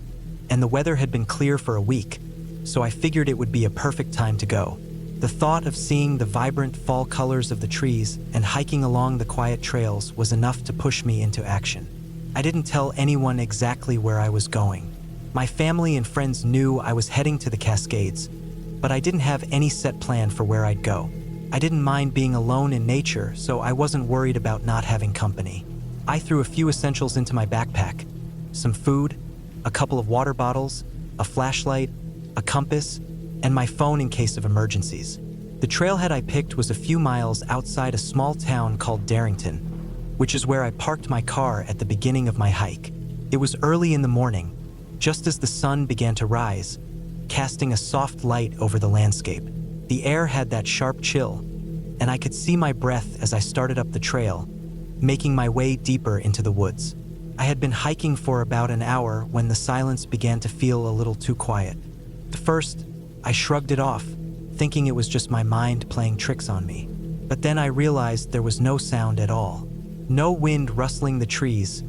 and the weather had been clear for a week, so I figured it would be a perfect time to go. The thought of seeing the vibrant fall colors of the trees and hiking along the quiet trails was enough to push me into action. I didn't tell anyone exactly where I was going. My family and friends knew I was heading to the Cascades, but I didn't have any set plan for where I'd go. I didn't mind being alone in nature, so I wasn't worried about not having company. I threw a few essentials into my backpack: some food, a couple of water bottles, a flashlight, a compass, and my phone in case of emergencies. The trailhead I picked was a few miles outside a small town called Darrington, which is where I parked my car at the beginning of my hike. It was early in the morning, just as the sun began to rise, casting a soft light over the landscape. The air had that sharp chill, and I could see my breath as I started up the trail, making my way deeper into the woods. I had been hiking for about an hour when the silence began to feel a little too quiet. At first, I shrugged it off, thinking it was just my mind playing tricks on me. But then I realized there was no sound at all. No wind rustling the trees,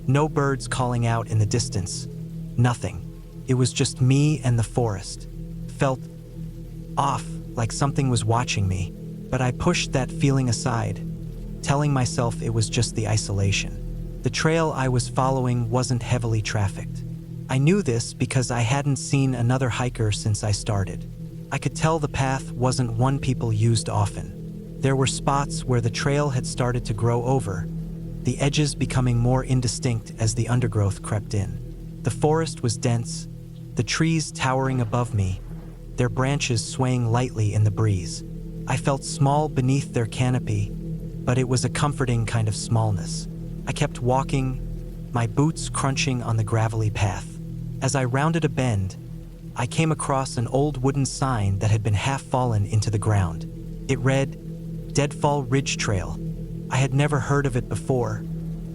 no birds calling out in the distance, nothing. It was just me and the forest. Felt off, like something was watching me, but I pushed that feeling aside, telling myself it was just the isolation. The trail I was following wasn't heavily trafficked. I knew this because I hadn't seen another hiker since I started. I could tell the path wasn't one people used often. There were spots where the trail had started to grow over, the edges becoming more indistinct as the undergrowth crept in. The forest was dense, the trees towering above me, their branches swaying lightly in the breeze. I felt small beneath their canopy, but it was a comforting kind of smallness. I kept walking, my boots crunching on the gravelly path. As I rounded a bend, I came across an old wooden sign that had been half fallen into the ground. It read, "Deadfall Ridge Trail." I had never heard of it before,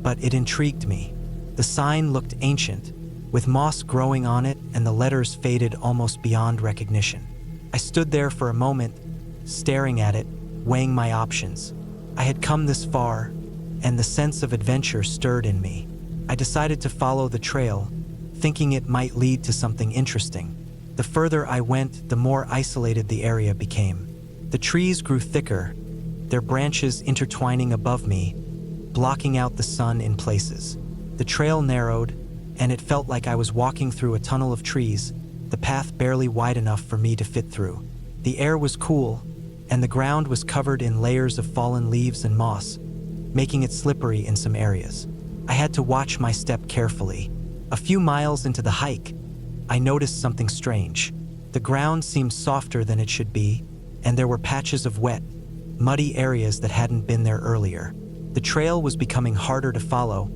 but it intrigued me. The sign looked ancient, with moss growing on it and the letters faded almost beyond recognition. I stood there for a moment, staring at it, weighing my options. I had come this far, and the sense of adventure stirred in me. I decided to follow the trail, thinking it might lead to something interesting. The further I went, the more isolated the area became. The trees grew thicker, their branches intertwining above me, blocking out the sun in places. The trail narrowed, and it felt like I was walking through a tunnel of trees, the path barely wide enough for me to fit through. The air was cool, and the ground was covered in layers of fallen leaves and moss, making it slippery in some areas. I had to watch my step carefully. A few miles into the hike, I noticed something strange. The ground seemed softer than it should be, and there were patches of wet, muddy areas that hadn't been there earlier. The trail was becoming harder to follow,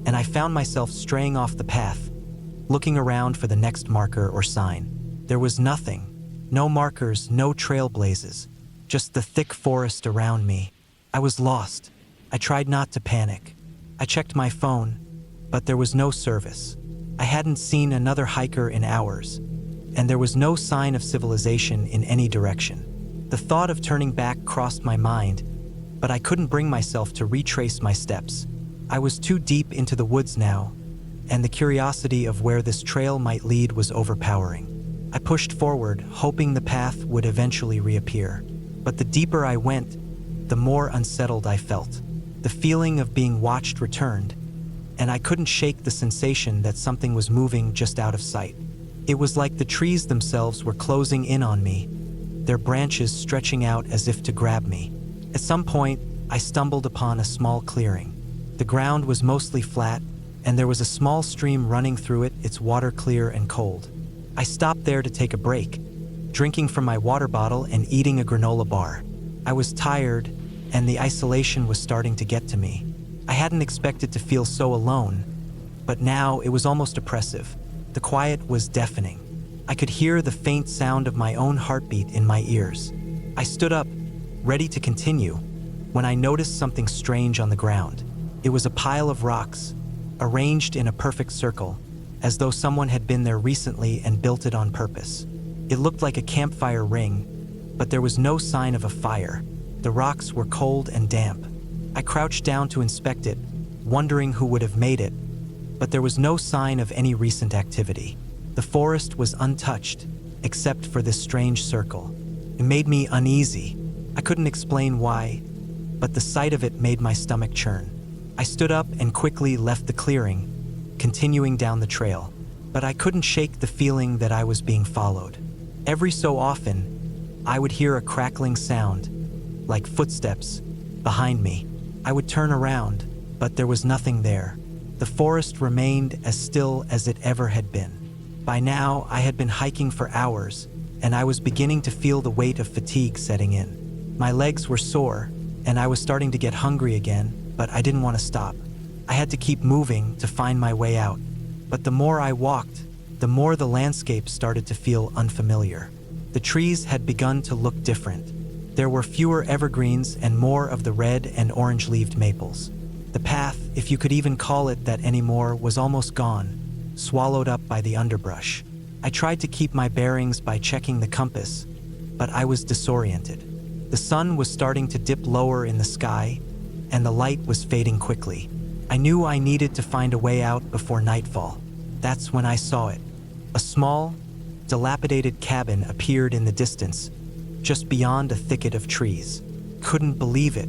and I found myself straying off the path, looking around for the next marker or sign. There was nothing. No markers, no trailblazes, just the thick forest around me. I was lost. I tried not to panic. I checked my phone, but there was no service. I hadn't seen another hiker in hours, and there was no sign of civilization in any direction. The thought of turning back crossed my mind, but I couldn't bring myself to retrace my steps. I was too deep into the woods now, and the curiosity of where this trail might lead was overpowering. I pushed forward, hoping the path would eventually reappear. But the deeper I went, the more unsettled I felt. The feeling of being watched returned, and I couldn't shake the sensation that something was moving just out of sight. It was like the trees themselves were closing in on me, their branches stretching out as if to grab me. At some point, I stumbled upon a small clearing. The ground was mostly flat, and there was a small stream running through it, its water clear and cold. I stopped there to take a break, drinking from my water bottle and eating a granola bar. I was tired, and the isolation was starting to get to me. I hadn't expected to feel so alone, but now it was almost oppressive. The quiet was deafening. I could hear the faint sound of my own heartbeat in my ears. I stood up, ready to continue, when I noticed something strange on the ground. It was a pile of rocks, arranged in a perfect circle, as though someone had been there recently and built it on purpose. It looked like a campfire ring, but there was no sign of a fire. The rocks were cold and damp. I crouched down to inspect it, wondering who would have made it, but there was no sign of any recent activity. The forest was untouched, except for this strange circle. It made me uneasy. I couldn't explain why, but the sight of it made my stomach churn. I stood up and quickly left the clearing, continuing down the trail, but I couldn't shake the feeling that I was being followed. Every so often, I would hear a crackling sound, like footsteps, behind me. I would turn around, but there was nothing there. The forest remained as still as it ever had been. By now, I had been hiking for hours, and I was beginning to feel the weight of fatigue setting in. My legs were sore, and I was starting to get hungry again, but I didn't want to stop. I had to keep moving to find my way out. But the more I walked, the more the landscape started to feel unfamiliar. The trees had begun to look different. There were fewer evergreens and more of the red and orange-leaved maples. The path, if you could even call it that anymore, was almost gone, swallowed up by the underbrush. I tried to keep my bearings by checking the compass, but I was disoriented. The sun was starting to dip lower in the sky, and the light was fading quickly. I knew I needed to find a way out before nightfall. That's when I saw it. A small, dilapidated cabin appeared in the distance, just beyond a thicket of trees. Couldn't believe it.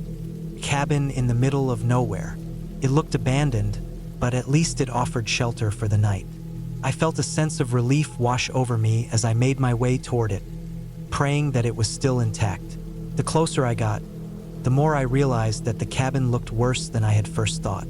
Cabin in the middle of nowhere. It looked abandoned, but at least it offered shelter for the night. I felt a sense of relief wash over me as I made my way toward it, praying that it was still intact. The closer I got, the more I realized that the cabin looked worse than I had first thought.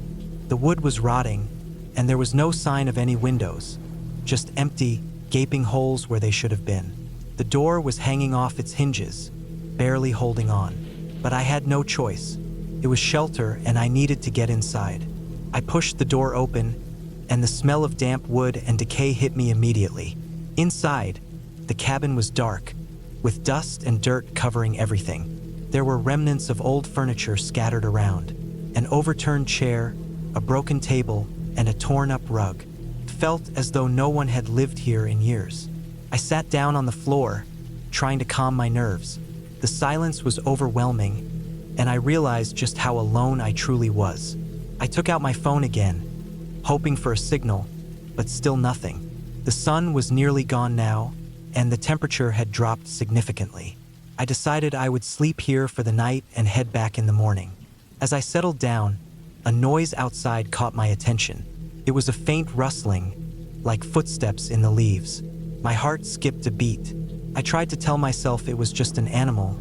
The wood was rotting, and there was no sign of any windows, just empty, gaping holes where they should have been. The door was hanging off its hinges, barely holding on, but I had no choice. It was shelter, and I needed to get inside. I pushed the door open, and the smell of damp wood and decay hit me immediately. Inside, the cabin was dark, with dust and dirt covering everything. There were remnants of old furniture scattered around. An overturned chair, a broken table, and a torn-up rug. It felt as though no one had lived here in years. I sat down on the floor, trying to calm my nerves. The silence was overwhelming, and I realized just how alone I truly was. I took out my phone again, hoping for a signal, but still nothing. The sun was nearly gone now, and the temperature had dropped significantly. I decided I would sleep here for the night and head back in the morning. As I settled down, a noise outside caught my attention. It was a faint rustling, like footsteps in the leaves. My heart skipped a beat. I tried to tell myself it was just an animal,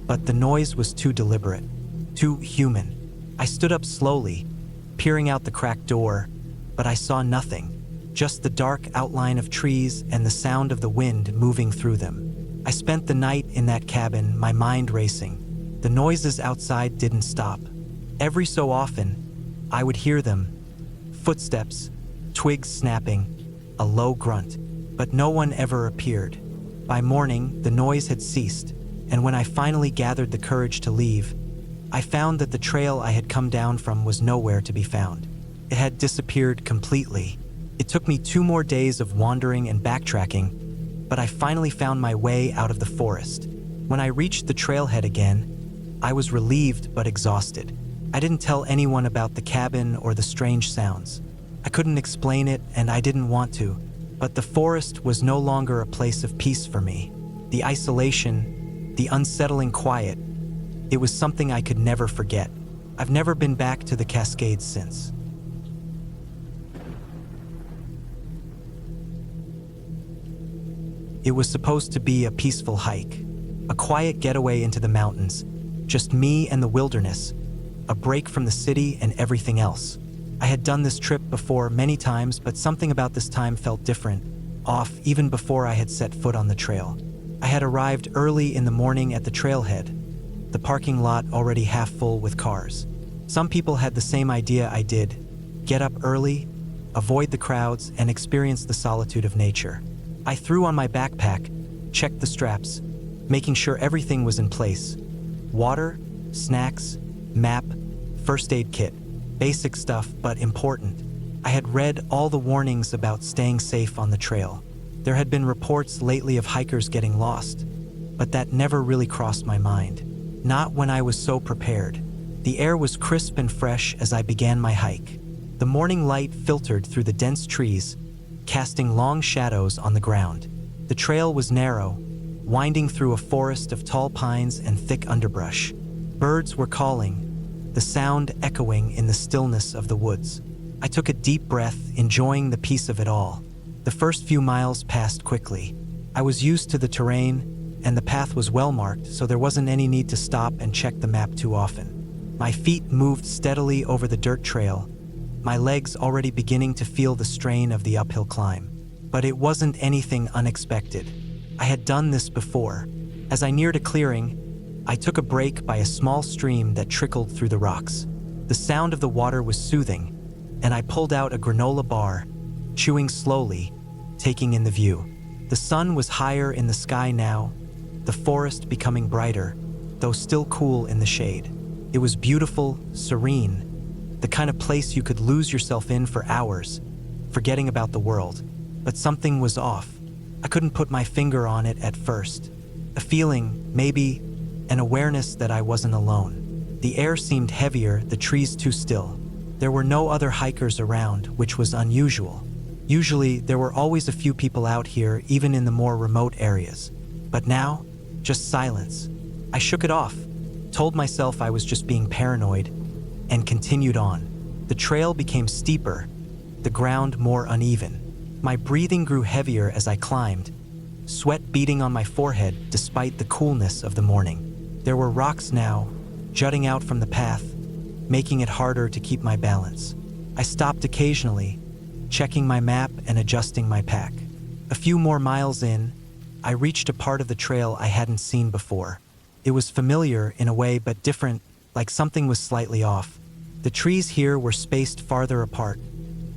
but the noise was too deliberate, too human. I stood up slowly, peering out the cracked door, but I saw nothing, just the dark outline of trees and the sound of the wind moving through them. I spent the night in that cabin, my mind racing. The noises outside didn't stop. Every so often, I would hear them. Footsteps, twigs snapping, a low grunt, but no one ever appeared. By morning, the noise had ceased, and when I finally gathered the courage to leave, I found that the trail I had come down from was nowhere to be found. It had disappeared completely. It took me 2 more days of wandering and backtracking, but I finally found my way out of the forest. When I reached the trailhead again, I was relieved but exhausted. I didn't tell anyone about the cabin or the strange sounds. I couldn't explain it, and I didn't want to, but the forest was no longer a place of peace for me. The isolation, the unsettling quiet, it was something I could never forget. I've never been back to the Cascades since. It was supposed to be a peaceful hike, a quiet getaway into the mountains, just me and the wilderness, a break from the city and everything else. I had done this trip before many times, but something about this time felt different, off even before I had set foot on the trail. I had arrived early in the morning at the trailhead, the parking lot already half full with cars. Some people had the same idea I did: get up early, avoid the crowds, and experience the solitude of nature. I threw on my backpack, checked the straps, making sure everything was in place. Water, snacks, map, first aid kit. Basic stuff, but important. I had read all the warnings about staying safe on the trail. There had been reports lately of hikers getting lost, but that never really crossed my mind. Not when I was so prepared. The air was crisp and fresh as I began my hike. The morning light filtered through the dense trees, casting long shadows on the ground. The trail was narrow, winding through a forest of tall pines and thick underbrush. Birds were calling, the sound echoing in the stillness of the woods. I took a deep breath, enjoying the peace of it all. The first few miles passed quickly. I was used to the terrain, and the path was well marked, so there wasn't any need to stop and check the map too often. My feet moved steadily over the dirt trail, my legs already beginning to feel the strain of the uphill climb. But it wasn't anything unexpected. I had done this before. As I neared a clearing, I took a break by a small stream that trickled through the rocks. The sound of the water was soothing, and I pulled out a granola bar, chewing slowly, taking in the view. The sun was higher in the sky now, the forest becoming brighter, though still cool in the shade. It was beautiful, serene, the kind of place you could lose yourself in for hours, forgetting about the world. But something was off. I couldn't put my finger on it at first. A feeling, maybe, an awareness that I wasn't alone. The air seemed heavier, the trees too still. There were no other hikers around, which was unusual. Usually, there were always a few people out here, even in the more remote areas. But now, just silence. I shook it off, told myself I was just being paranoid, and continued on. The trail became steeper, the ground more uneven. My breathing grew heavier as I climbed, sweat beading on my forehead despite the coolness of the morning. There were rocks now, jutting out from the path, making it harder to keep my balance. I stopped occasionally, checking my map and adjusting my pack. A few more miles in, I reached a part of the trail I hadn't seen before. It was familiar in a way, but different, like something was slightly off. The trees here were spaced farther apart,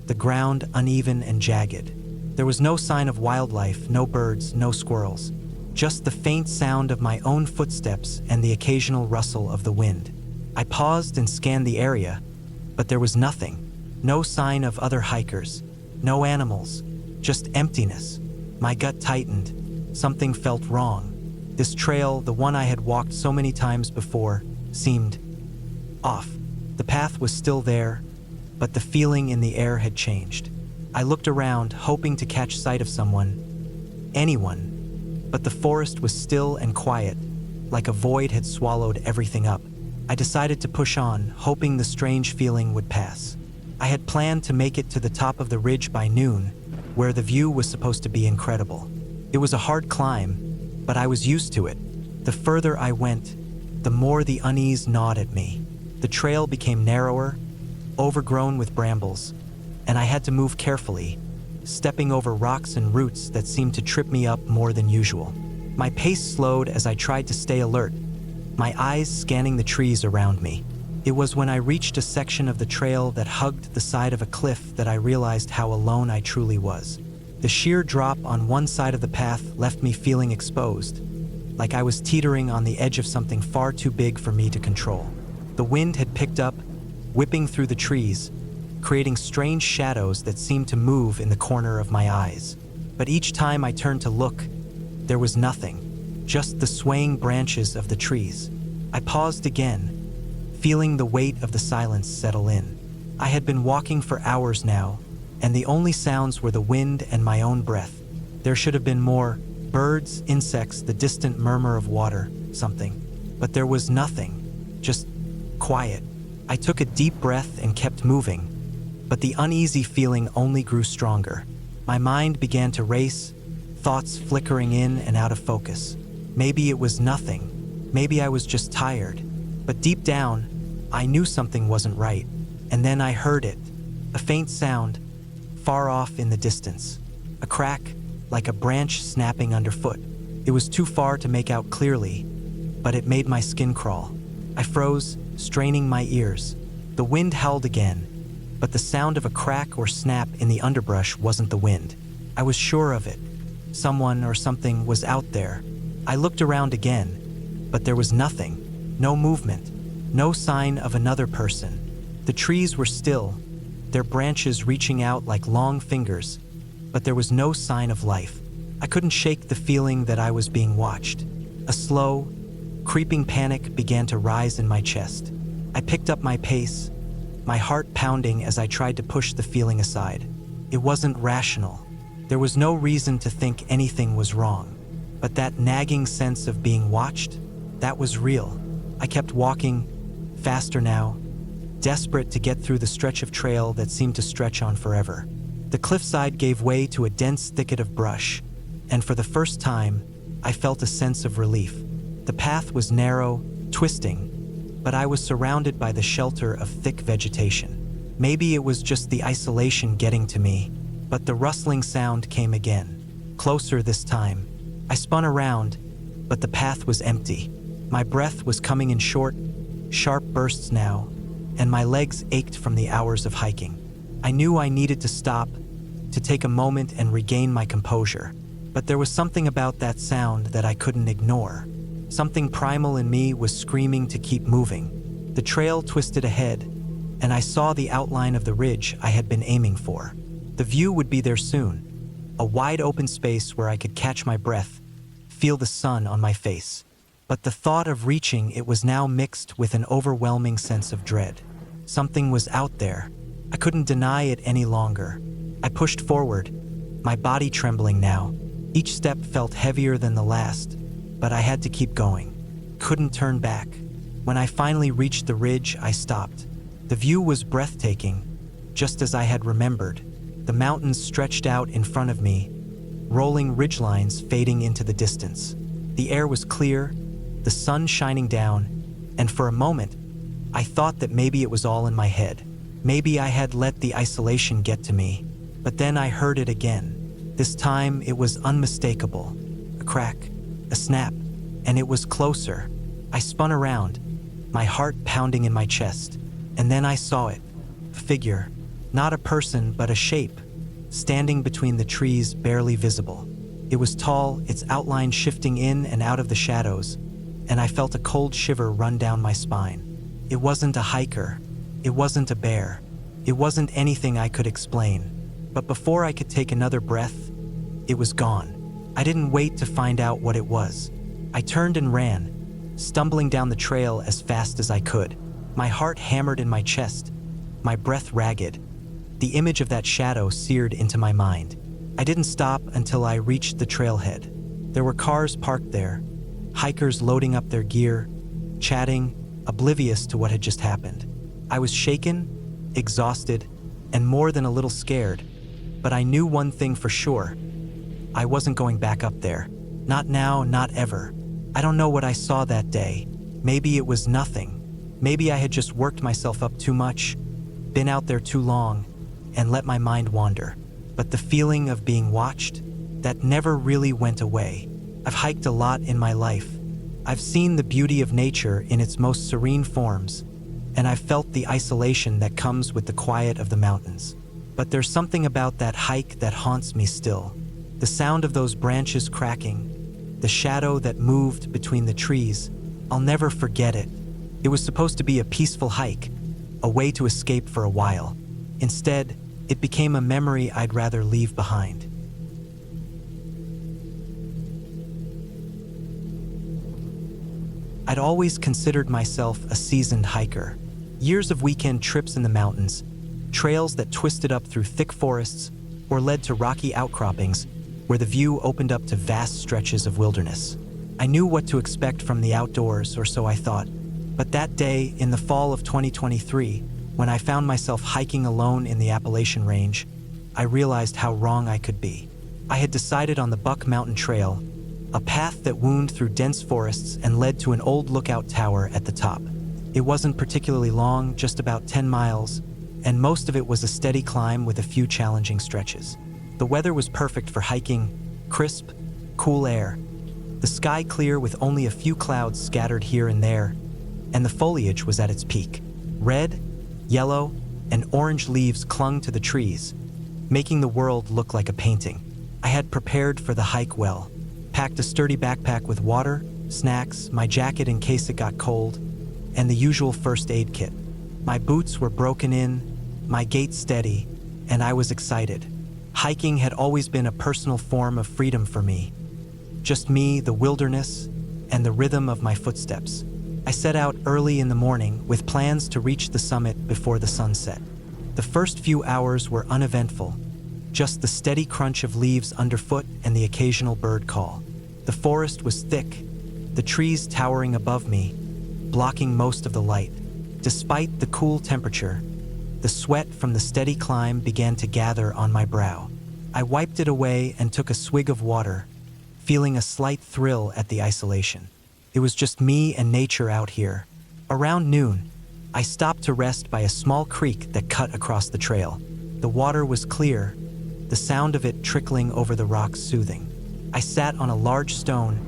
the ground uneven and jagged. There was no sign of wildlife, no birds, no squirrels. Just the faint sound of my own footsteps and the occasional rustle of the wind. I paused and scanned the area, but there was nothing. No sign of other hikers, no animals, just emptiness. My gut tightened. Something felt wrong. This trail, the one I had walked so many times before, seemed off. The path was still there, but the feeling in the air had changed. I looked around, hoping to catch sight of someone, anyone, but the forest was still and quiet, like a void had swallowed everything up. I decided to push on, hoping the strange feeling would pass. I had planned to make it to the top of the ridge by noon, where the view was supposed to be incredible. It was a hard climb, but I was used to it. The further I went, the more the unease gnawed at me. The trail became narrower, overgrown with brambles, and I had to move carefully, stepping over rocks and roots that seemed to trip me up more than usual. My pace slowed as I tried to stay alert, my eyes scanning the trees around me. It was when I reached a section of the trail that hugged the side of a cliff that I realized how alone I truly was. The sheer drop on one side of the path left me feeling exposed, like I was teetering on the edge of something far too big for me to control. The wind had picked up, whipping through the trees, creating strange shadows that seemed to move in the corner of my eyes. But each time I turned to look, there was nothing, just the swaying branches of the trees. I paused again, feeling the weight of the silence settle in. I had been walking for hours now, and the only sounds were the wind and my own breath. There should have been more birds, insects, the distant murmur of water, something. But there was nothing, just quiet. I took a deep breath and kept moving, but the uneasy feeling only grew stronger. My mind began to race, thoughts flickering in and out of focus. Maybe it was nothing. Maybe I was just tired. But deep down, I knew something wasn't right. And then I heard it, a faint sound, far off in the distance. A crack, like a branch snapping underfoot. It was too far to make out clearly, but it made my skin crawl. I froze, straining my ears. The wind howled again, but the sound of a crack or snap in the underbrush wasn't the wind. I was sure of it. Someone or something was out there. I looked around again, but there was nothing. No movement, no sign of another person. The trees were still, their branches reaching out like long fingers, but there was no sign of life. I couldn't shake the feeling that I was being watched. A slow, creeping panic began to rise in my chest. I picked up my pace, my heart pounding as I tried to push the feeling aside. It wasn't rational. There was no reason to think anything was wrong. But that nagging sense of being watched, that was real. I kept walking, faster now, desperate to get through the stretch of trail that seemed to stretch on forever. The cliffside gave way to a dense thicket of brush, and for the first time, I felt a sense of relief. The path was narrow, twisting, but I was surrounded by the shelter of thick vegetation. Maybe it was just the isolation getting to me, but the rustling sound came again, closer this time. I spun around, but the path was empty. My breath was coming in short, sharp bursts now, and my legs ached from the hours of hiking. I knew I needed to stop, to take a moment and regain my composure. But there was something about that sound that I couldn't ignore. Something primal in me was screaming to keep moving. The trail twisted ahead, and I saw the outline of the ridge I had been aiming for. The view would be there soon, a wide open space where I could catch my breath, feel the sun on my face. But the thought of reaching it was now mixed with an overwhelming sense of dread. Something was out there. I couldn't deny it any longer. I pushed forward, my body trembling now. Each step felt heavier than the last, but I had to keep going. Couldn't turn back. When I finally reached the ridge, I stopped. The view was breathtaking, just as I had remembered. The mountains stretched out in front of me, rolling ridgelines fading into the distance. The air was clear, the sun shining down, and for a moment, I thought that maybe it was all in my head. Maybe I had let the isolation get to me. But then I heard it again. This time it was unmistakable. A crack, a snap, and it was closer. I spun around, my heart pounding in my chest, and then I saw it. A figure, not a person but a shape, standing between the trees, barely visible. It was tall, its outline shifting in and out of the shadows, and I felt a cold shiver run down my spine. It wasn't a hiker. It wasn't a bear. It wasn't anything I could explain. But before I could take another breath, it was gone. I didn't wait to find out what it was. I turned and ran, stumbling down the trail as fast as I could. My heart hammered in my chest, my breath ragged. The image of that shadow seared into my mind. I didn't stop until I reached the trailhead. There were cars parked there, hikers loading up their gear, chatting, oblivious to what had just happened. I was shaken, exhausted, and more than a little scared. But I knew one thing for sure. I wasn't going back up there. Not now, not ever. I don't know what I saw that day. Maybe it was nothing. Maybe I had just worked myself up too much, been out there too long, and let my mind wander. But the feeling of being watched, that never really went away. I've hiked a lot in my life. I've seen the beauty of nature in its most serene forms, and I've felt the isolation that comes with the quiet of the mountains. But there's something about that hike that haunts me still. The sound of those branches cracking, the shadow that moved between the trees, I'll never forget it. It was supposed to be a peaceful hike, a way to escape for a while. Instead, it became a memory I'd rather leave behind. I'd always considered myself a seasoned hiker. Years of weekend trips in the mountains, trails that twisted up through thick forests or led to rocky outcroppings where the view opened up to vast stretches of wilderness. I knew what to expect from the outdoors, or so I thought. But that day, in the fall of 2023, when I found myself hiking alone in the Appalachian Range, I realized how wrong I could be. I had decided on the Buck Mountain Trail, a path that wound through dense forests and led to an old lookout tower at the top. It wasn't particularly long, just about 10 miles, and most of it was a steady climb with a few challenging stretches. The weather was perfect for hiking, crisp, cool air, the sky clear with only a few clouds scattered here and there, and the foliage was at its peak. Red, yellow, and orange leaves clung to the trees, making the world look like a painting. I had prepared for the hike well, packed a sturdy backpack with water, snacks, my jacket in case it got cold, and the usual first aid kit. My boots were broken in, my gait steady, and I was excited. Hiking had always been a personal form of freedom for me. Just me, the wilderness, and the rhythm of my footsteps. I set out early in the morning with plans to reach the summit before the sun set. The first few hours were uneventful, just the steady crunch of leaves underfoot and the occasional bird call. The forest was thick, the trees towering above me, blocking most of the light. Despite the cool temperature, the sweat from the steady climb began to gather on my brow. I wiped it away and took a swig of water, feeling a slight thrill at the isolation. It was just me and nature out here, Around noon, I stopped to rest by a small creek that cut across the trail. The water was clear, the sound of it trickling over the rocks soothing. I sat on a large stone,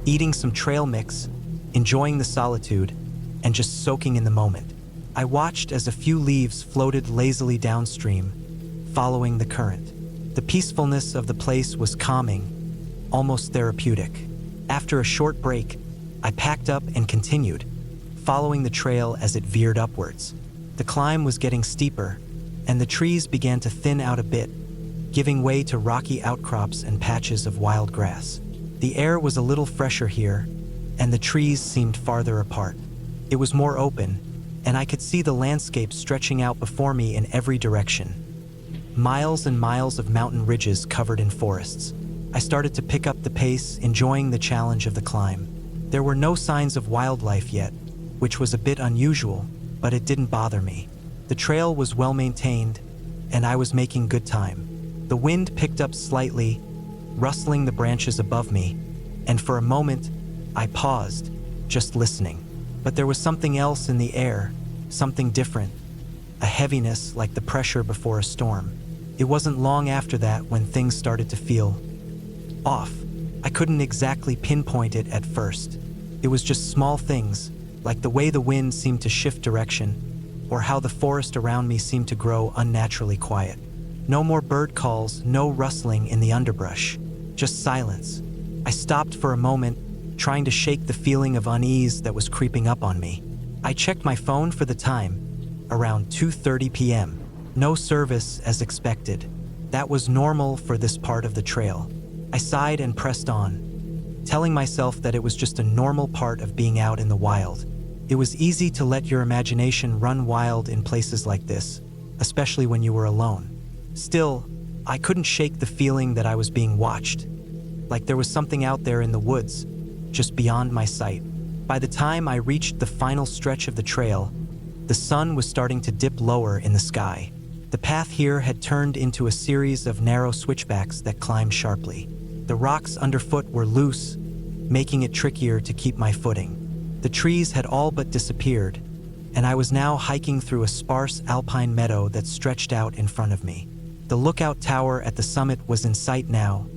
eating some trail mix, enjoying the solitude, and just soaking in the moment. I watched as a few leaves floated lazily downstream, following the current. The peacefulness of the place was calming, almost therapeutic. After a short break, I packed up and continued, following the trail as it veered upwards. The climb was getting steeper, and the trees began to thin out a bit, giving way to rocky outcrops and patches of wild grass. The air was a little fresher here, and the trees seemed farther apart. It was more open, and I could see the landscape stretching out before me in every direction. Miles and miles of mountain ridges covered in forests. I started to pick up the pace, enjoying the challenge of the climb. There were no signs of wildlife yet, which was a bit unusual, but it didn't bother me. The trail was well maintained, and I was making good time. The wind picked up slightly, rustling the branches above me, and for a moment, I paused, just listening. But there was something else in the air, something different, a heaviness like the pressure before a storm. It wasn't long after that when things started to feel off. I couldn't exactly pinpoint it at first. It was just small things, like the way the wind seemed to shift direction, or how the forest around me seemed to grow unnaturally quiet. No more bird calls, no rustling in the underbrush, just silence. I stopped for a moment, trying to shake the feeling of unease that was creeping up on me. I checked my phone for the time, around 2:30 p.m. No service as expected. That was normal for this part of the trail. I sighed and pressed on, telling myself that it was just a normal part of being out in the wild. It was easy to let your imagination run wild in places like this, especially when you were alone. Still, I couldn't shake the feeling that I was being watched, like there was something out there in the woods, just beyond my sight. By the time I reached the final stretch of the trail, the sun was starting to dip lower in the sky. The path here had turned into a series of narrow switchbacks that climbed sharply. The rocks underfoot were loose, making it trickier to keep my footing. The trees had all but disappeared, and I was now hiking through a sparse alpine meadow that stretched out in front of me. The lookout tower at the summit was in sight now,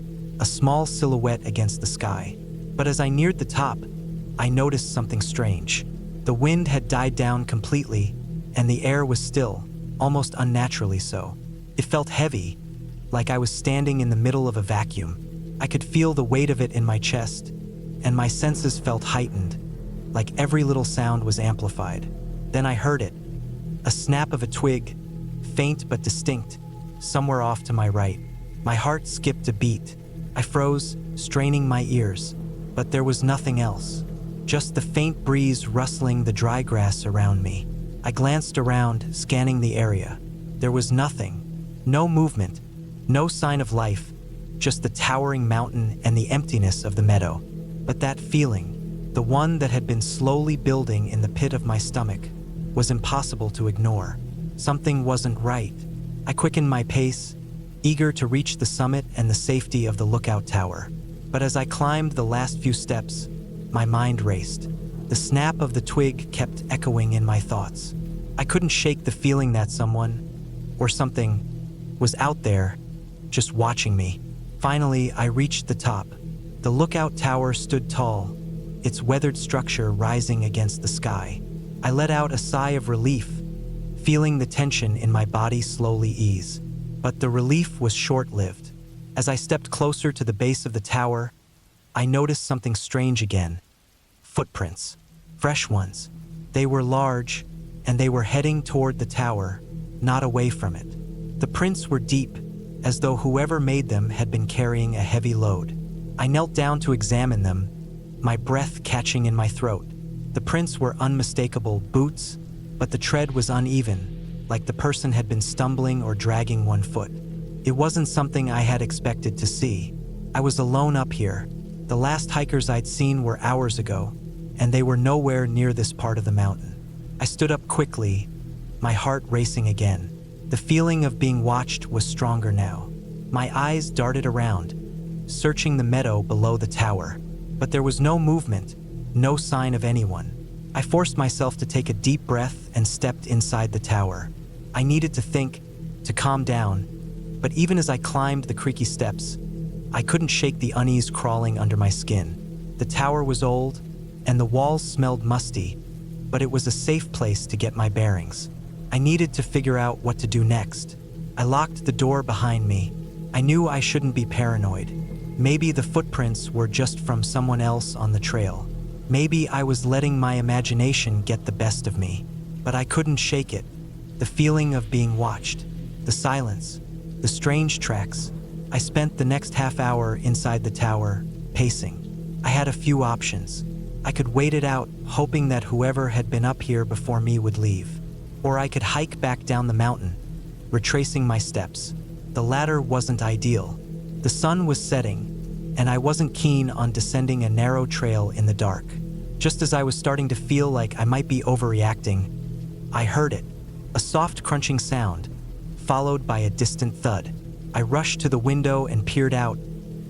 a small silhouette against the sky. But as I neared the top, I noticed something strange. The wind had died down completely, and the air was still, almost unnaturally so. It felt heavy, like I was standing in the middle of a vacuum. I could feel the weight of it in my chest, and my senses felt heightened, like every little sound was amplified. Then I heard it, a snap of a twig, faint but distinct, somewhere off to my right. My heart skipped a beat. I froze, straining my ears, but there was nothing else, just the faint breeze rustling the dry grass around me. I glanced around, scanning the area. There was nothing, no movement, no sign of life, just the towering mountain and the emptiness of the meadow. But that feeling, the one that had been slowly building in the pit of my stomach, was impossible to ignore. Something wasn't right. I quickened my pace, eager to reach the summit and the safety of the lookout tower. But as I climbed the last few steps, my mind raced. The snap of the twig kept echoing in my thoughts. I couldn't shake the feeling that someone, or something, was out there, just watching me. Finally, I reached the top. The lookout tower stood tall, its weathered structure rising against the sky. I let out a sigh of relief, feeling the tension in my body slowly ease. But the relief was short-lived. As I stepped closer to the base of the tower, I noticed something strange again. Footprints. Fresh ones. They were large, and they were heading toward the tower, not away from it. The prints were deep, as though whoever made them had been carrying a heavy load. I knelt down to examine them, my breath catching in my throat. The prints were unmistakable boots, but the tread was uneven, like the person had been stumbling or dragging one foot. It wasn't something I had expected to see. I was alone up here. The last hikers I'd seen were hours ago, and they were nowhere near this part of the mountain. I stood up quickly, my heart racing again. The feeling of being watched was stronger now. My eyes darted around, searching the meadow below the tower, but there was no movement, no sign of anyone. I forced myself to take a deep breath and stepped inside the tower. I needed to think, to calm down, but even as I climbed the creaky steps, I couldn't shake the unease crawling under my skin. The tower was old, and the walls smelled musty, but it was a safe place to get my bearings. I needed to figure out what to do next. I locked the door behind me. I knew I shouldn't be paranoid. Maybe the footprints were just from someone else on the trail. Maybe I was letting my imagination get the best of me, but I couldn't shake it. The feeling of being watched, the silence, the strange tracks. I spent the next half hour inside the tower, pacing. I had a few options. I could wait it out, hoping that whoever had been up here before me would leave. Or I could hike back down the mountain, retracing my steps. The latter wasn't ideal. The sun was setting, and I wasn't keen on descending a narrow trail in the dark. Just as I was starting to feel like I might be overreacting, I heard it, a soft crunching sound, followed by a distant thud. I rushed to the window and peered out,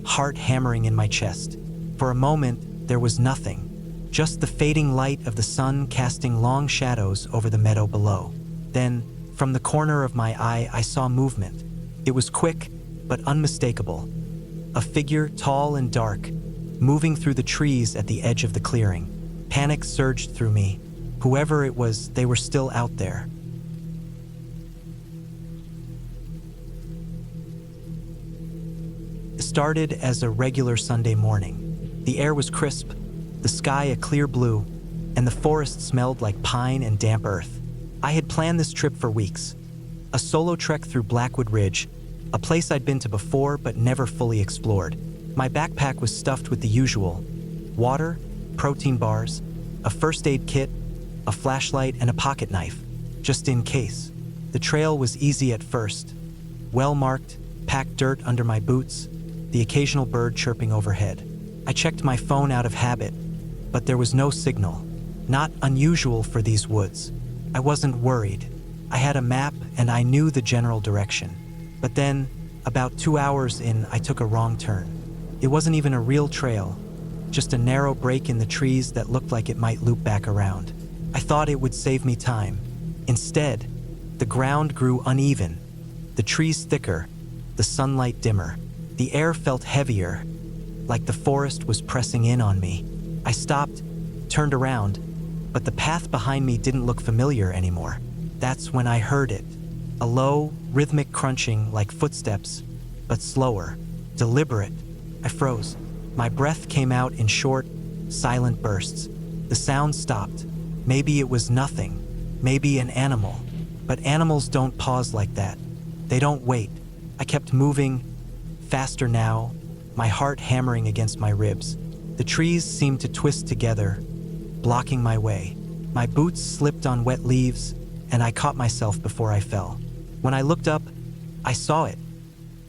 heart hammering in my chest. For a moment, there was nothing, just the fading light of the sun casting long shadows over the meadow below. Then, from the corner of my eye, I saw movement. It was quick, but unmistakable. A figure, tall and dark, moving through the trees at the edge of the clearing. Panic surged through me. Whoever it was, they were still out there. It started as a regular Sunday morning. The air was crisp, the sky a clear blue, and the forest smelled like pine and damp earth. I had planned this trip for weeks. A solo trek through Blackwood Ridge, a place I'd been to before but never fully explored. My backpack was stuffed with the usual: water, protein bars, a first aid kit, a flashlight, and a pocket knife, just in case. The trail was easy at first. Well marked, packed dirt under my boots, the occasional bird chirping overhead. I checked my phone out of habit, but there was no signal. Not unusual for these woods. I wasn't worried. I had a map and I knew the general direction. But then, about 2 hours in, I took a wrong turn. It wasn't even a real trail, just a narrow break in the trees that looked like it might loop back around. I thought it would save me time. Instead, the ground grew uneven, the trees thicker, the sunlight dimmer. The air felt heavier, like the forest was pressing in on me. I stopped, turned around, but the path behind me didn't look familiar anymore. That's when I heard it. A low, rhythmic crunching like footsteps, but slower, deliberate. I froze. My breath came out in short, silent bursts. The sound stopped. Maybe it was nothing. Maybe an animal. But animals don't pause like that. They don't wait. I kept moving, faster now, my heart hammering against my ribs. The trees seemed to twist together, blocking my way. My boots slipped on wet leaves, and I caught myself before I fell. When I looked up, I saw it.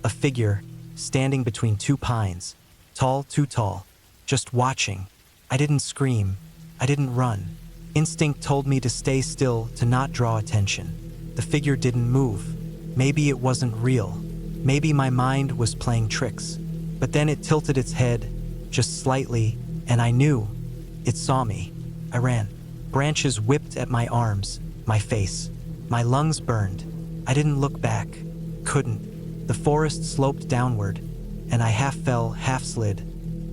A figure, standing between two pines, tall, too tall, just watching. I didn't scream. I didn't run. Instinct told me to stay still, to not draw attention. The figure didn't move. Maybe it wasn't real. Maybe my mind was playing tricks. But then it tilted its head, just slightly, and I knew. It saw me. I ran. Branches whipped at my arms, my face. My lungs burned. I didn't look back. Couldn't. The forest sloped downward, and I half fell, half slid,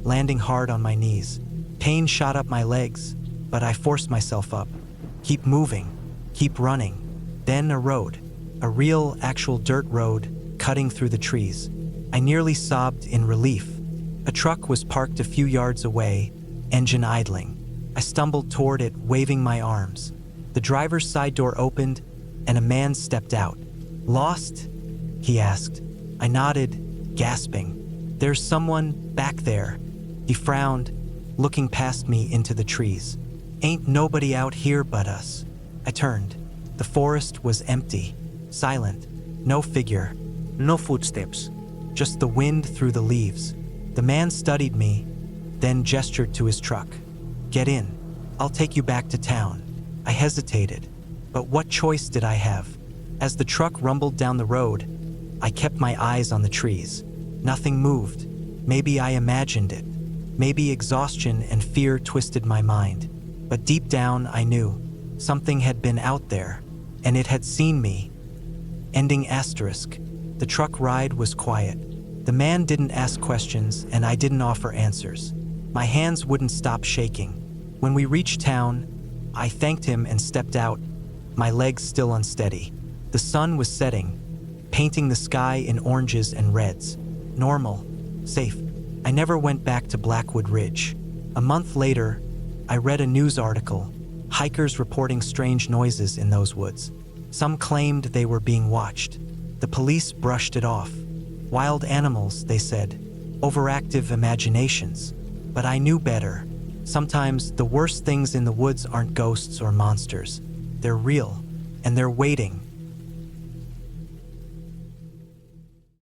landing hard on my knees. Pain shot up my legs, but I forced myself up. Keep moving. Keep running. Then a road. A real, actual dirt road, cutting through the trees. I nearly sobbed in relief. A truck was parked a few yards away, engine idling. I stumbled toward it, waving my arms. The driver's side door opened, and a man stepped out. "Lost?" he asked. I nodded, gasping. "There's someone back there." He frowned, looking past me into the trees. "Ain't nobody out here but us." I turned. The forest was empty, silent, no figure, No footsteps. just the wind through the leaves. The man studied me, then gestured to his truck. "Get in. I'll take you back to town." I hesitated, but what choice did I have? As the truck rumbled down the road, I kept my eyes on the trees. Nothing moved. Maybe I imagined it. Maybe exhaustion and fear twisted my mind. But deep down, I knew something had been out there, and it had seen me. Ending asterisk. The truck ride was quiet. The man didn't ask questions, and I didn't offer answers. My hands wouldn't stop shaking. When we reached town, I thanked him and stepped out, my legs still unsteady. The sun was setting, painting the sky in oranges and reds. Normal, safe. I never went back to Blackwood Ridge. A month later, I read a news article, hikers reporting strange noises in those woods. Some claimed they were being watched. The police brushed it off. Wild animals, they said. Overactive imaginations. But I knew better. Sometimes the worst things in the woods aren't ghosts or monsters. They're real, and they're waiting,